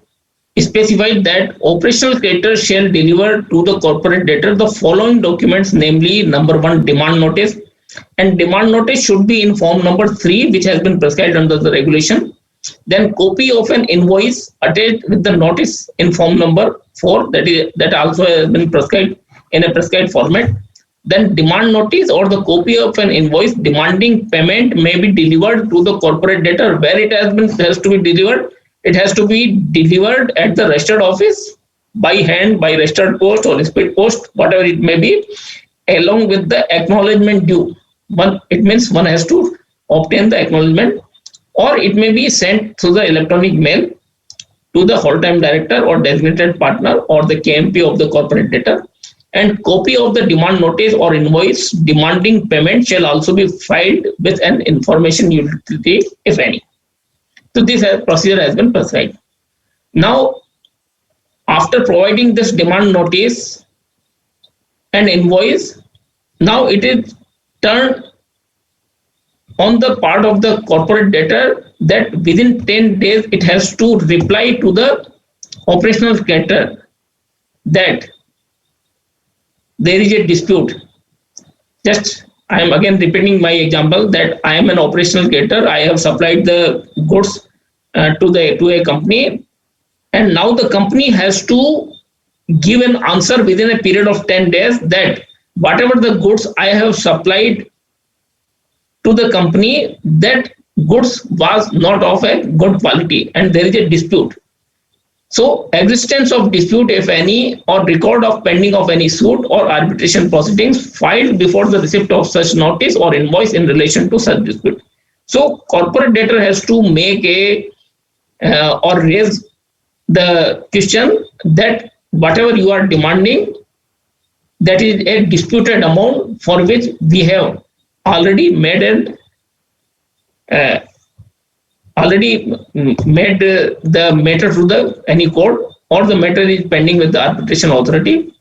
Speaker 1: specifies that operational creditor shall deliver to the corporate debtor the following documents, namely number 1 demand notice, and demand notice should be in form number 3 which has been prescribed under the regulation. Then copy of an invoice attached with the notice in form number 4, that also has been prescribed in a prescribed format. Then demand notice or the copy of an invoice demanding payment may be delivered to the corporate debtor. Where it has to be delivered? It has to be delivered at the registered office by hand, by registered post or speed post, whatever it may be, along with the acknowledgement due. It means one has to obtain the acknowledgement, or it may be sent through the electronic mail to the whole-time director or designated partner or the KMP of the corporate debtor. And copy of the demand notice or invoice demanding payment shall also be filed with an information utility, if any. So this procedure has been prescribed. Now, after providing this demand notice and invoice, now it is turned on the part of the corporate debtor that within 10 days it has to reply to the operational creditor that there is a dispute. Just I am again repeating my example that I am an operational creditor. I have supplied the goods to a company, and now the company has to give an answer within a period of 10 days that whatever the goods I have supplied to the company, that goods was not of a good quality and there is a dispute. So existence of dispute, if any, or record of pending of any suit or arbitration proceedings filed before the receipt of such notice or invoice in relation to such dispute. So corporate debtor has to make or raise the question that whatever you are demanding, that is a disputed amount for which we have already made the matter to any court, or the matter is pending with the arbitration authority,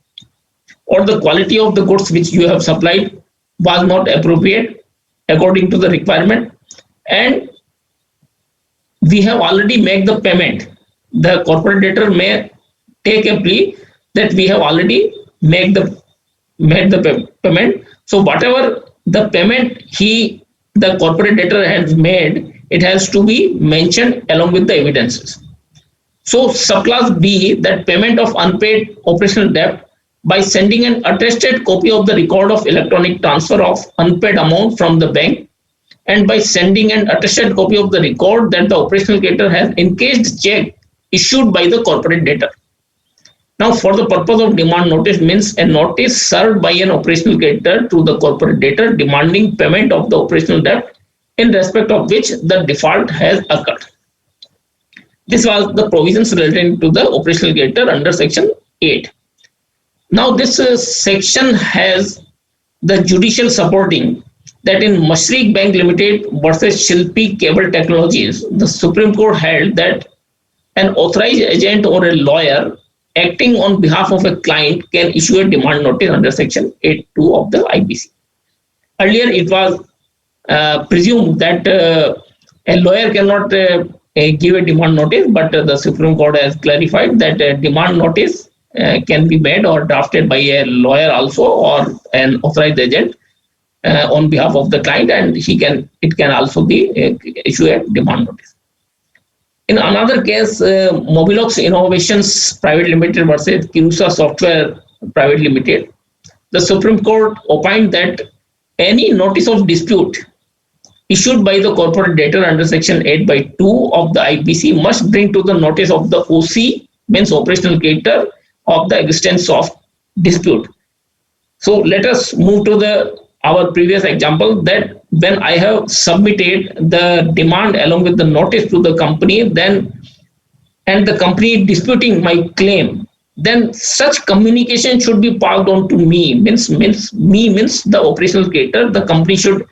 Speaker 1: or the quality of the goods which you have supplied was not appropriate according to the requirement, and we have already made the payment. The corporate debtor may take a plea that we have already made the payment. So whatever the payment the corporate debtor has made, it has to be mentioned along with the evidences. So subclass B, that payment of unpaid operational debt by sending an attested copy of the record of electronic transfer of unpaid amount from the bank, and by sending an attested copy of the record that the operational creditor has encased check issued by the corporate debtor. Now, for the purpose of demand notice means a notice served by an operational creditor to the corporate debtor demanding payment of the operational debt in respect of which the default has occurred. This was the provisions relating to the operational creditor under section 8. Now, this section has the judicial supporting that in Mashreq Bank Limited versus Shilpi Cable Technologies, the Supreme Court held that an authorized agent or a lawyer acting on behalf of a client can issue a demand notice under section 8(2) of the IBC. Earlier, it was presumed that a lawyer cannot give a demand notice, but the Supreme Court has clarified that a demand notice can be made or drafted by a lawyer also, or an authorized agent on behalf of the client, and it can also be issue a demand notice. In another case, Mobilox Innovations Private Limited versus Kirusa Software Private Limited, the Supreme Court opined that any notice of dispute issued by the corporate debtor under section 8(2) of the IBC must bring to the notice of the OC, means operational creditor, of the existence of dispute. So let us move to our previous example, that when I have submitted the demand along with the notice to the company, and the company disputing my claim, then such communication should be passed on to me. Means the operational creditor. The company should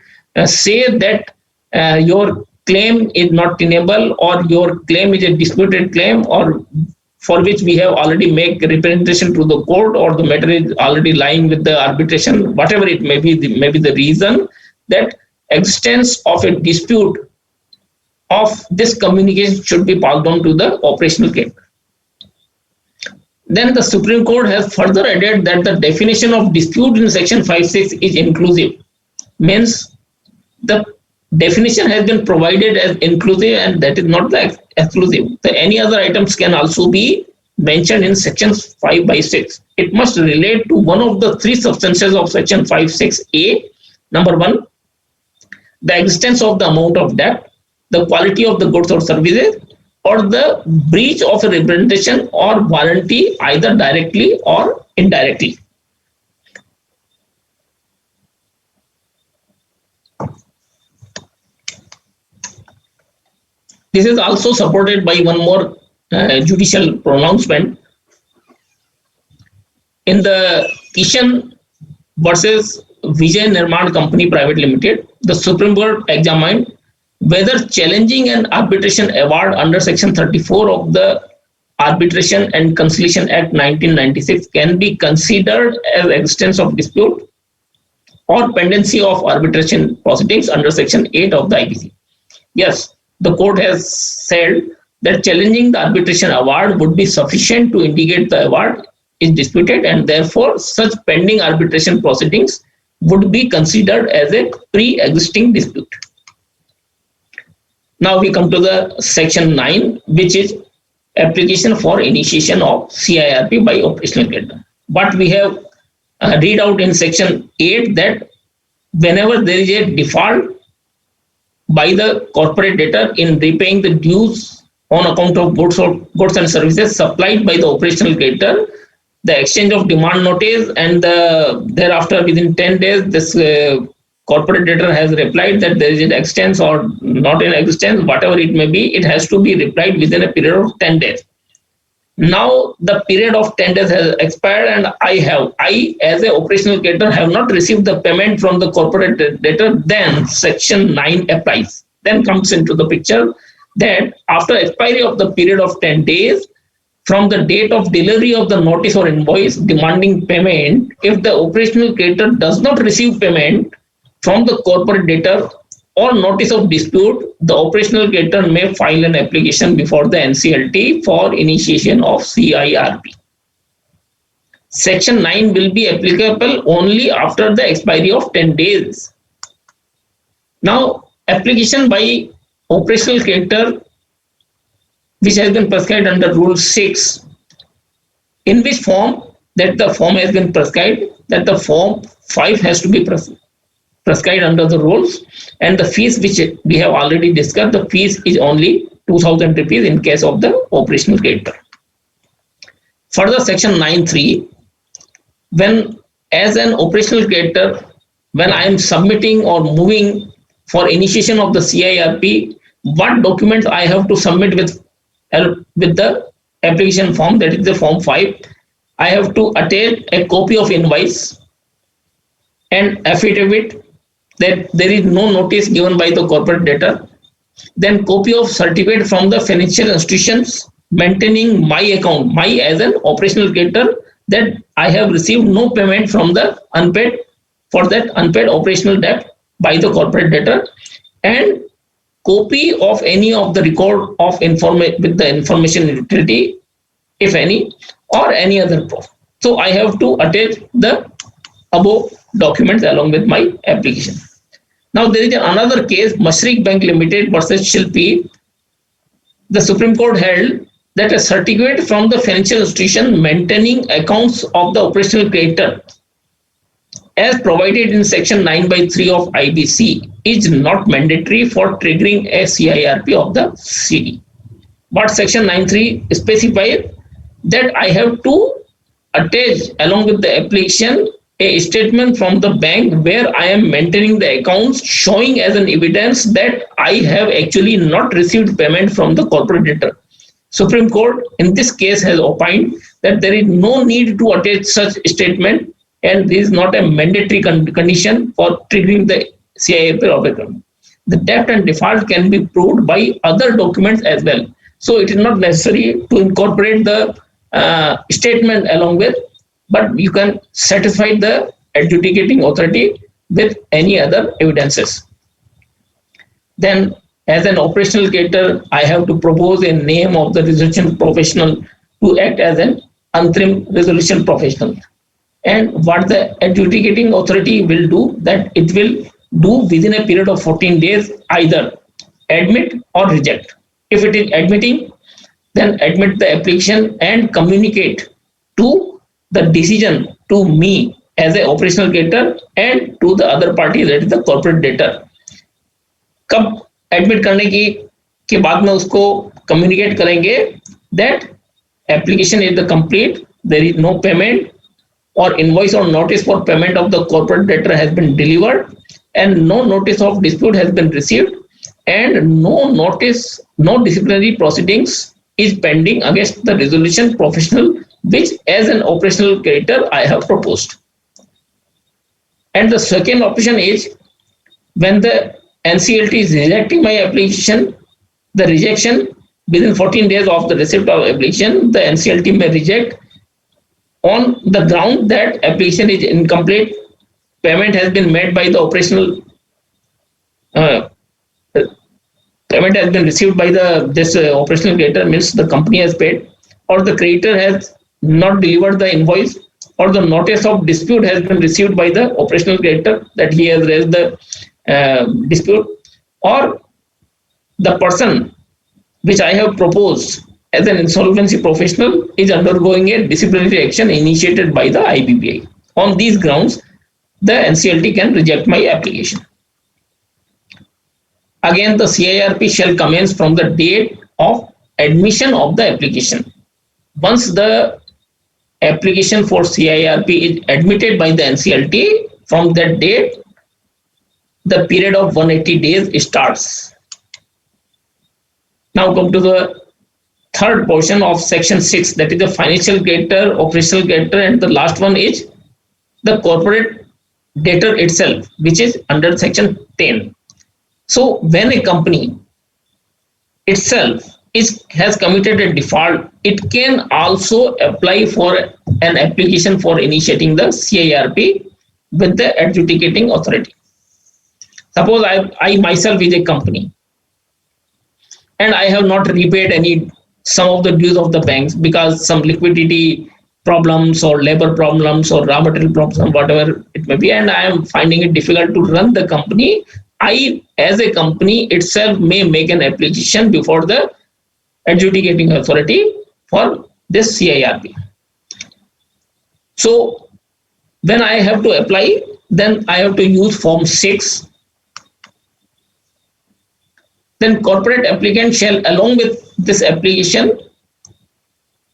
Speaker 1: say that your claim is not tenable, or your claim is a disputed claim, or for which we have already made representation to the court, or the matter is already lying with the arbitration, whatever it may be, the reason, that existence of a dispute of this communication should be passed on to the operational creditor. Then the Supreme Court has further added that the definition of dispute in section 5(6) is inclusive. Means the definition has been provided as inclusive, and that is not like exclusive. Any other items can also be mentioned in section 5(6). It must relate to one of the three substances of section 5(6)(a). Number 1, the existence of the amount of debt, the quality of the goods or services, or the breach of a representation or warranty either directly or indirectly. This is also supported by one more judicial pronouncement. In the Kishan versus Vijay Nirman Company Private Limited, the Supreme Court examined whether challenging an arbitration award under section 34 of the Arbitration and Conciliation Act 1996 can be considered as existence of dispute or pendency of arbitration proceedings under section 8 of the IBC. Yes, the court has said that challenging the arbitration award would be sufficient to indicate the award is disputed, and therefore such pending arbitration proceedings would be considered as a pre-existing dispute. Now we come to the section 9, which is application for initiation of CIRP by operational creditor. But we have read out in section 8 that whenever there is a default by the corporate debtor in repaying the dues on account of goods and services supplied by the operational creditor, the exchange of demand notice, and thereafter within 10 days this corporate debtor has replied that there is an existence or not in existence, whatever it may be, it has to be replied within a period of 10 days. Now the period of 10 days has expired, and I as a operational creditor have not received the payment from the corporate debtor. Then section 9 applies. Then comes into the picture that after expiry of the period of 10 days from the date of delivery of the notice or invoice demanding payment, if the operational creditor does not receive payment from the corporate debtor or notice of dispute, the operational creditor may file an application before the NCLT for initiation of CIRP. Section 9 will be applicable only after the expiry of 10 days. Now, application by operational creditor, which has been prescribed under Rule 6, in which form that the form has been prescribed, that the form 5 has to be prescribed under the rules, and the fees which we have already discussed, the fees is only 2000 rupees in case of the operational creditor. Further, section 9(3), when as an operational creditor, when I am submitting or moving for initiation of the CIRP, what documents I have to submit with the application form, that is the form 5. I have to attach a copy of invoice and affidavit that there is no notice given by the corporate debtor. Then copy of certificate from the financial institutions maintaining my account, my as an operational creditor, that I have received no payment from the unpaid, for that unpaid operational debt by the corporate debtor, and copy of any of the record of information with the information utility, if any, or any other proof. So I have to attach the above documents along with my application. Now there is another case, Mashriq Bank Limited versus Shilpi. The Supreme Court held that a certificate from the financial institution maintaining accounts of the operational creditor, as provided in section 9(3) of IBC, is not mandatory for triggering a CIRP of the CD. But section 9(3) specifies that I have to attach along with the application a statement from the bank where I am maintaining the accounts, showing as an evidence that I have actually not received payment from the corporate debtor. Supreme Court in this case has opined that there is no need to attach such statement, and this is not a mandatory condition for triggering the CIRP of account. The debt and default can be proved by other documents as well. So it is not necessary to incorporate the statement along with, but you can satisfy the adjudicating authority with any other evidences. Then, as an operational creditor, I have to propose a name of the resolution professional to act as an interim resolution professional. And what the adjudicating authority will do, that it will do within a period of 14 days, either admit or reject. If it is admitting, then admit the application and communicate to the decision to me as an operational creditor and to the other party, that is the corporate debtor. कब admit करने के बाद में उसको communicate करेंगे that application is the complete, there is no payment or invoice or notice for payment of the corporate debtor has been delivered, and no notice of dispute has been received, and no notice, no disciplinary proceedings is pending against the resolution professional which as an operational creditor I have proposed. And the second option is when the NCLT is rejecting my application, the rejection within 14 days of the receipt of application, the NCLT may reject on the ground that application is incomplete, payment has been made by the operational, payment has been received by this operational creditor, means the company has paid, or the creditor has not delivered the invoice, or the notice of dispute has been received by the operational creditor that he has raised the dispute, or the person which I have proposed as an insolvency professional is undergoing a disciplinary action initiated by the IBPI. On these grounds, the NCLT can reject my application. Again, the CIRP shall commence from the date of admission of the application. Once the application for CIRP is admitted by the NCLT, from that date, the period of 180 days starts. Now come to the third portion of section 6, that is the financial creditor, operational creditor, and the last one is the corporate debtor itself, which is under section 10. So when a company itself has committed a default, it can also apply for an application for initiating the CIRP with the adjudicating authority. Suppose I myself is a company and I have not repaid some of the dues of the banks because some liquidity problems or labor problems or raw material problems, whatever it may be, and I am finding it difficult to run the company. I, as a company itself, may make an application before the adjudicating authority for this CIRP. So when I have to apply, then I have to use Form 6. Then corporate applicant shall, along with this application,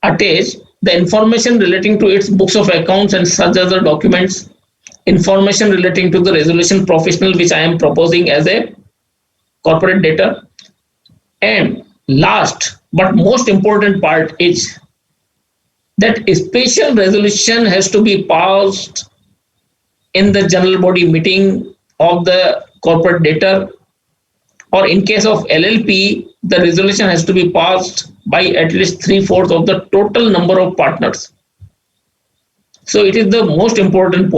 Speaker 1: attach the information relating to its books of accounts and such other documents, information relating to the resolution professional which I am proposing as a corporate debtor. And last but most important part is that a special resolution has to be passed in the general body meeting of the corporate debtor, or in case of LLP, the resolution has to be passed by at least 3/4 of the total number of partners. So it is the most important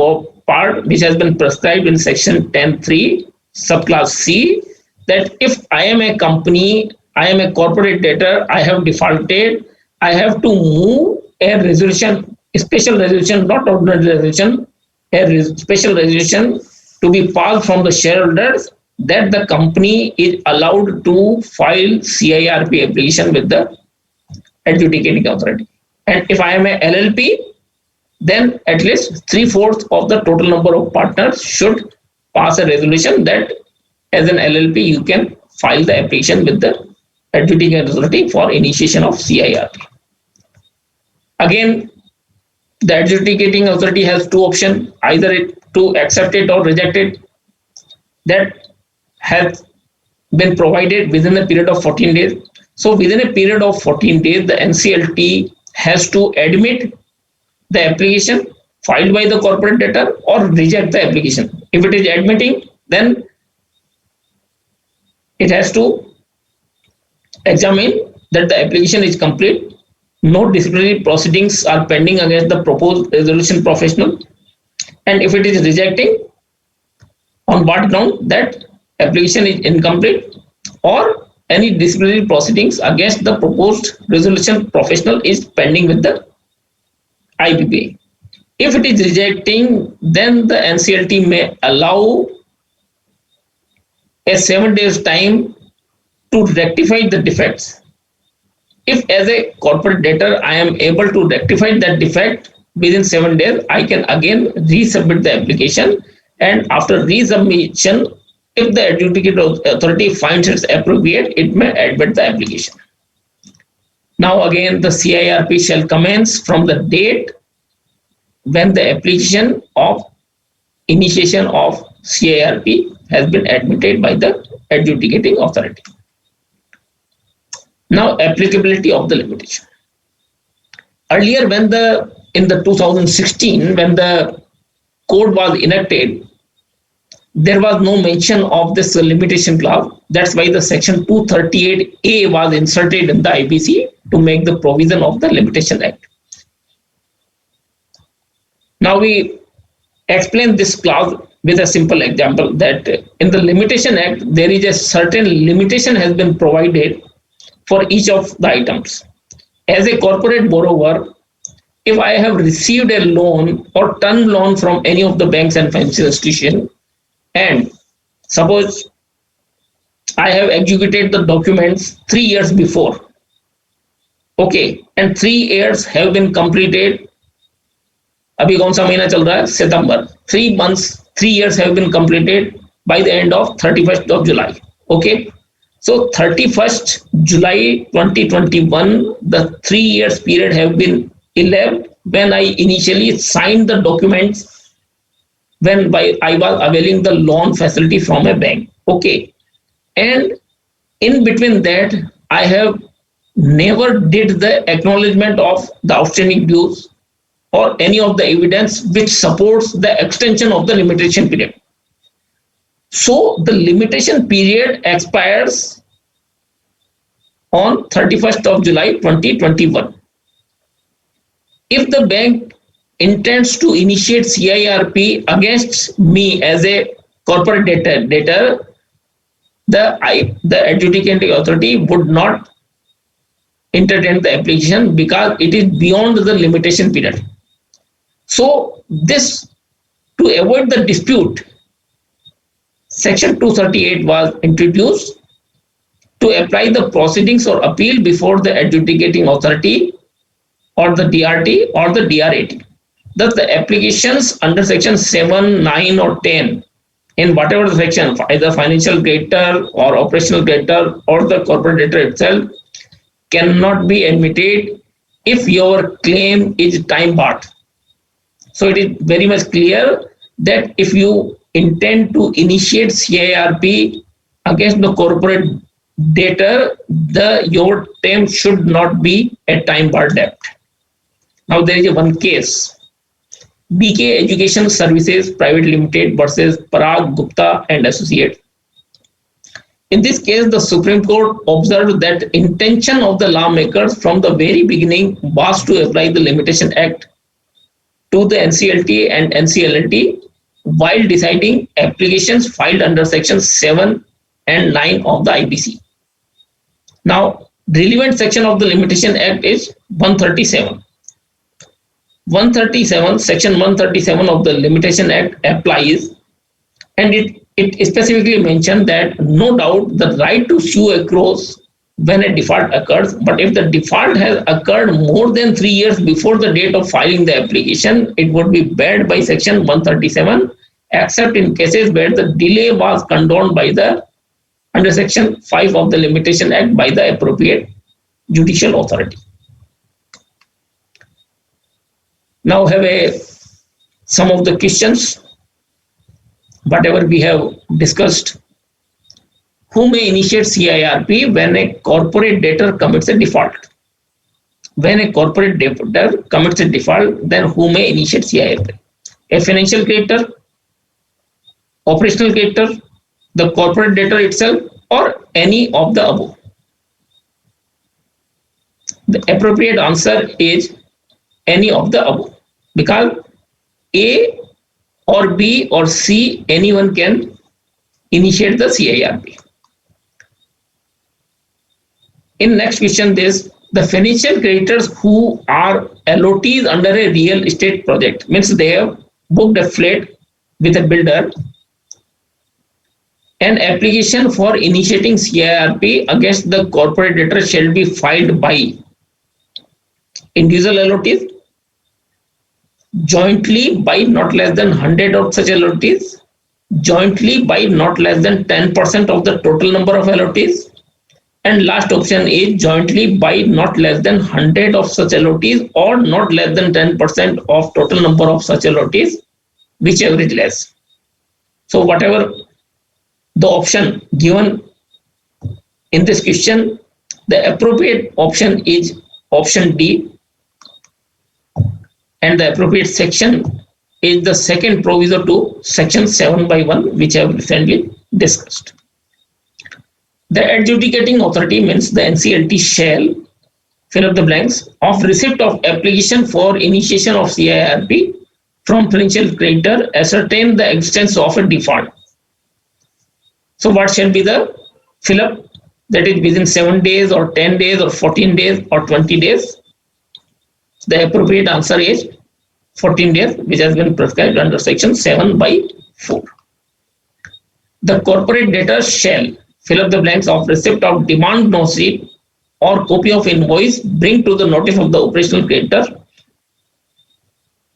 Speaker 1: part which has been prescribed in section 10(3) subclass C, that if I am a company, I am a corporate debtor, I have defaulted, I have to move a resolution, a special resolution, not ordinary resolution, a special resolution to be passed from the shareholders, that the company is allowed to file CIRP application with the adjudicating authority. And if I am a LLP, then at least 3/4 of the total number of partners should pass a resolution that as an LLP you can file the application with the adjudicating authority for initiation of CIRP. Again, the adjudicating authority has two options, either to accept it or reject it. That has been provided within a period of 14 days. So within a period of 14 days, the NCLT has to admit the application filed by the corporate debtor or reject the application. If it is admitting, then it has to examine that the application is complete, no disciplinary proceedings are pending against the proposed resolution professional, and if it is rejecting, on what ground, that application is incomplete, or any disciplinary proceedings against the proposed resolution professional is pending with the IBP. If it is rejecting, then the NCLT may allow a 7 days time to rectify the defects. If as a corporate debtor I am able to rectify that defect within 7 days, I can again resubmit the application, and after resubmission, if the adjudicating authority finds it appropriate, it may admit the application. Now again, the CIRP shall commence from the date when the application of initiation of CIRP has been admitted by the adjudicating authority. Now, applicability of the limitation. Earlier, in the 2016, when the code was enacted, there was no mention of this limitation clause. That's why the section 238A was inserted in the IBC to make the provision of the Limitation Act. Now we explain this clause with a simple example, that in the Limitation Act, there is a certain limitation has been provided for each of the items. As a corporate borrower, if I have received a loan or term loan from any of the banks and financial institutions, and suppose I have executed the documents 3 years before, okay, and 3 years have been completed. अभी कौन सा महीना चल रहा है? September. 3 months, 3 years have been completed by the end of 31st of July. Okay. So 31st July 2021, the 3 years period have been elapsed when I initially signed the documents when I was availing the loan facility from a bank. Okay. And in between that, I have never did the acknowledgement of the outstanding dues or any of the evidence which supports the extension of the limitation period. So the limitation period expires on 31st of July 2021. If the bank intends to initiate CIRP against me as a corporate debtor, the adjudicating authority would not entertain the application because it is beyond the limitation period. So this, to avoid the dispute, Section 238 was introduced to apply the proceedings or appeal before the adjudicating authority or the DRT or the DRAT. Thus, the applications under section 7, 9 or 10 in whatever the section, either financial creditor or operational creditor or the corporate debtor itself, cannot be admitted if your claim is time barred. So it is very much clear that if you intend to initiate CIRP against the corporate debtor, your term should not be a time barred debt. Now there is one case, BK Education Services Private Limited versus Parag Gupta and Associates. In this case, the Supreme Court observed that intention of the lawmakers from the very beginning was to apply the Limitation Act to the NCLT and NCLT while deciding applications filed under section 7 and 9 of the IBC. Now, relevant section of the Limitation Act is 137. Section 137 of the Limitation Act applies, and it specifically mentioned that no doubt the right to sue accrues when a default occurs, but if the default has occurred more than 3 years before the date of filing the application, it would be barred by section 137, except in cases where the delay was condoned by the under section 5 of the Limitation Act by the appropriate judicial authority. Now have some of the questions, whatever we have discussed. Who may initiate CIRP when a corporate debtor commits a default? When a corporate debtor commits a default, then who may initiate CIRP? A financial creditor, operational creditor, the corporate debtor itself, or any of the above? The appropriate answer is any of the above, because A or B or C, anyone can initiate the CIRP. In next question, this the financial creditors who are LOTs under a real estate project, means they have booked a flat with a builder. An application for initiating CIRP against the corporate debtor shall be filed by individual LOTs, jointly by not less than 100 of such LOTs, jointly by not less than 10% of the total number of LOTs, and last option is jointly by not less than 100 of such LOTs or not less than 10% of total number of such LOTs, whichever is less. So whatever the option given in this question, the appropriate option is option D, and the appropriate section is the second proviso to section 7/1, which I have recently discussed. The adjudicating authority, means the NCLT, shall fill up the blanks of receipt of application for initiation of CIRP from financial creditor ascertain the existence of a default. So what shall be the fill up? That is within 7 days or 10 days or 14 days or 20 days. The appropriate answer is 14 days, which has been prescribed under section 7/4. The corporate debtor shall fill up the blanks of receipt of demand no receipt or copy of invoice bring to the notice of the operational creditor,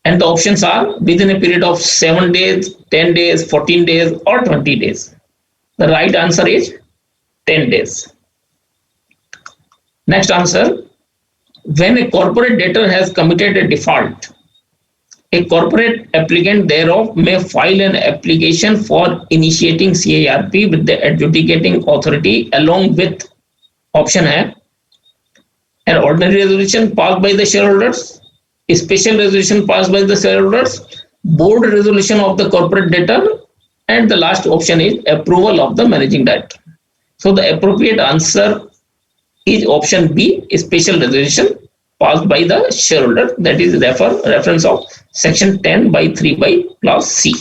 Speaker 1: and the options are within a period of 7 days, 10 days, 14 days or 20 days. The right answer is 10 days. Next answer, when a corporate debtor has committed a default, a corporate applicant thereof may file an application for initiating CIRP with the adjudicating authority along with option A, an ordinary resolution passed by the shareholders, a special resolution passed by the shareholders, board resolution of the corporate debtor, and the last option is approval of the managing director. So the appropriate answer is option B, a special resolution passed by the shareholder, that is reference of section 10/3 clause C.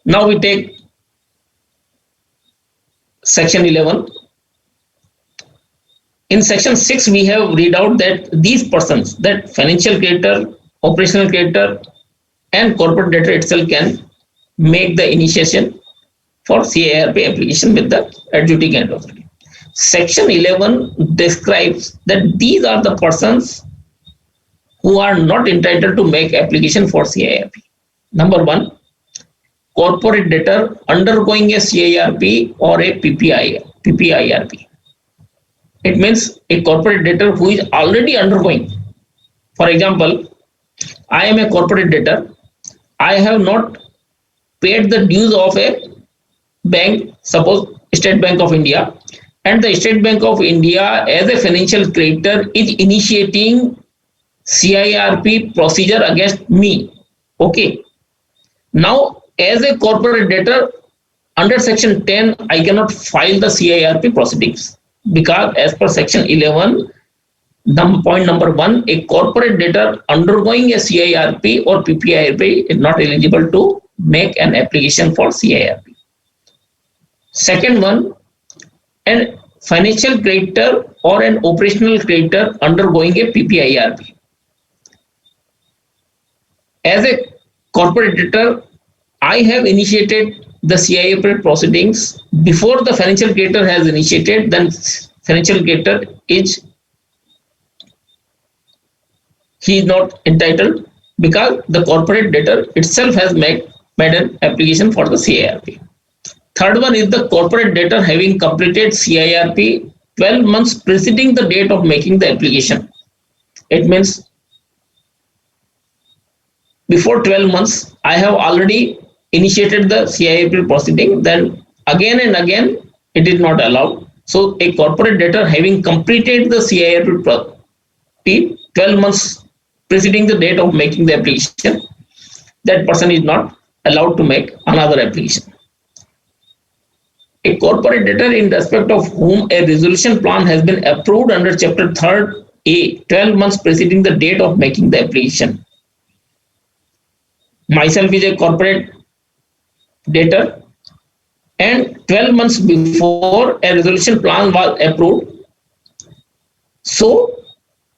Speaker 1: Now we take section 11. In section 6 we have read out that these persons, that financial creditor, operational creditor and corporate debtor itself can make the initiation for CIRP application with the adjudicating authority. Section 11 describes that these are the persons who are not entitled to make application for CIRP. Number one, corporate debtor undergoing a CIRP or a PPIRP. It means a corporate debtor who is already undergoing. For example, I am a corporate debtor. I have not paid the dues of a bank, suppose State Bank of India, and the State Bank of India as a financial creditor is initiating CIRP procedure against me. Okay. Now, as a corporate debtor, under Section 10, I cannot file the CIRP proceedings because as per Section 11, point number 1, a corporate debtor undergoing a CIRP or PPIRP is not eligible to make an application for CIRP. Second one, a financial creditor or an operational creditor undergoing a PPIRP. As a corporate debtor, I have initiated the CIRP proceedings before the financial creditor has initiated. Then financial creditor is not entitled because the corporate debtor itself has made an application for the CIRP. Third one is the corporate debtor having completed CIRP 12 months preceding the date of making the application. It means before 12 months, I have already initiated the CIRP proceeding, then again and again it is not allowed. So a corporate debtor having completed the CIRP 12 months preceding the date of making the application, that person is not allowed to make another application. A corporate debtor in respect of whom a resolution plan has been approved under Chapter 3A 12 months preceding the date of making the application. Myself is a corporate debtor and 12 months before a resolution plan was approved. So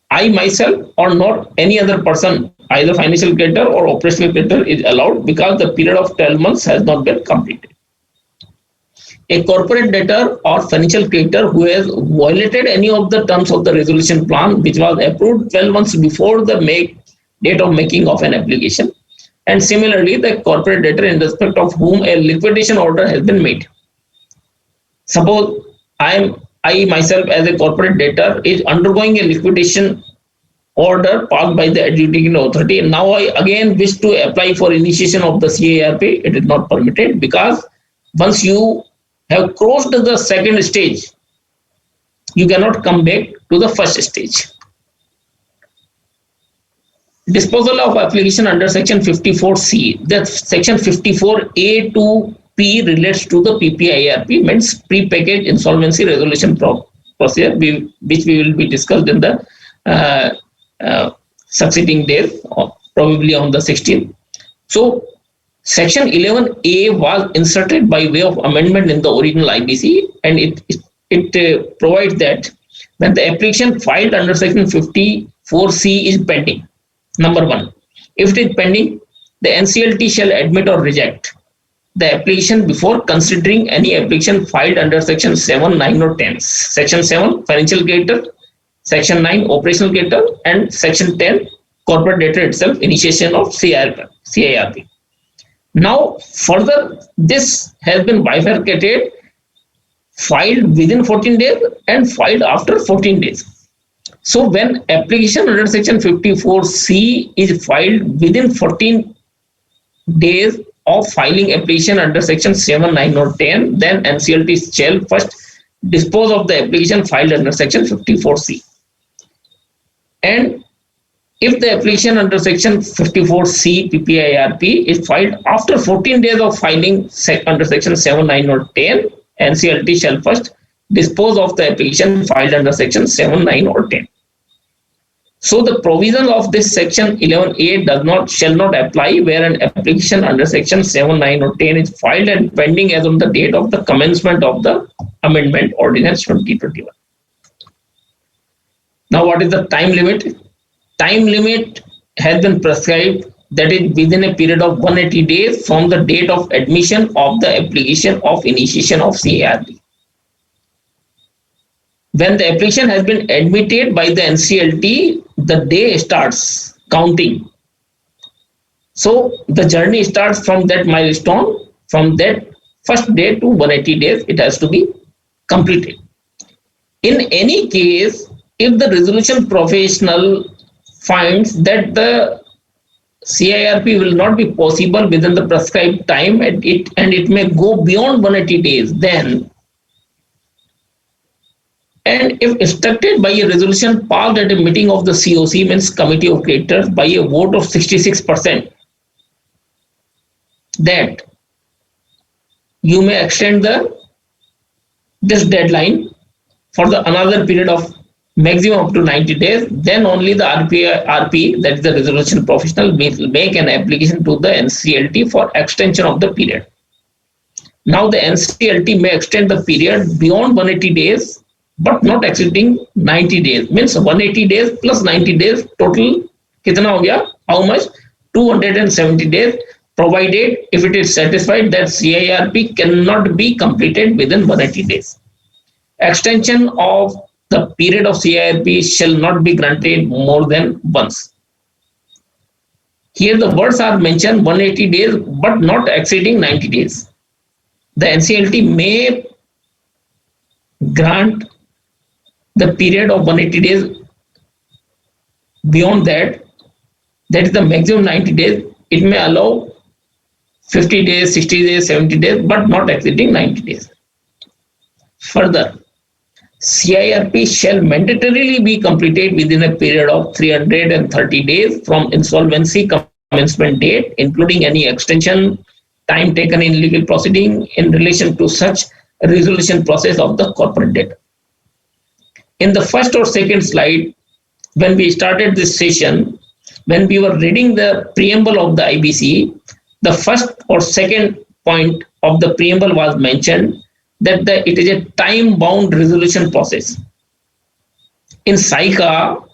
Speaker 1: I myself or not any other person, either financial creditor or operational creditor, is allowed because the period of 12 months has not been completed. A corporate debtor or financial creditor who has violated any of the terms of the resolution plan which was approved 12 months before the date of making of an application. And similarly, the corporate debtor in respect of whom a liquidation order has been made. Suppose I myself as a corporate debtor is undergoing a liquidation order passed by the adjudicating authority. Now I again wish to apply for initiation of the CIRP. It is not permitted because once you have crossed the second stage, you cannot come back to the first stage. Disposal of application under Section 54C. That Section 54A to P relates to the PPIRP, means pre-packaged insolvency resolution procedure, which we will be discussed in the succeeding days, probably on the 16th. So Section 11A was inserted by way of amendment in the original IBC, and it provides that when the application filed under Section 54C is pending, number 1, if it is pending, the NCLT shall admit or reject the application before considering any application filed under Section 7, 9 or 10. Section 7, financial creditor, Section 9, operational creditor, and Section 10, corporate debtor itself, initiation of CIRP. Now, further, this has been bifurcated, filed within 14 days and filed after 14 days. So when application under Section 54C is filed within 14 days of filing application under Section 7, 9 or 10, then NCLT shall first dispose of the application filed under Section 54C. And if the application under Section 54C PPIRP is filed after 14 days of filing under Section 7, 9 or 10, NCLT shall first dispose of the application filed under Section 7, 9 or 10. So the provision of this Section 11A shall not apply where an application under Section 7, 9 or 10 is filed and pending as on the date of the commencement of the Amendment Ordinance 2021. Now, what is the time limit? Time limit has been prescribed, that is within a period of 180 days from the date of admission of the application of initiation of CIRP. When the application has been admitted by the NCLT, the day starts counting. So the journey starts from that milestone, from that first day to 180 days, it has to be completed. In any case, if the resolution professional finds that the CIRP will not be possible within the prescribed time and it may go beyond 180 days, then, and if instructed by a resolution passed at a meeting of the COC, means Committee of Creditors, by a vote of 66%, that you may extend this deadline for the another period of maximum up to 90 days, then only the RP, that is the resolution professional, will make an application to the NCLT for extension of the period. Now the NCLT may extend the period beyond 180 days, but not exceeding 90 days. Means 180 days plus 90 days, total kitna ho gaya? How much? 270 days, provided if it is satisfied that CIRP cannot be completed within 180 days. Extension of the period of CIRP shall not be granted more than once. Here the words are mentioned 180 days but not exceeding 90 days. The NCLT may grant the period of 180 days beyond that, that is the maximum 90 days. It may allow 50 days, 60 days, 70 days, but not exceeding 90 days. Further, CIRP shall mandatorily be completed within a period of 330 days from insolvency commencement date, including any extension time taken in legal proceeding in relation to such resolution process of the corporate debt. In the first or second slide, when we started this session, when we were reading the preamble of the IBC, the first or second point of the preamble was mentioned that it is a time-bound resolution process. In CICA,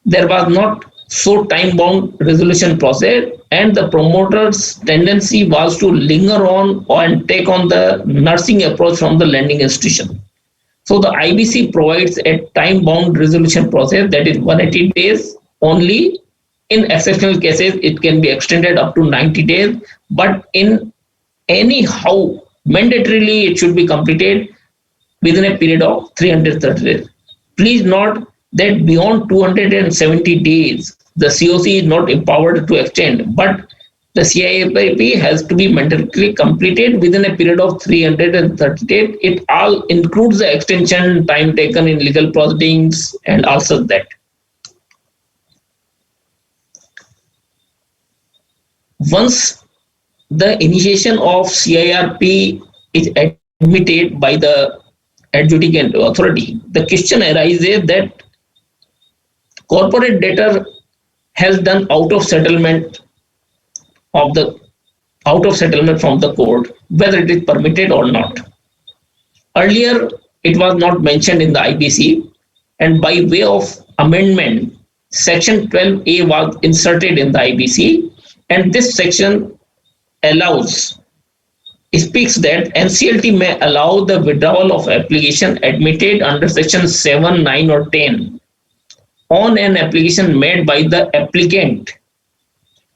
Speaker 1: there was not so time-bound resolution process, and the promoter's tendency was to linger on and take on the nursing approach from the lending institution. So the IBC provides a time-bound resolution process, that is 180 days only. In exceptional cases, it can be extended up to 90 days, but in anyhow, mandatorily it should be completed within a period of 330 days. Please note that beyond 270 days, the COC is not empowered to extend, but the CIRP has to be mandatorily completed within a period of 330 days. It all includes the extension time taken in legal proceedings and also that. Once the initiation of CIRP is admitted by the adjudicant authority, the question arises that corporate debtor has done out of settlement from the court, whether it is permitted or not. Earlier, it was not mentioned in the IBC, and by way of amendment, Section 12A was inserted in the IBC, and this section speaks that NCLT may allow the withdrawal of application admitted under Section 7, 9 or 10 on an application made by the applicant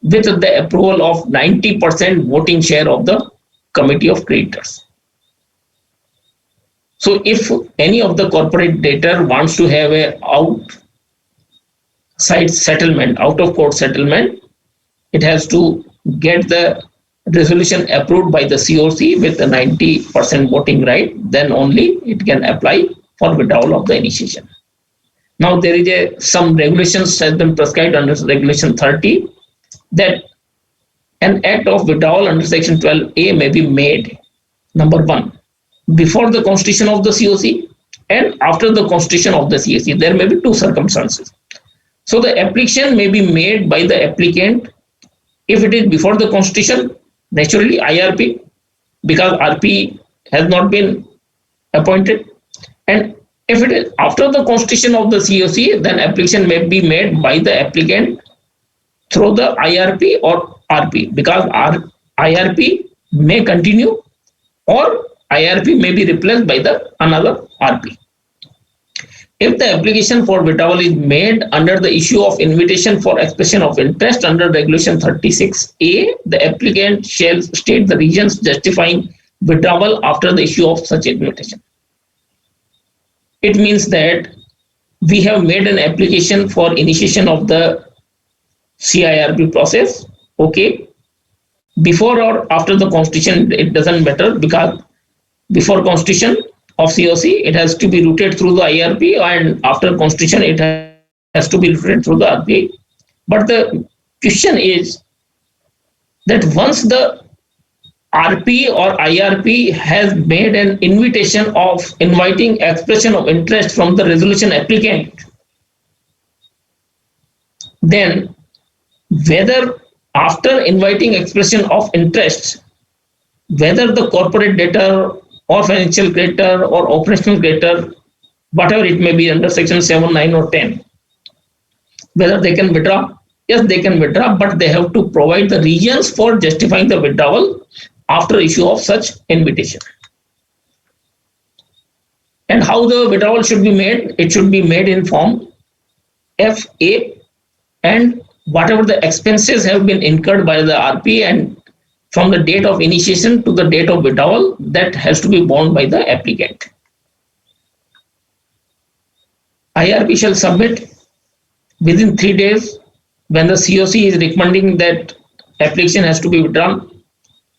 Speaker 1: with the approval of 90% voting share of the Committee of Creditors. So if any of the corporate debtor wants to have a outside settlement, out of court settlement, it has to get the resolution approved by the COC with the 90% voting right, then only it can apply for withdrawal of the initiation. Now there is some regulations has been prescribed under Regulation 30 that an act of withdrawal under Section 12A may be made, number one, before the constitution of the COC and after the constitution of the COC. There may be two circumstances. So the application may be made by the applicant if it is before the constitution, naturally IRP, because RP has not been appointed, and if it is after the constitution of the COC, then application may be made by the applicant through the IRP or RP, because IRP may continue or IRP may be replaced by the another RP. If the application for withdrawal is made under the issue of invitation for expression of interest under Regulation 36A, the applicant shall state the reasons justifying withdrawal after the issue of such invitation. It means that we have made an application for initiation of the CIRP process. Okay. Before or after the constitution, it doesn't matter, because before constitution of COC, it has to be routed through the IRP, and after constitution, it has to be routed through the RPI. But the question is that once the RP or IRP has made an invitation of inviting expression of interest from the resolution applicant, then whether after inviting expression of interest, whether the corporate debtor or financial creditor or operational creditor, whatever it may be under section 7, 9 or 10, whether they can withdraw, yes, they can withdraw, but they have to provide the reasons for justifying the withdrawal after issue of such invitation. And how the withdrawal should be made? It should be made in form FA, and whatever the expenses have been incurred by the RP and from the date of initiation to the date of withdrawal, that has to be borne by the applicant. IRP shall submit within 3 days when the COC is recommending that application has to be withdrawn.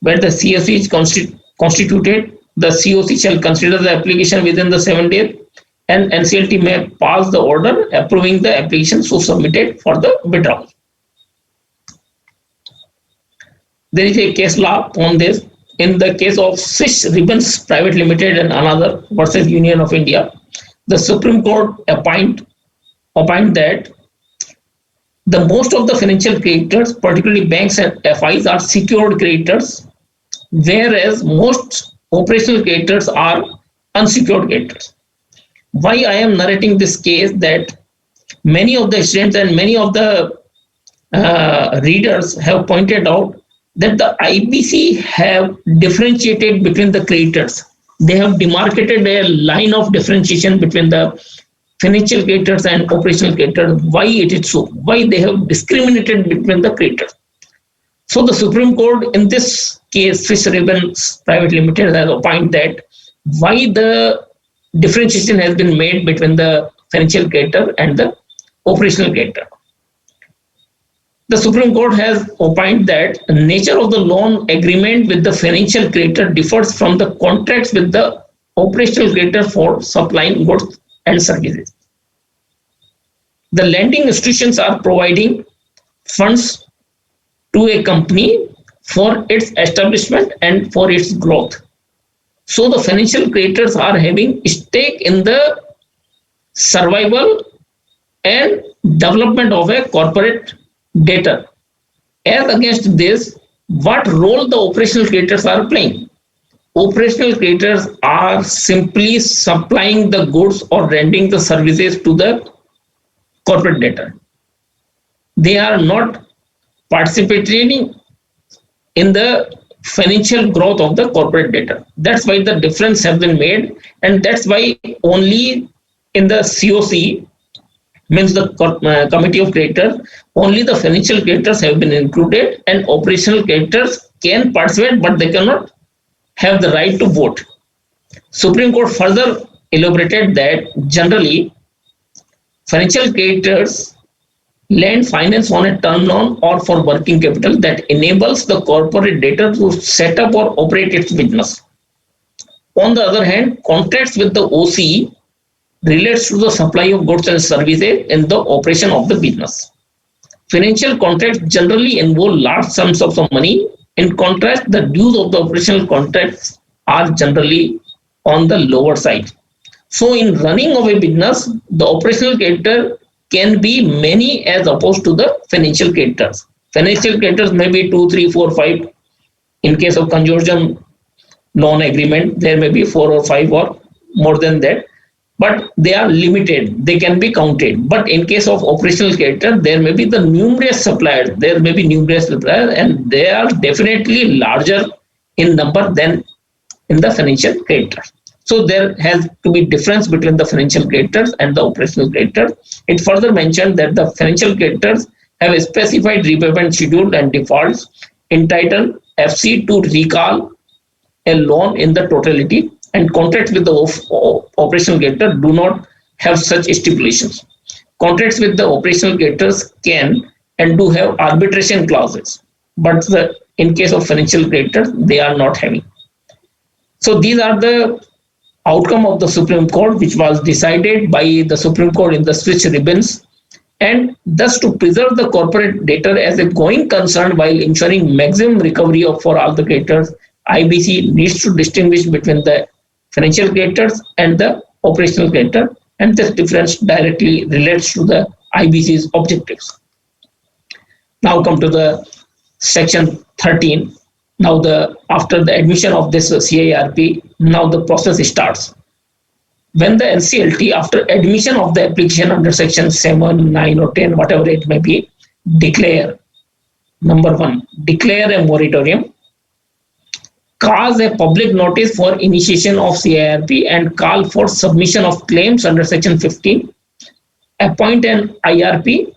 Speaker 1: When the COC is constituted, the COC shall consider the application within the 7 days, and NCLT may pass the order approving the application so submitted for the withdrawal. There is a case law on this. In the case of Swiss Ribbons Private Limited and another versus Union of India, the Supreme Court opined that the most of the financial creditors, particularly banks and FIs, are secured creditors, whereas most operational creditors are unsecured creditors. Why I am narrating this case? That many of the students and many of the readers have pointed out that the IBC have differentiated between the creditors. They have demarcated a line of differentiation between the financial creditors and operational creditors. Why it is so? Why they have discriminated between the creditors? So the Supreme Court in this case, Swiss Ribbons Private Limited, has opined that why the differentiation has been made between the financial creditor and the operational creditor. The Supreme Court has opined that the nature of the loan agreement with the financial creditor differs from the contracts with the operational creditor for supplying goods and services. The lending institutions are providing funds to a company for its establishment and for its growth. So the financial creditors are having stake in the survival and development of a corporate debtor. As against this, what role the operational creditors are playing? Operational creditors are simply supplying the goods or rendering the services to the corporate debtor. They are not participating in the financial growth of the corporate debtor. That's why the difference has been made, and that's why only in the COC, means the committee of creditors, only the financial creditors have been included, and operational creditors can participate, but they cannot have the right to vote. Supreme Court further elaborated that generally financial creditors lend finance on a term loan or for working capital that enables the corporate debtor to set up or operate its business. On the other hand, contracts with the OC relates to the supply of goods and services in the operation of the business. Financial contracts generally involve large sums of money. In contrast, the dues of the operational contracts are generally on the lower side. So in running of a business, the operational creditor can be many as opposed to the financial creditors. Financial creditors may be 2, 3, 4, 5. In case of consortium loan agreement, there may be 4 or 5 or more than that. But they are limited, they can be counted. But in case of operational creditor, there may be the numerous suppliers, and they are definitely larger in number than in the financial creditor. So there has to be difference between the financial creditors and the operational creditors. It further mentioned that the financial creditors have a specified repayment schedule and defaults entitled FC to recall a loan in the totality, and contracts with the operational creditor do not have such stipulations. Contracts with the operational creditors can and do have arbitration clauses, but in case of financial creditors, they are not having. So these are the outcome of the Supreme Court, which was decided by the Supreme Court in the Swiss ribbons, and thus to preserve the corporate debtor as a going concern while ensuring maximum recovery for all the creditors, IBC needs to distinguish between the financial creditors and the operational creditor, and this difference directly relates to the IBC's objectives. Now come to the section 13. Now after the admission of this CIRP, now the process starts. When the NCLT, after admission of the application under section 7, 9 or 10, whatever it may be, declare, number 1, declare a moratorium, cause a public notice for initiation of CIRP and call for submission of claims under section 15, appoint an IRP,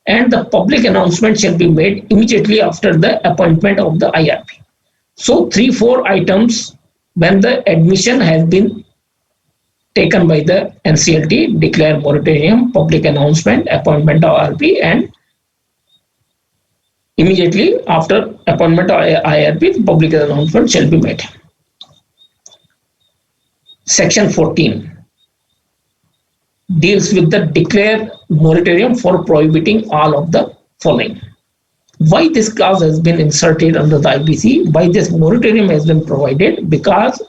Speaker 1: and the public announcement shall be made immediately after the appointment of the IRP. So 3-4 items when the admission has been taken by the NCLT: declare moratorium, public announcement, appointment of IRP, and immediately after appointment of IRP, public announcement shall be made. Section 14 deals with the declare moratorium for prohibiting all of the following. Why this clause has been inserted under the IBC? Why this moratorium has been provided? Because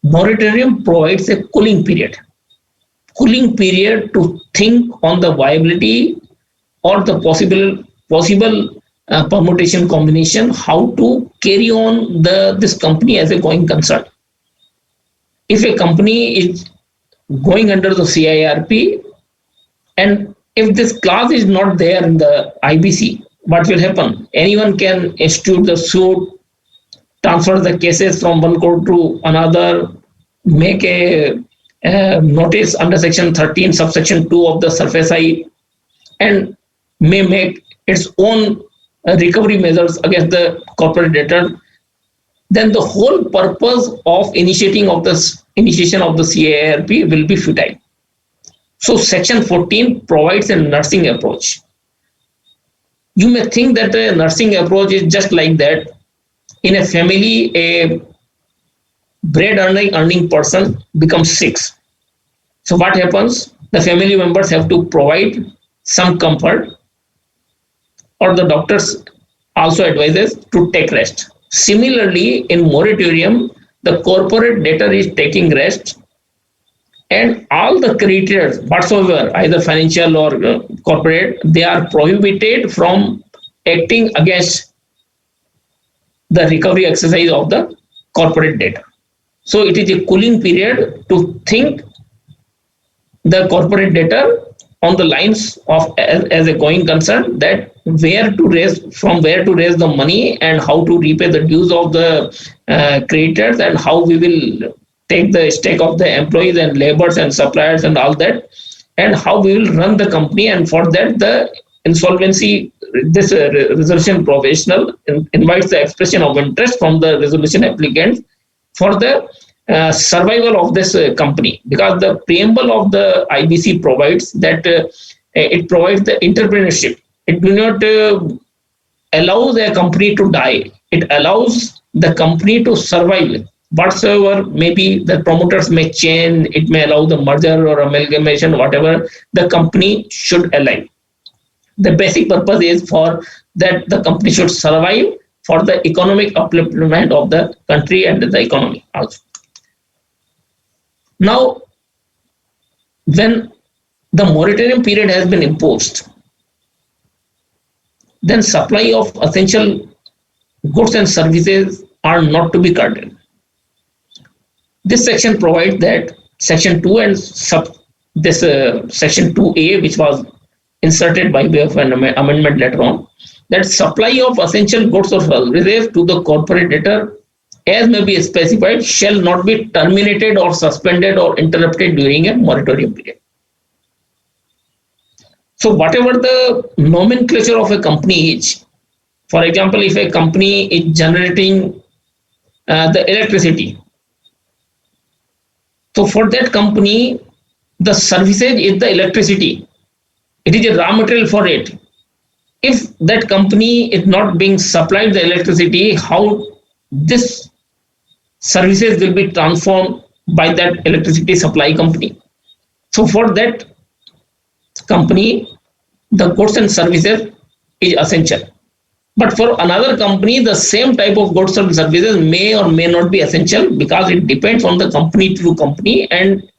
Speaker 1: moratorium provides a cooling period to think on the viability or the possible permutation combination, how to carry on this company as a going concern. If a company is going under the CIRP, and if this clause is not there in the IBC, what will happen? Anyone can institute the suit, transfer the cases from one court to another, make a notice under section 13 subsection 2 of the SURFACI, and may make its own recovery measures against the corporate debtor. Then the whole purpose of initiation of the CIRP will be futile. So section 14 provides a nursing approach. You may think that a nursing approach is just like that. In a family, a bread earning person becomes sick. So what happens? The family members have to provide some comfort, or the doctors also advises to take rest. Similarly, in moratorium, the corporate debtor is taking rest, and all the creditors whatsoever, either financial or corporate, they are prohibited from acting against the recovery exercise of the corporate debtor. So it is a cooling period to think the corporate debtor on the lines of as a going concern, that where to raise the money and how to repay the dues of the creditors, and how we will take the stake of the employees and laborers and suppliers and all that, and how we will run the company. And for that, the insolvency, this resolution professional invites the expression of interest from the resolution applicant for the survival of this company, because the preamble of the IBC provides that it provides the entrepreneurship. It do not allow the company to die. It allows the company to survive. Whatsoever maybe the promoters may change, it may allow the merger or amalgamation, whatever, the company should align. The basic purpose is for that the company should survive for the economic upliftment of the country and the economy also. Now, when the moratorium period has been imposed, then supply of essential goods and services are not to be curtailed. This section provides that section 2 and section 2A, which was inserted by way of an amendment later on, that supply of essential goods or services to the corporate debtor as may be specified, shall not be terminated or suspended or interrupted during a moratorium period. So whatever the nomenclature of a company is, for example, if a company is generating the electricity, so for that company, the services is the electricity. It is a raw material for it. If that company is not being supplied the electricity, how this services will be transformed by that electricity supply company? So for that company, the goods and services is essential. But for another company, the same type of goods and services may or may not be essential, because it depends on the company to company and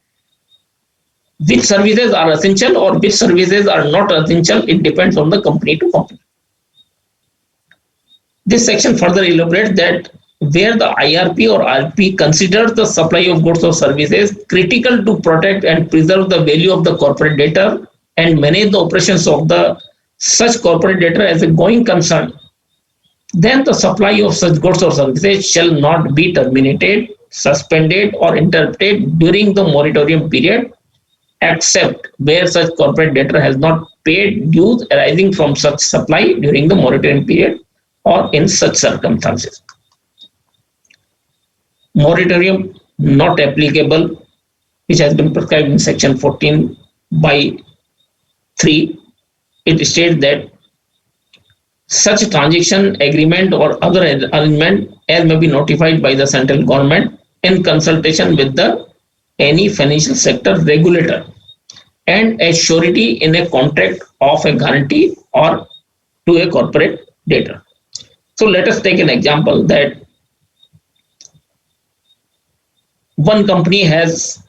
Speaker 1: which services are essential or which services are not essential. It depends on the company to company. This section further elaborates that where the IRP or RP considers the supply of goods or services critical to protect and preserve the value of the corporate debtor and manage the operations of the such corporate debtor as a going concern, then the supply of such goods or services shall not be terminated, suspended, or interrupted during the moratorium period, except where such corporate debtor has not paid dues arising from such supply during the moratorium period or in such circumstances. Moratorium not applicable, which has been prescribed in section 14 by 3, it states that such transaction agreement or other arrangement as may be notified by the central government in consultation with the any financial sector regulator and a surety in a contract of a guarantee or to a corporate debtor. So let us take an example that one company has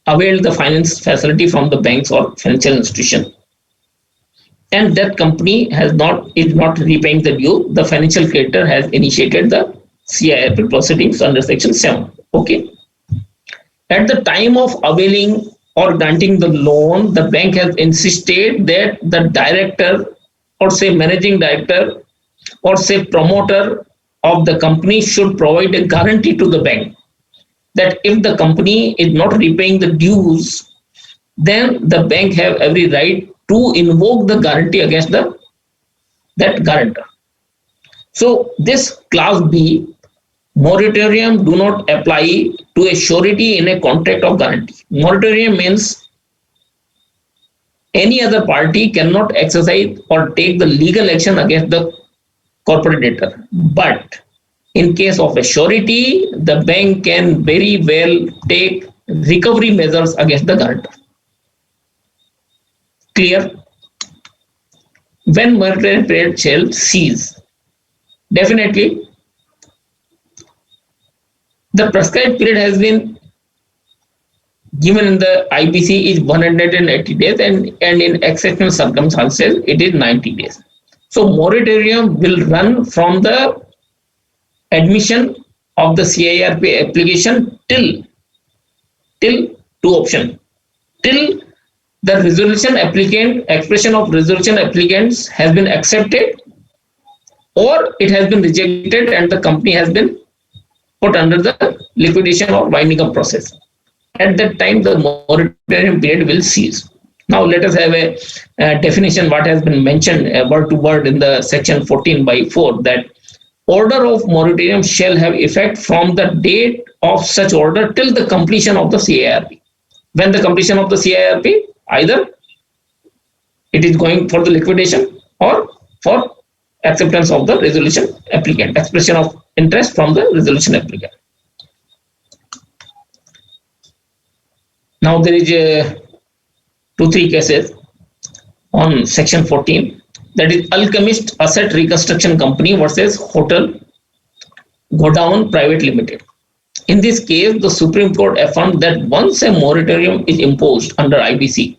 Speaker 1: availed the finance facility from the banks or financial institution, and that company is not repaying the due. The financial creditor has initiated the CIRP proceedings under section 7. Okay. At the time of availing or granting the loan, the bank has insisted that the director or say managing director or say promoter of the company should provide a guarantee to the bank that if the company is not repaying the dues, then the bank have every right to invoke the guarantee against that guarantor. So this clause B, moratorium do not apply to a surety in a contract of guarantee. Moratorium means any other party cannot exercise or take the legal action against the corporate debtor. But in case of a surety, the bank can very well take recovery measures against the guarantor. Clear? When moratorium period shall cease? Definitely, the prescribed period has been given in the IBC is 180 days and in exceptional circumstances it is 90 days. So moratorium will run from the admission of the CIRP application till two options, till the resolution applicant, expression of resolution applicants has been accepted or it has been rejected and the company has been put under the liquidation or winding up process. At that time, the moratorium period will cease. Now let us have a definition what has been mentioned word to word in the section 14 by 4, that order of moratorium shall have effect from the date of such order till the completion of the CIRP. When the completion of the CIRP, either it is going for the liquidation or for acceptance of the resolution applicant, expression of interest from the resolution applicant. Now there is 2-3 cases on section 14, that is Alchemist Asset Reconstruction Company versus Hotel Godown Private Limited. In this case, the Supreme Court affirmed that once a moratorium is imposed under IBC,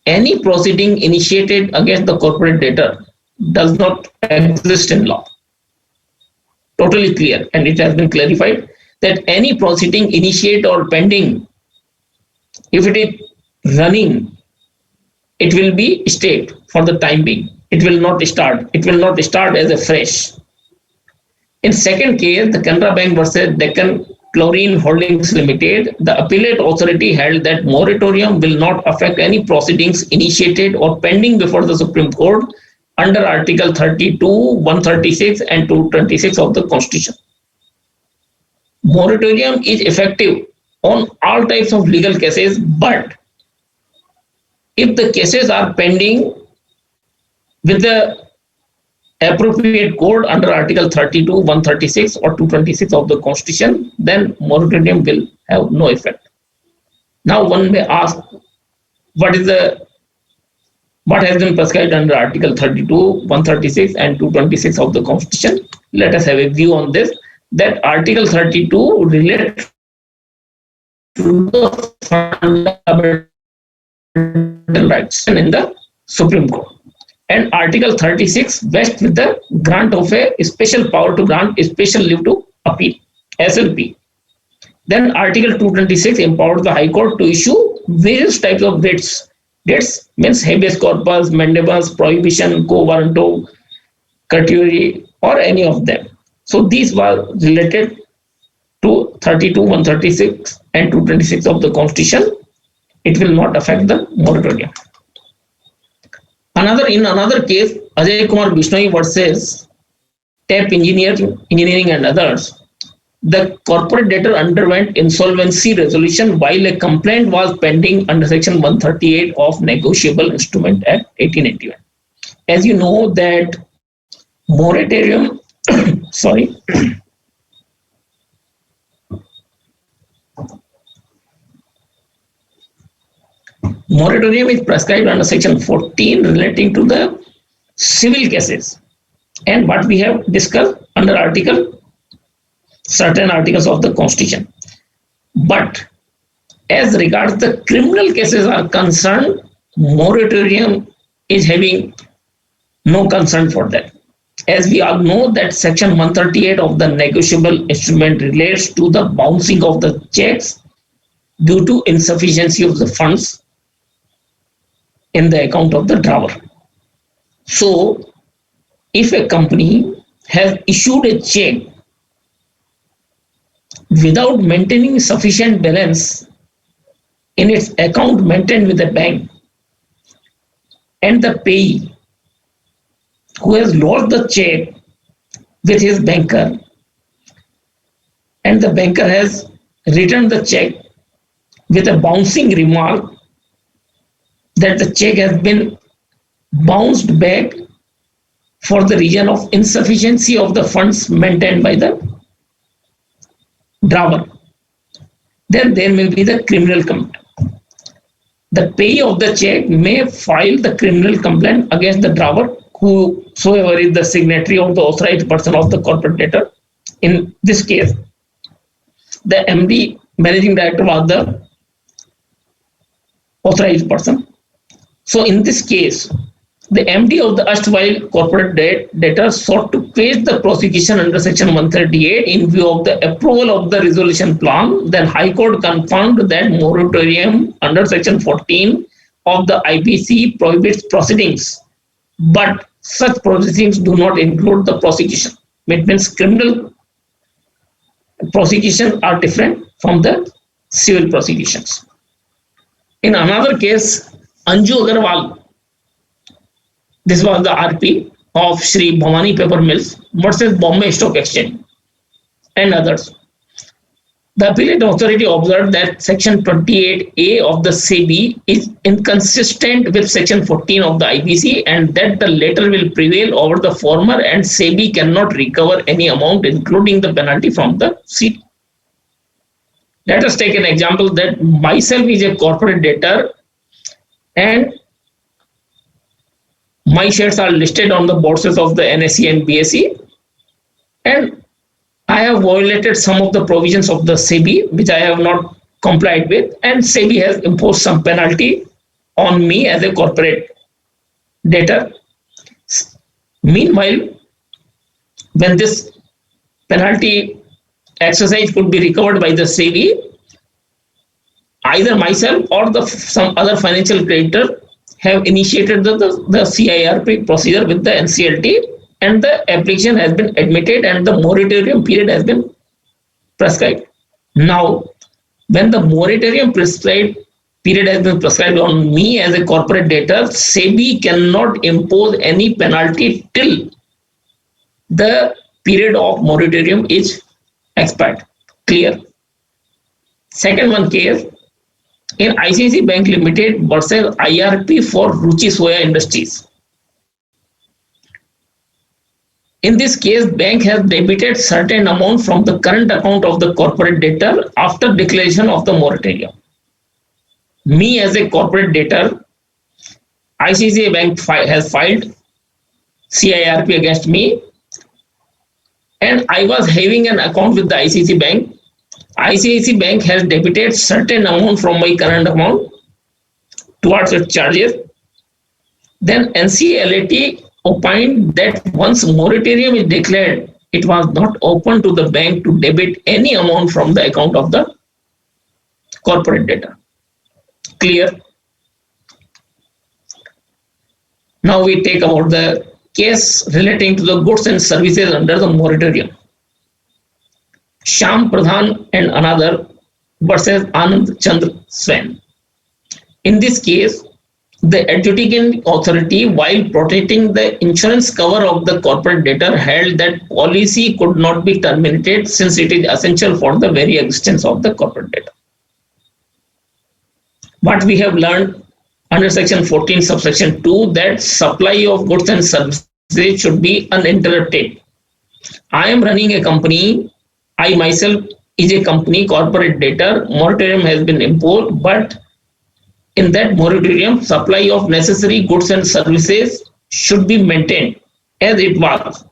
Speaker 1: any proceeding initiated against the corporate debtor does not exist in law. Totally clear, and it has been clarified that any proceeding initiated or pending, if it is running, it will be stayed for the time being. It will not start. It will not start as a fresh. In second case, the Canara Bank versus Deccan Chlorine Holdings Limited, the appellate authority held that moratorium will not affect any proceedings initiated or pending before the Supreme Court under Article 32, 136 and 226 of the Constitution. Moratorium is effective on all types of legal cases, but if the cases are pending with the appropriate court under Article 32, 136 or 226 of the Constitution, then moratorium will have no effect. Now one may ask, what has been prescribed under Article 32, 136 and 226 of the Constitution? Let us have a view on this. That Article 32 relates to the fundamental rights in the Supreme Court. And Article 36 vests with the grant of a special power to grant a special leave to appeal, SLP. Then Article 226 empowers the High Court to issue various types of writs. Writs means habeas corpus, mandamus, prohibition, quo warranto, certiorari, or any of them. So these were related to 32, 136 and 226 of the Constitution. It will not affect the moratorium. In another case, Ajay Kumar Bishnoi versus TAP Engineering and others, the corporate debtor underwent insolvency resolution while a complaint was pending under Section 138 of Negotiable Instrument Act 1881. As you know that moratorium, moratorium is prescribed under Section 14 relating to the civil cases, and what we have discussed under certain articles of the Constitution. But as regards the criminal cases are concerned, moratorium is having no concern for that. As we all know that Section 138 of the negotiable instrument relates to the bouncing of the checks due to insufficiency of the funds in the account of the drawer. So if a company has issued a check without maintaining sufficient balance in its account maintained with the bank, and the payee who has lost the check with his banker, and the banker has returned the check with a bouncing remark that the check has been bounced back for the reason of insufficiency of the funds maintained by the drawer, then there may be the criminal complaint. The payee of the check may file the criminal complaint against the drawer, whosoever is the signatory of the authorized person of the corporate debtor. In this case, the MD, managing director, was the authorized person. So in this case, the MD of the erstwhile corporate debtor sought to quash the prosecution under Section 138 in view of the approval of the resolution plan. Then High Court confirmed that moratorium under Section 14 of the IBC prohibits proceedings, but such proceedings do not include the prosecution. It means criminal prosecutions are different from the civil prosecutions. In another case, Anju Agarwal, this was the RP of Shri Bhavani Paper Mills versus Bombay Stock Exchange and others. The appellate authority observed that Section 28A of the SEBI is inconsistent with Section 14 of the IBC and that the latter will prevail over the former, and SEBI cannot recover any amount including the penalty from the CD. Let us take an example that myself is a corporate debtor and my shares are listed on the bourses of the NSE and BSE, and I have violated some of the provisions of the SEBI which I have not complied with, and SEBI has imposed some penalty on me as a corporate debtor. Meanwhile, when this penalty exercise could be recovered by the SEBI, either myself or some other financial creditor have initiated the CIRP procedure with the NCLT and the application has been admitted and the moratorium period has been prescribed. Now, when the moratorium prescribed period has been prescribed on me as a corporate debtor, SEBI cannot impose any penalty till the period of moratorium is expired. Clear? Second one case in ICICI Bank Limited versus IRP for Ruchi Soya Industries. In this case, bank has debited certain amount from the current account of the corporate debtor after declaration of the moratorium. Me as a corporate debtor, ICICI Bank has filed CIRP against me, and I was having an account with the ICICI Bank. ICICI Bank has debited certain amount from my current amount towards its charges. Then NCLT opined that once moratorium is declared, it was not open to the bank to debit any amount from the account of the corporate debtor. Clear? Now we take about the case relating to the goods and services under the moratorium. Shyam Pradhan and another versus Anand Chandra Swain. In this case, the adjudicating authority, while protecting the insurance cover of the corporate debtor, held that policy could not be terminated since it is essential for the very existence of the corporate debtor. What we have learned under section 14 subsection 2, that supply of goods and services should be uninterrupted. I am running a company. I myself is a company, corporate debtor. Moratorium has been imposed, but in that moratorium, supply of necessary goods and services should be maintained as it was.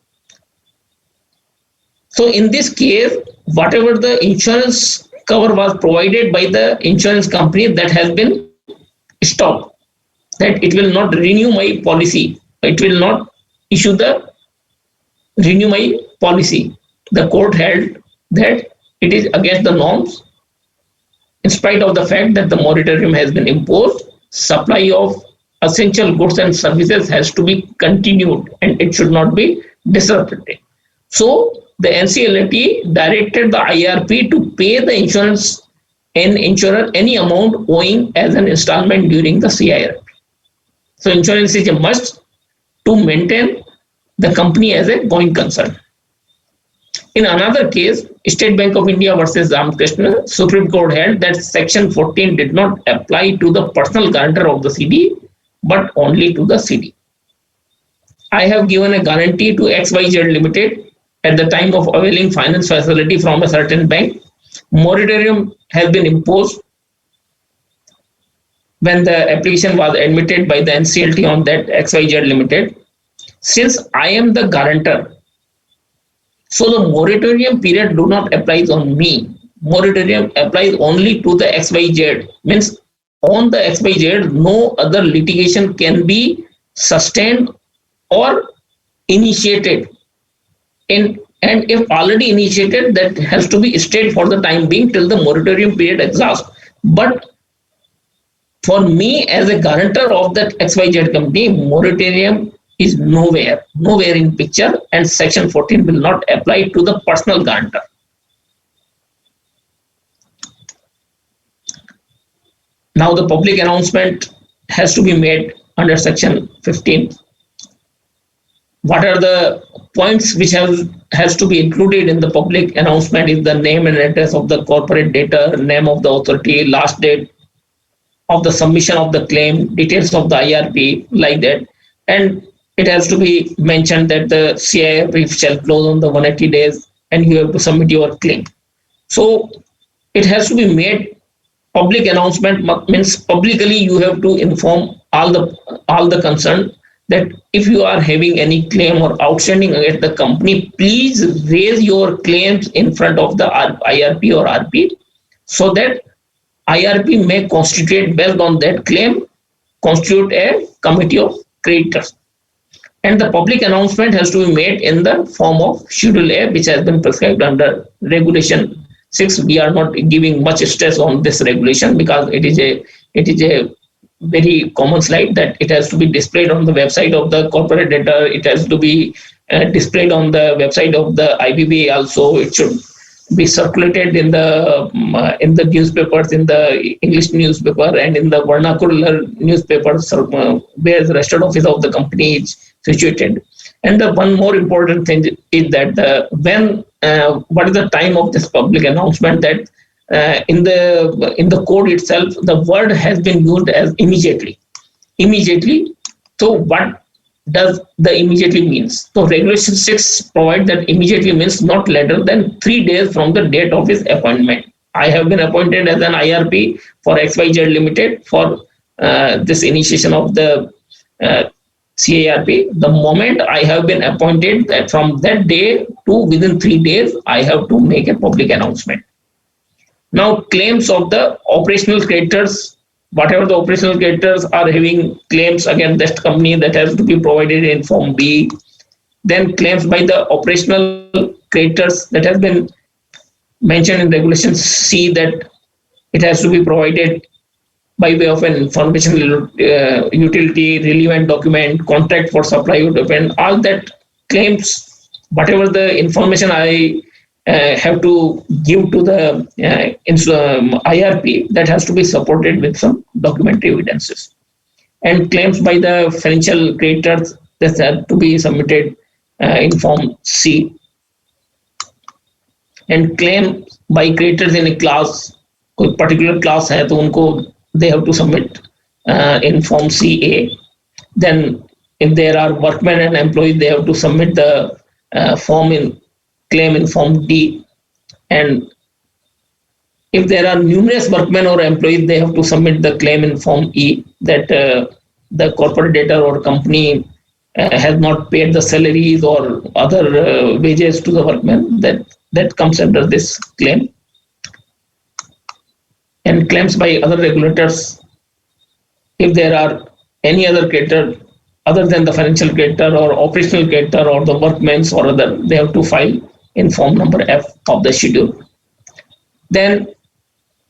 Speaker 1: So in this case, whatever the insurance cover was provided by the insurance company, that has been stopped. That it will not renew my policy. It will not renew my policy. The court held that it is against the norms. In spite of the fact that the moratorium has been imposed, supply of essential goods and services has to be continued and it should not be disrupted. So the NCLT directed the IRP to pay the insurer any amount owing as an installment during the CIRP. So insurance is a must to maintain the company as a going concern. In another case, State Bank of India versus Ramakrishna, Supreme Court held that section 14 did not apply to the personal guarantor of the CD, but only to the CD. I have given a guarantee to XYZ Limited at the time of availing finance facility from a certain bank. Moratorium has been imposed when the application was admitted by the NCLT on that XYZ Limited. Since I am the guarantor, so the moratorium period do not apply on me. Moratorium applies only to the XYZ. Means on the XYZ, no other litigation can be sustained or initiated. And if already initiated, that has to be stayed for the time being till the moratorium period exhausts. But for me as a guarantor of that XYZ company, moratorium is nowhere in picture, and section 14 will not apply to the personal guarantor. Now the public announcement has to be made under section 15. What are the points which has to be included in the public announcement is the name and address of the corporate debtor, name of the authority, last date of the submission of the claim, details of the IRP, like that. And it has to be mentioned that the CIRP shall close on the 180 days and you have to submit your claim. So it has to be made public announcement, means publicly you have to inform all the concerned that if you are having any claim or outstanding against the company, please raise your claims in front of the IRP or RP so that IRP may constitute, based on that claim, constitute a committee of creditors. And the public announcement has to be made in the form of Schedule A, which has been prescribed under Regulation 6. We are not giving much stress on this regulation because it is a very common slide that it has to be displayed on the website of the corporate debtor. It has to be displayed on the website of the IBB also. It should be circulated in the newspapers, in the English newspaper and in the vernacular newspapers where the registered office of the company is situated. And the one more important thing is that what is the time of this public announcement, that in the code itself the word has been used as immediately. So what does the immediately means? So regulation 6 provides that immediately means not later than 3 days from the date of his appointment. I have been appointed as an IRP for XYZ Limited for this initiation of the CIRP. The moment I have been appointed, that from that day to within 3 days, I have to make a public announcement. Now, claims of the operational creditors, whatever the operational creditors are having claims against that company, that has to be provided in Form B. Then claims by the operational creditors, that has been mentioned in Regulation C, that it has to be provided by way of an information utility, relevant document, contract for supply document, all that claims, whatever the information I have to give to the IRP, that has to be supported with some documentary evidences. And claims by the financial creditors, that have to be submitted in Form C. And claims by creditors in a class, कोई particular class है तो उनको they have to submit in Form CA. Then if there are workmen and employees, they have to submit the claim in Form D. And if there are numerous workmen or employees, they have to submit the claim in Form E, that the corporate debtor or company has not paid the salaries or other wages to the workmen. That comes under this claim. And claims by other regulators, if there are any other creditor other than the financial creditor or operational creditor or the workmen's or other, they have to file in Form number F of the schedule. Then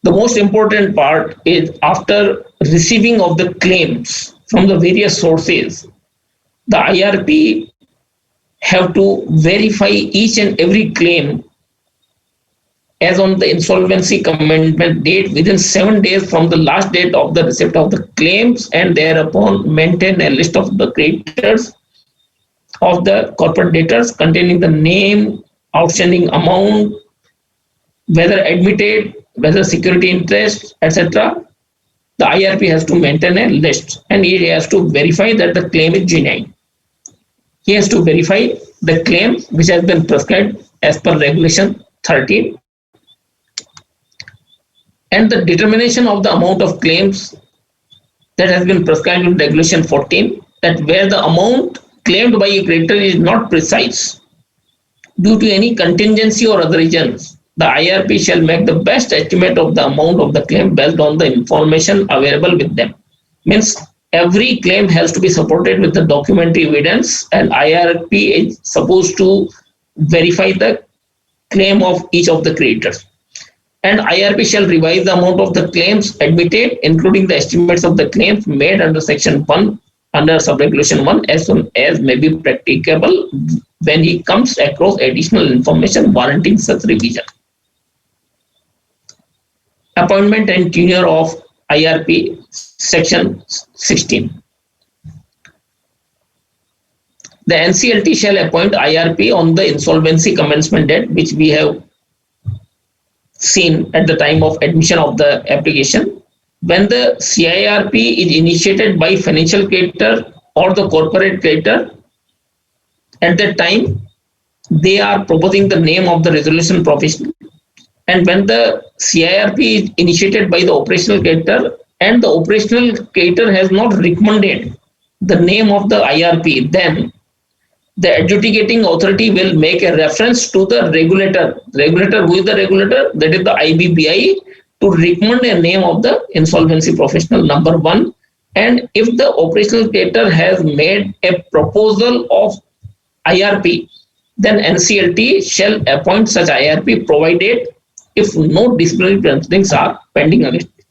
Speaker 1: the most important part is, after receiving of the claims from the various sources, the IRP have to verify each and every claim as on the insolvency commencement date within 7 days from the last date of the receipt of the claims, and thereupon maintain a list of the creditors of the corporate debtors containing the name, outstanding amount, whether admitted, whether security interest, etc. The IRP has to maintain a list, and he has to verify that the claim is genuine. He has to verify the claim which has been prescribed as per Regulation 13. And the determination of the amount of claims, that has been prescribed in Regulation 14, that where the amount claimed by a creditor is not precise due to any contingency or other reasons, the IRP shall make the best estimate of the amount of the claim based on the information available with them. Means every claim has to be supported with the documentary evidence, and IRP is supposed to verify the claim of each of the creditors. And IRP shall revise the amount of the claims admitted, including the estimates of the claims made under Section 1, under Sub-Regulation 1, as soon as may be practicable when he comes across additional information warranting such revision. Appointment and tenure of IRP, Section 16. The NCLT shall appoint IRP on the insolvency commencement date, which we have seen at the time of admission of the application. When the CIRP is initiated by financial creditor or the corporate creditor, at that time they are proposing the name of the resolution professional. And when the CIRP is initiated by the operational creditor and the operational creditor has not recommended the name of the IRP, then the adjudicating authority will make a reference to the regulator. Regulator, who is the regulator? That is the IBBI, to recommend a name of the insolvency professional, number one. And if the operational creditor has made a proposal of IRP, then NCLT shall appoint such IRP, provided if no disciplinary proceedings are pending against it.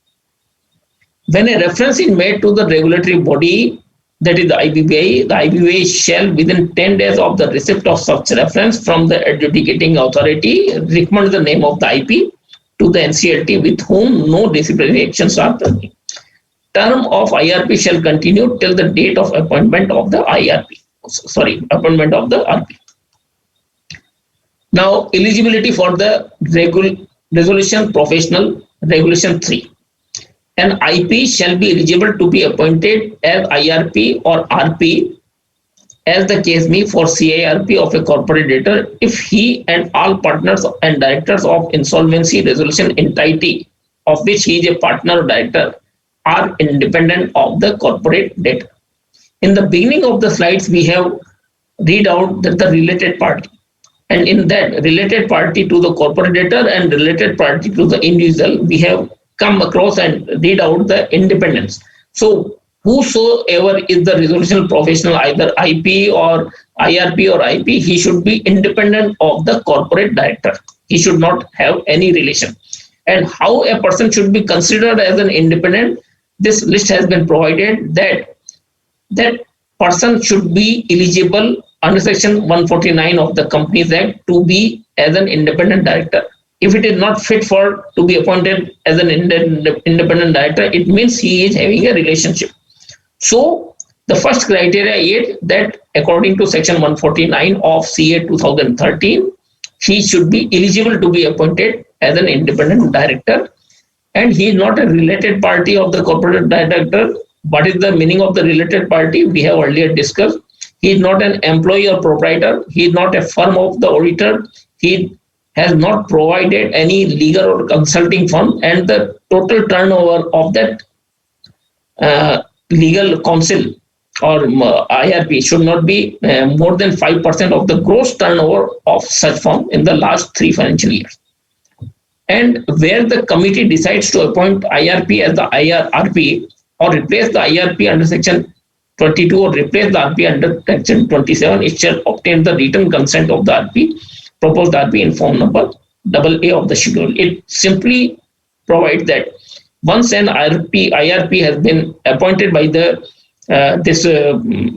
Speaker 1: When a reference is made to the regulatory body that is the IBBI shall within 10 days of the receipt of such reference from the adjudicating authority recommend the name of the IP to the NCLT with whom no disciplinary actions are pending. Term of IRP shall continue till the date of appointment of the appointment of the RP. Now, eligibility for the resolution professional, regulation 3. An IP shall be eligible to be appointed as IRP or RP as the case may for CIRP of a corporate debtor if he and all partners and directors of insolvency resolution entity of which he is a partner or director are independent of the corporate debtor. In the beginning of the slides, we have read out that the related party, and in that related party to the corporate debtor and related party to the individual, we have come across and read out the independence. So whosoever is the resolution professional, either IP or IRP or IP, he should be independent of the corporate director. He should not have any relation. And how a person should be considered as an independent, this list has been provided that that person should be eligible under section 149 of the Companies Act to be as an independent director. If it is not fit for to be appointed as an independent director, it means he is having a relationship. So the first criteria is that according to section 149 of CA 2013, he should be eligible to be appointed as an independent director, and he is not a related party of the corporate director. What is the meaning of the related party? We have earlier discussed. He is not an employee or proprietor. He is not a firm of the auditor. He has not provided any legal or consulting firm, and the total turnover of that legal counsel or IRP should not be more than 5% of the gross turnover of such firm in the last 3 financial years. And where the committee decides to appoint IRP as the IRP or replace the IRP under section 22 or replace the RP under section 27, it shall obtain the written consent of the RP, proposed RP in form number AA of the schedule. It simply provides that once an IRP has been appointed by the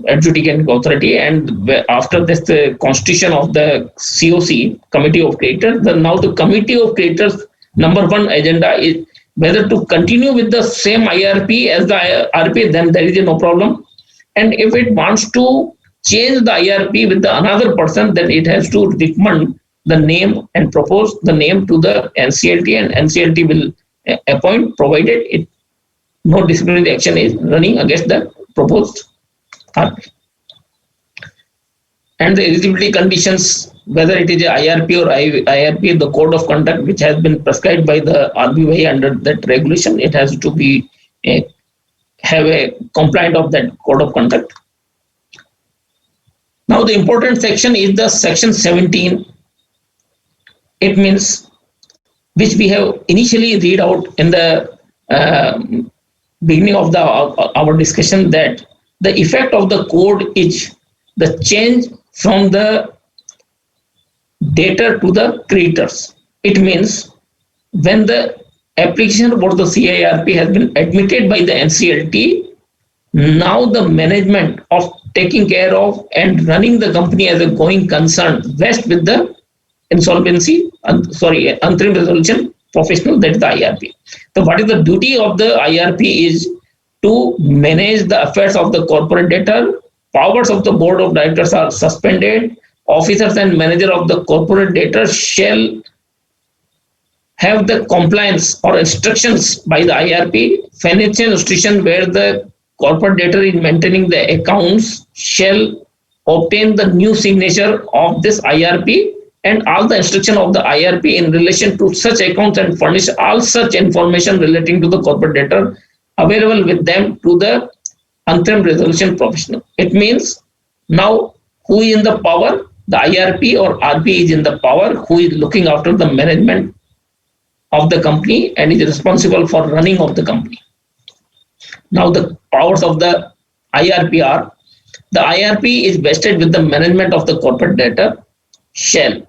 Speaker 1: adjudicating authority, and after this the constitution of the COC, Committee of Creditors, now the Committee of Creditors number 1 agenda is whether to continue with the same IRP as the RP, then there is no problem. And if it wants to change the IRP with another person, then it has to recommend the name and propose the name to the NCLT, and NCLT will appoint, provided no disciplinary action is running against the proposed RP. And the eligibility conditions, whether it is a IRP or IRP, the code of conduct which has been prescribed by the RBI under that regulation, it has to be have a compliant of that code of conduct. Now the important section is the section 17. It means, which we have initially read out in the beginning of our discussion, that the effect of the code is the change from the debtor to the creditors. It means when the application for the CIRP has been admitted by the NCLT, now the management of taking care of and running the company as a going concern rests with the interim resolution professional, that is the IRP. So what is the duty of the IRP is to manage the affairs of the corporate debtor. Powers of the board of directors are suspended. Officers and manager of the corporate debtor shall have the compliance or instructions by the IRP. Financial institution where the corporate debtor is maintaining the accounts shall obtain the new signature of this IRP and all the instruction of the IRP in relation to such accounts, and furnish all such information relating to the corporate debtor available with them to the interim resolution professional. It means now who is in the power? The IRP or RP is in the power, who is looking after the management of the company and is responsible for running of the company. Now the powers of the IRP are: the IRP is vested with the management of the corporate debtor, shall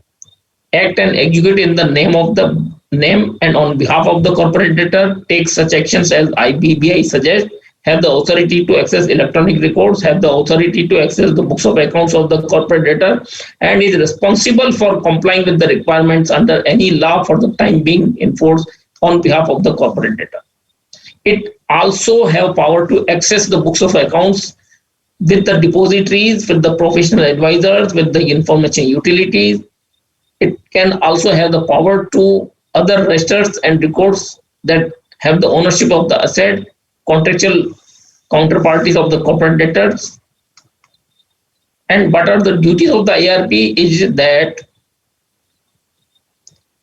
Speaker 1: act and execute in the name and on behalf of the corporate debtor, take such actions as IBBI suggests, have the authority to access electronic records, have the authority to access the books of accounts of the corporate debtor, and is responsible for complying with the requirements under any law for the time being enforced on behalf of the corporate debtor. It also have power to access the books of accounts with the depositories, with the professional advisors, with the information utilities. It can also have the power to other registers and records that have the ownership of the asset, contractual counterparties of the corporate debtors. And what are the duties of the IRP is that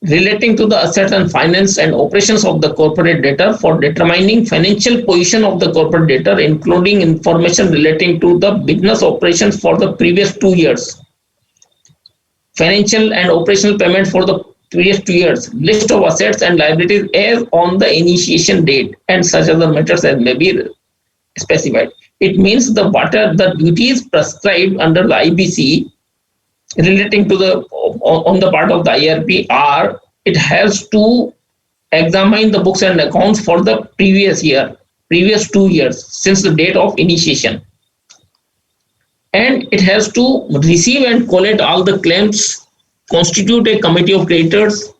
Speaker 1: relating to the assets and finance and operations of the corporate debtor for determining financial position of the corporate debtor, including information relating to the business operations for the previous 2 years, financial and operational payment for the previous 2 years, list of assets and liabilities as on the initiation date, and such other matters as may be specified. It means the duties prescribed under the IBC relating to the on the part of the IRP are, it has to examine the books and accounts for the previous 2 years since the date of initiation, and it has to receive and collect all the claims, constitute a committee of creditors,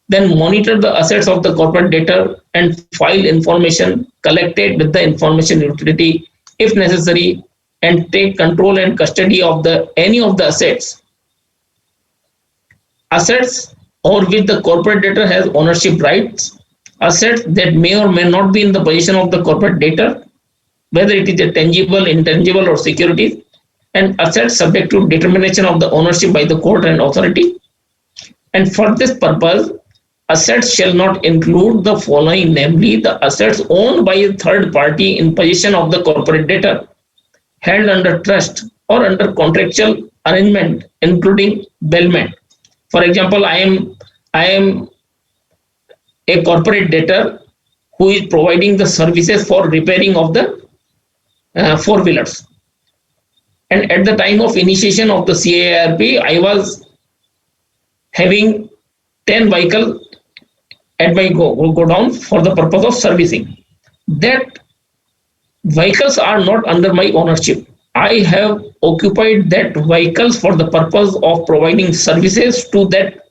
Speaker 1: then monitor the assets of the corporate debtor and file information collected with the information utility if necessary, and take control and custody of any of the assets over which the corporate debtor has ownership rights, assets that may or may not be in the possession of the corporate debtor, whether it is a tangible, intangible or securities, and assets subject to determination of the ownership by the court and authority. And for this purpose, assets shall not include the following, namely the assets owned by a third party in possession of the corporate debtor, held under trust or under contractual arrangement, including bailment. For example, I am a corporate debtor who is providing the services for repairing of the four-wheelers. And at the time of initiation of the CIRP, I was having 10 vehicles at my go down for the purpose of servicing. That vehicles are not under my ownership. I have occupied that vehicles for the purpose of providing services to that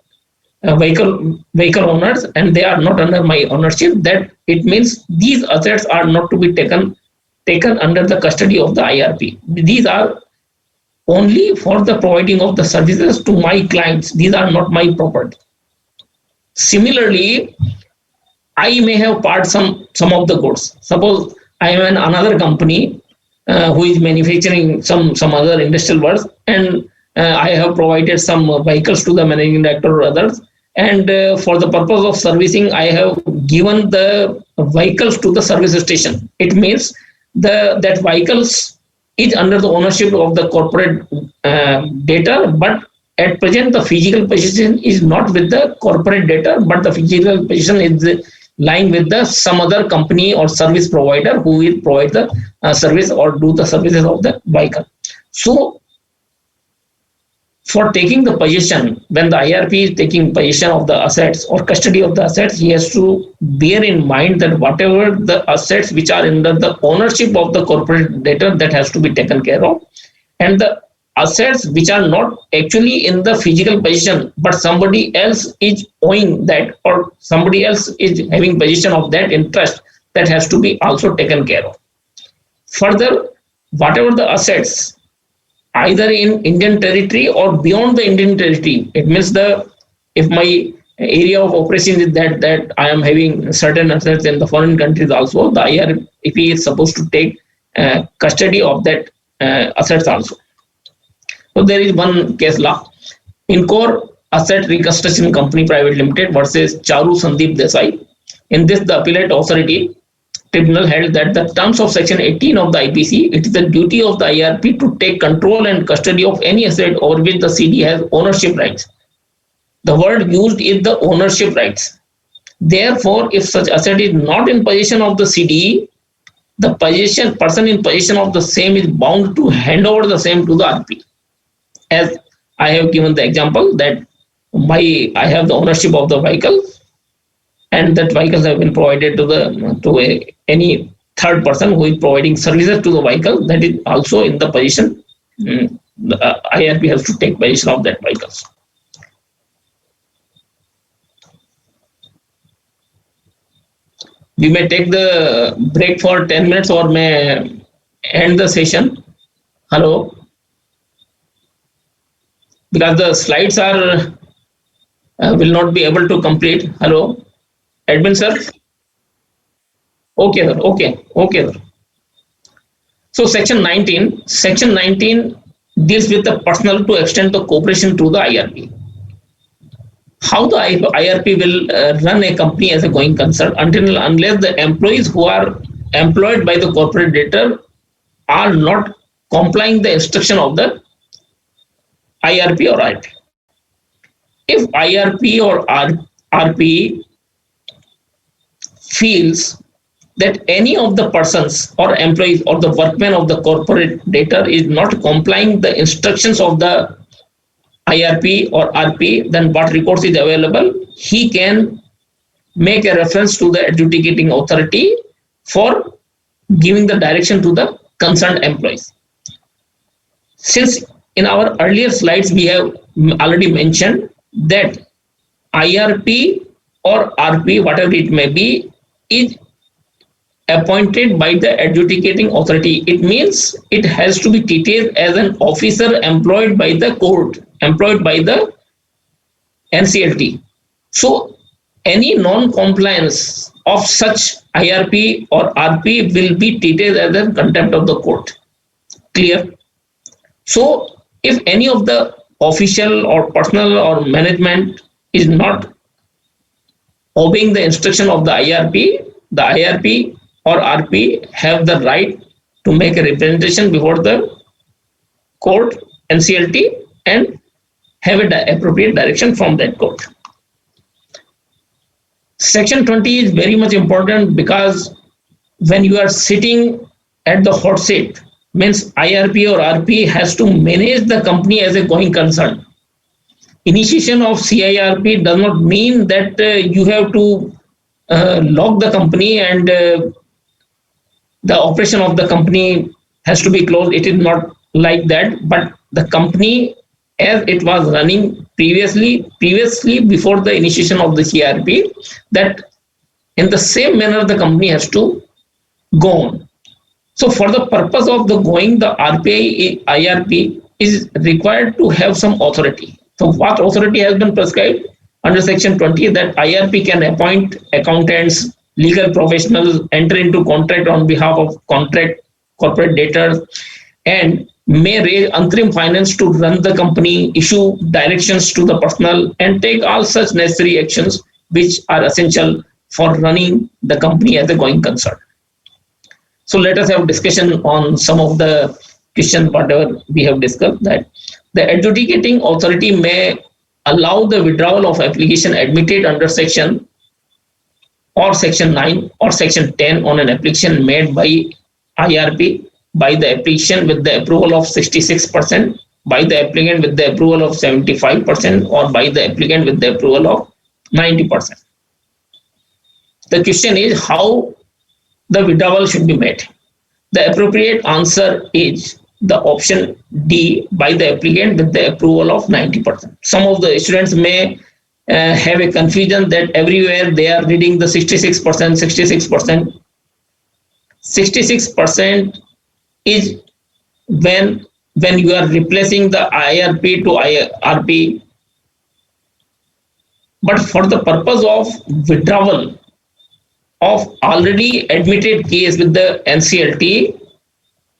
Speaker 1: vehicle owners, and they are not under my ownership. That it means these assets are not to be taken under the custody of the IRP. These are only for the providing of the services to my clients. These are not my property. Similarly, I may have part some of the goods. Suppose I am in another company who is manufacturing some other industrial works, and I have provided some vehicles to the managing director or others, and for the purpose of servicing, I have given the vehicles to the service station. It means that vehicles is under the ownership of the corporate debtor, but at present the physical possession is not with the corporate debtor, but the physical possession is lying with some other company or service provider who will provide the service or do the services of the vehicle. So for taking the possession, when the IRP is taking possession of the assets or custody of the assets, he has to bear in mind that whatever the assets which are under the ownership of the corporate debtor, that has to be taken care of, and the assets which are not actually in the physical possession, but somebody else is owing that, or somebody else is having possession of that interest, that has to be also taken care of. Further, whatever the assets, either in Indian territory or beyond the Indian territory, it means if my area of operation is that I am having certain assets in the foreign countries also, the IRP is supposed to take custody of that assets also. So there is one case law, Incor Asset Reconstruction Company Private Limited versus Charu Sandeep Desai. In this, the appellate authority tribunal held that the terms of section 18 of the IPC, it is the duty of the IRP to take control and custody of any asset over which the CD has ownership rights. The word used is the ownership rights. Therefore, if such asset is not in possession of the CD, the person in possession of the same is bound to hand over the same to the RP. As I have given the example that I have the ownership of the vehicle, and that vehicles have been provided to any third person who is providing services to the vehicle, that is also in the position. The IRP has to take position of that vehicles. We may take the break for 10 minutes or may end the session. Hello? Because the slides are will not be able to complete. Hello? Admin sir? Okay, sir. Okay, sir. So section 19 deals with the personnel to extend the cooperation to the IRP. How the IRP will run a company as a going concern unless the employees who are employed by the corporate debtor are not complying the instruction of the IRP or RP. If IRP or RP feels that any of the persons or employees or the workmen of the corporate debtor is not complying the instructions of the IRP or RP, then what recourse is available? He can make a reference to the adjudicating authority for giving the direction to the concerned employees. Since in our earlier slides we have already mentioned that IRP or RP, whatever it may be, is appointed by the adjudicating authority. It means it has to be treated as an officer employed by the court, employed by the NCLT. So any non-compliance of such IRP or RP will be treated as a contempt of the court. Clear? So if any of the official or personnel or management is not obeying the instruction of the IRP or RP have the right to make a representation before the court, NCLT, and have an appropriate direction from that court. Section 20 is very much important because when you are sitting at the hot seat, means IRP or RP has to manage the company as a going concern. Initiation of CIRP does not mean that you have to lock the company and the operation of the company has to be closed. It is not like that, but the company as it was running previously before the initiation of the CIRP, that in the same manner the company has to go on. So for the purpose of the IRP is required to have some authority. So what authority has been prescribed under section 20? That IRP can appoint accountants, legal professionals, enter into contract on behalf of corporate debtors, and may raise interim finance to run the company, issue directions to the personnel, and take all such necessary actions which are essential for running the company as a going concern. So let us have discussion on some of the questions whatever we have discussed. That the adjudicating authority may allow the withdrawal of application admitted under section 9 or section 10 on an application made by IRP, by the application with the approval of 66%, by the applicant with the approval of 75%, or by the applicant with the approval of 90%. The question is how the withdrawal should be made. The appropriate answer is the option D, by the applicant with the approval of 90%. Some of the students may have a confusion that everywhere they are reading the 66%. 66% is when you are replacing the IRP to IRP. But for the purpose of withdrawal of already admitted case with the NCLT,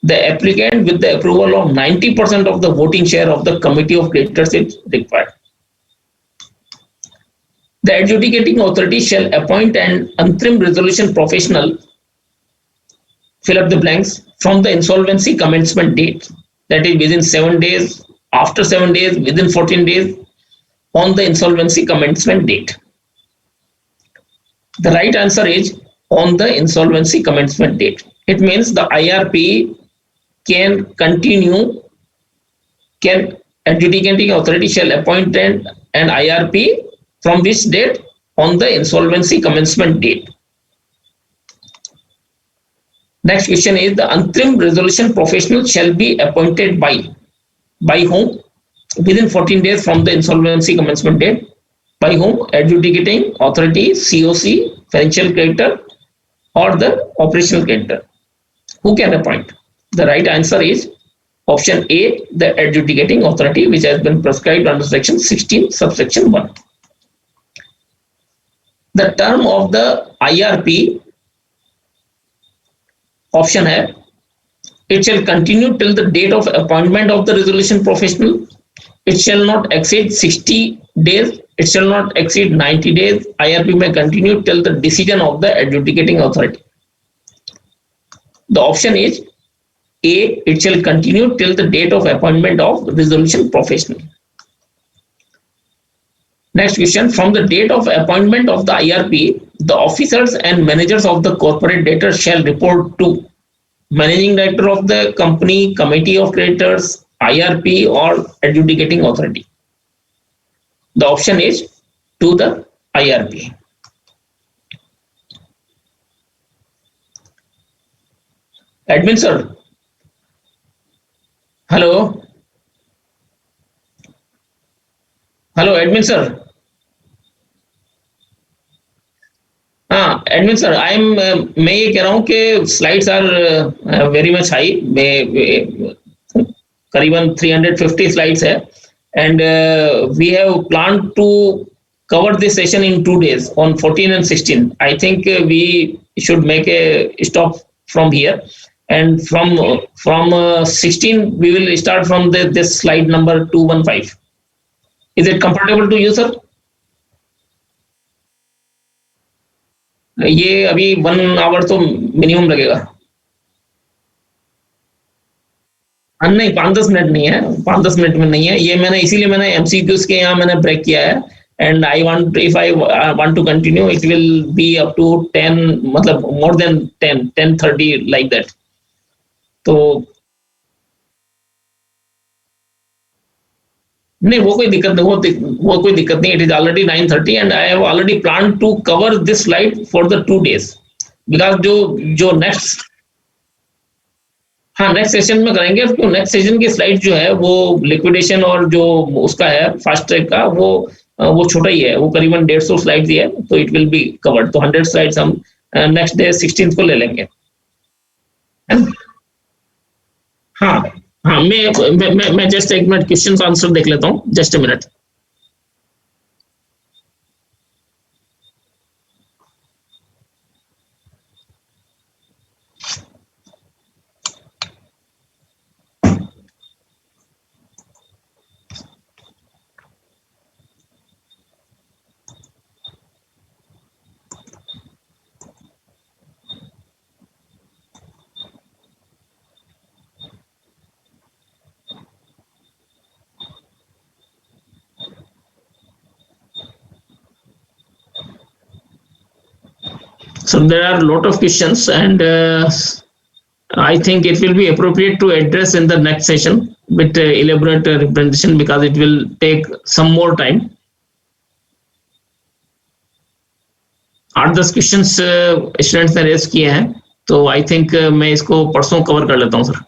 Speaker 1: the applicant with the approval of 90% of the voting share of the committee of creditors is required. The adjudicating authority shall appoint an interim resolution professional, fill up the blanks, from the insolvency commencement date, that is within 7 days, after 7 days, within 14 days, on the insolvency commencement date. The right answer is on the insolvency commencement date. It means the IRP can adjudicating authority shall appoint an IRP from which date? On the insolvency commencement date. Next question is the interim resolution professional shall be appointed by whom within 14 days from the insolvency commencement date. By whom? Adjudicating authority, COC, financial creditor, or the operational creditor. Who can appoint? The right answer is option A, the adjudicating authority, which has been prescribed under section 16 subsection 1. The term of the IRP option है, it shall continue till the date of appointment of the resolution professional. It shall not exceed 60 days. It shall not exceed 90 days. IRP may continue till the decision of the adjudicating authority. The option is A, it shall continue till the date of appointment of resolution professional. Next question, from the date of appointment of the IRP, the officers and managers of the corporate debtor shall report to managing director of the company, committee of creditors, IRP, or adjudicating authority. The option is to the IRP. Admin sir. Hello. Hello, admin sir. हाँ admin sir I am मैं ये कह रहा हूँ कि slides are very much high, करीबन 350 slides है and we have plan to cover this session in 2 days on 14 and 16. I think we should make a stop from here, and from 16 we will start from this slide number 215. Is it comfortable to you, sir? ये अभी 1 our तो minimum लगेगा। नहीं 5-10 minute नहीं है, 5-10 minute में नहीं है ये। मैंने इसीलिए मैंने एमसीक्यूज के यहाँ मैंने ब्रेक किया है, and I want, if I want to continue it will be up to 10, मतलब मोर देन 10:30 लाइक दैट। तो नहीं वो कोई दिक्कत नहीं, वो कोई दिक्कत नहीं। It is already 9:30 and I have already plan to cover this slide for the 2 days, because जो नेक्स्ट, हाँ नेक्स्ट सेशन में करेंगे। तो नेक्स्ट सेशन की स्लाइड जो है वो लिक्विडेशन और जो उसका है फास्ट ट्रैक का वो छोटा ही है, वो करीबन 150 स्लाइड्स ही है, तो इट विल बी कवर्ड। तो 100 स्लाइड्स हम नेक्स्ट डे 16 को ले लेंगे। हाँ हाँ मैं जस्ट एक मिनट क्वेश्चन आंसर देख लेता हूँ, just a minute. So there are a lot of questions, and I think it will be appropriate to address in the next session with elaborate representation, because it will take some more time. 8-10 questions students ने raise किए हैं, तो I think मैं इसको परसों cover कर लेता हूँ सर।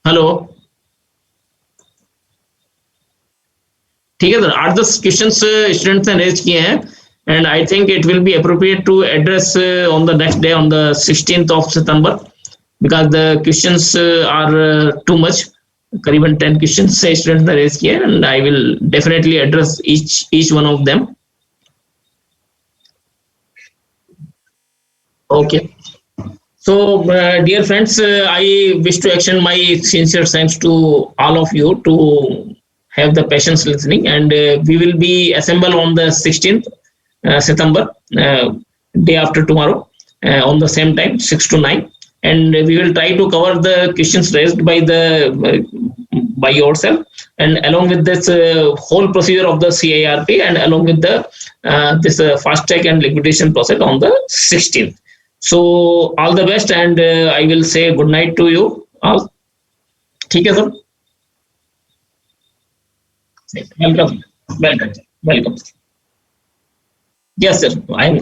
Speaker 1: हेलो, ठीक है सर। 8-10 क्वेश्चंस स्टूडेंट्स ने रेज किए हैं, and I think it will be appropriate to address on the next day, on the 16th of September, because the questions are too much. करीबन 10 questions से students ने raise किए, and I will definitely address each one of them. Okay. So dear friends, I wish to extend my sincere thanks to all of you to have the patience listening, and we will be assemble on the 16th September, day after tomorrow, on the same time 6 to 9, and we will try to cover the questions raised by yourself, and along with this whole procedure of the CIRP, and along with the this fast track and liquidation process on the 16th. So all the best, and I will say good night to you all. ठीक है sir, welcome. Yes sir, I am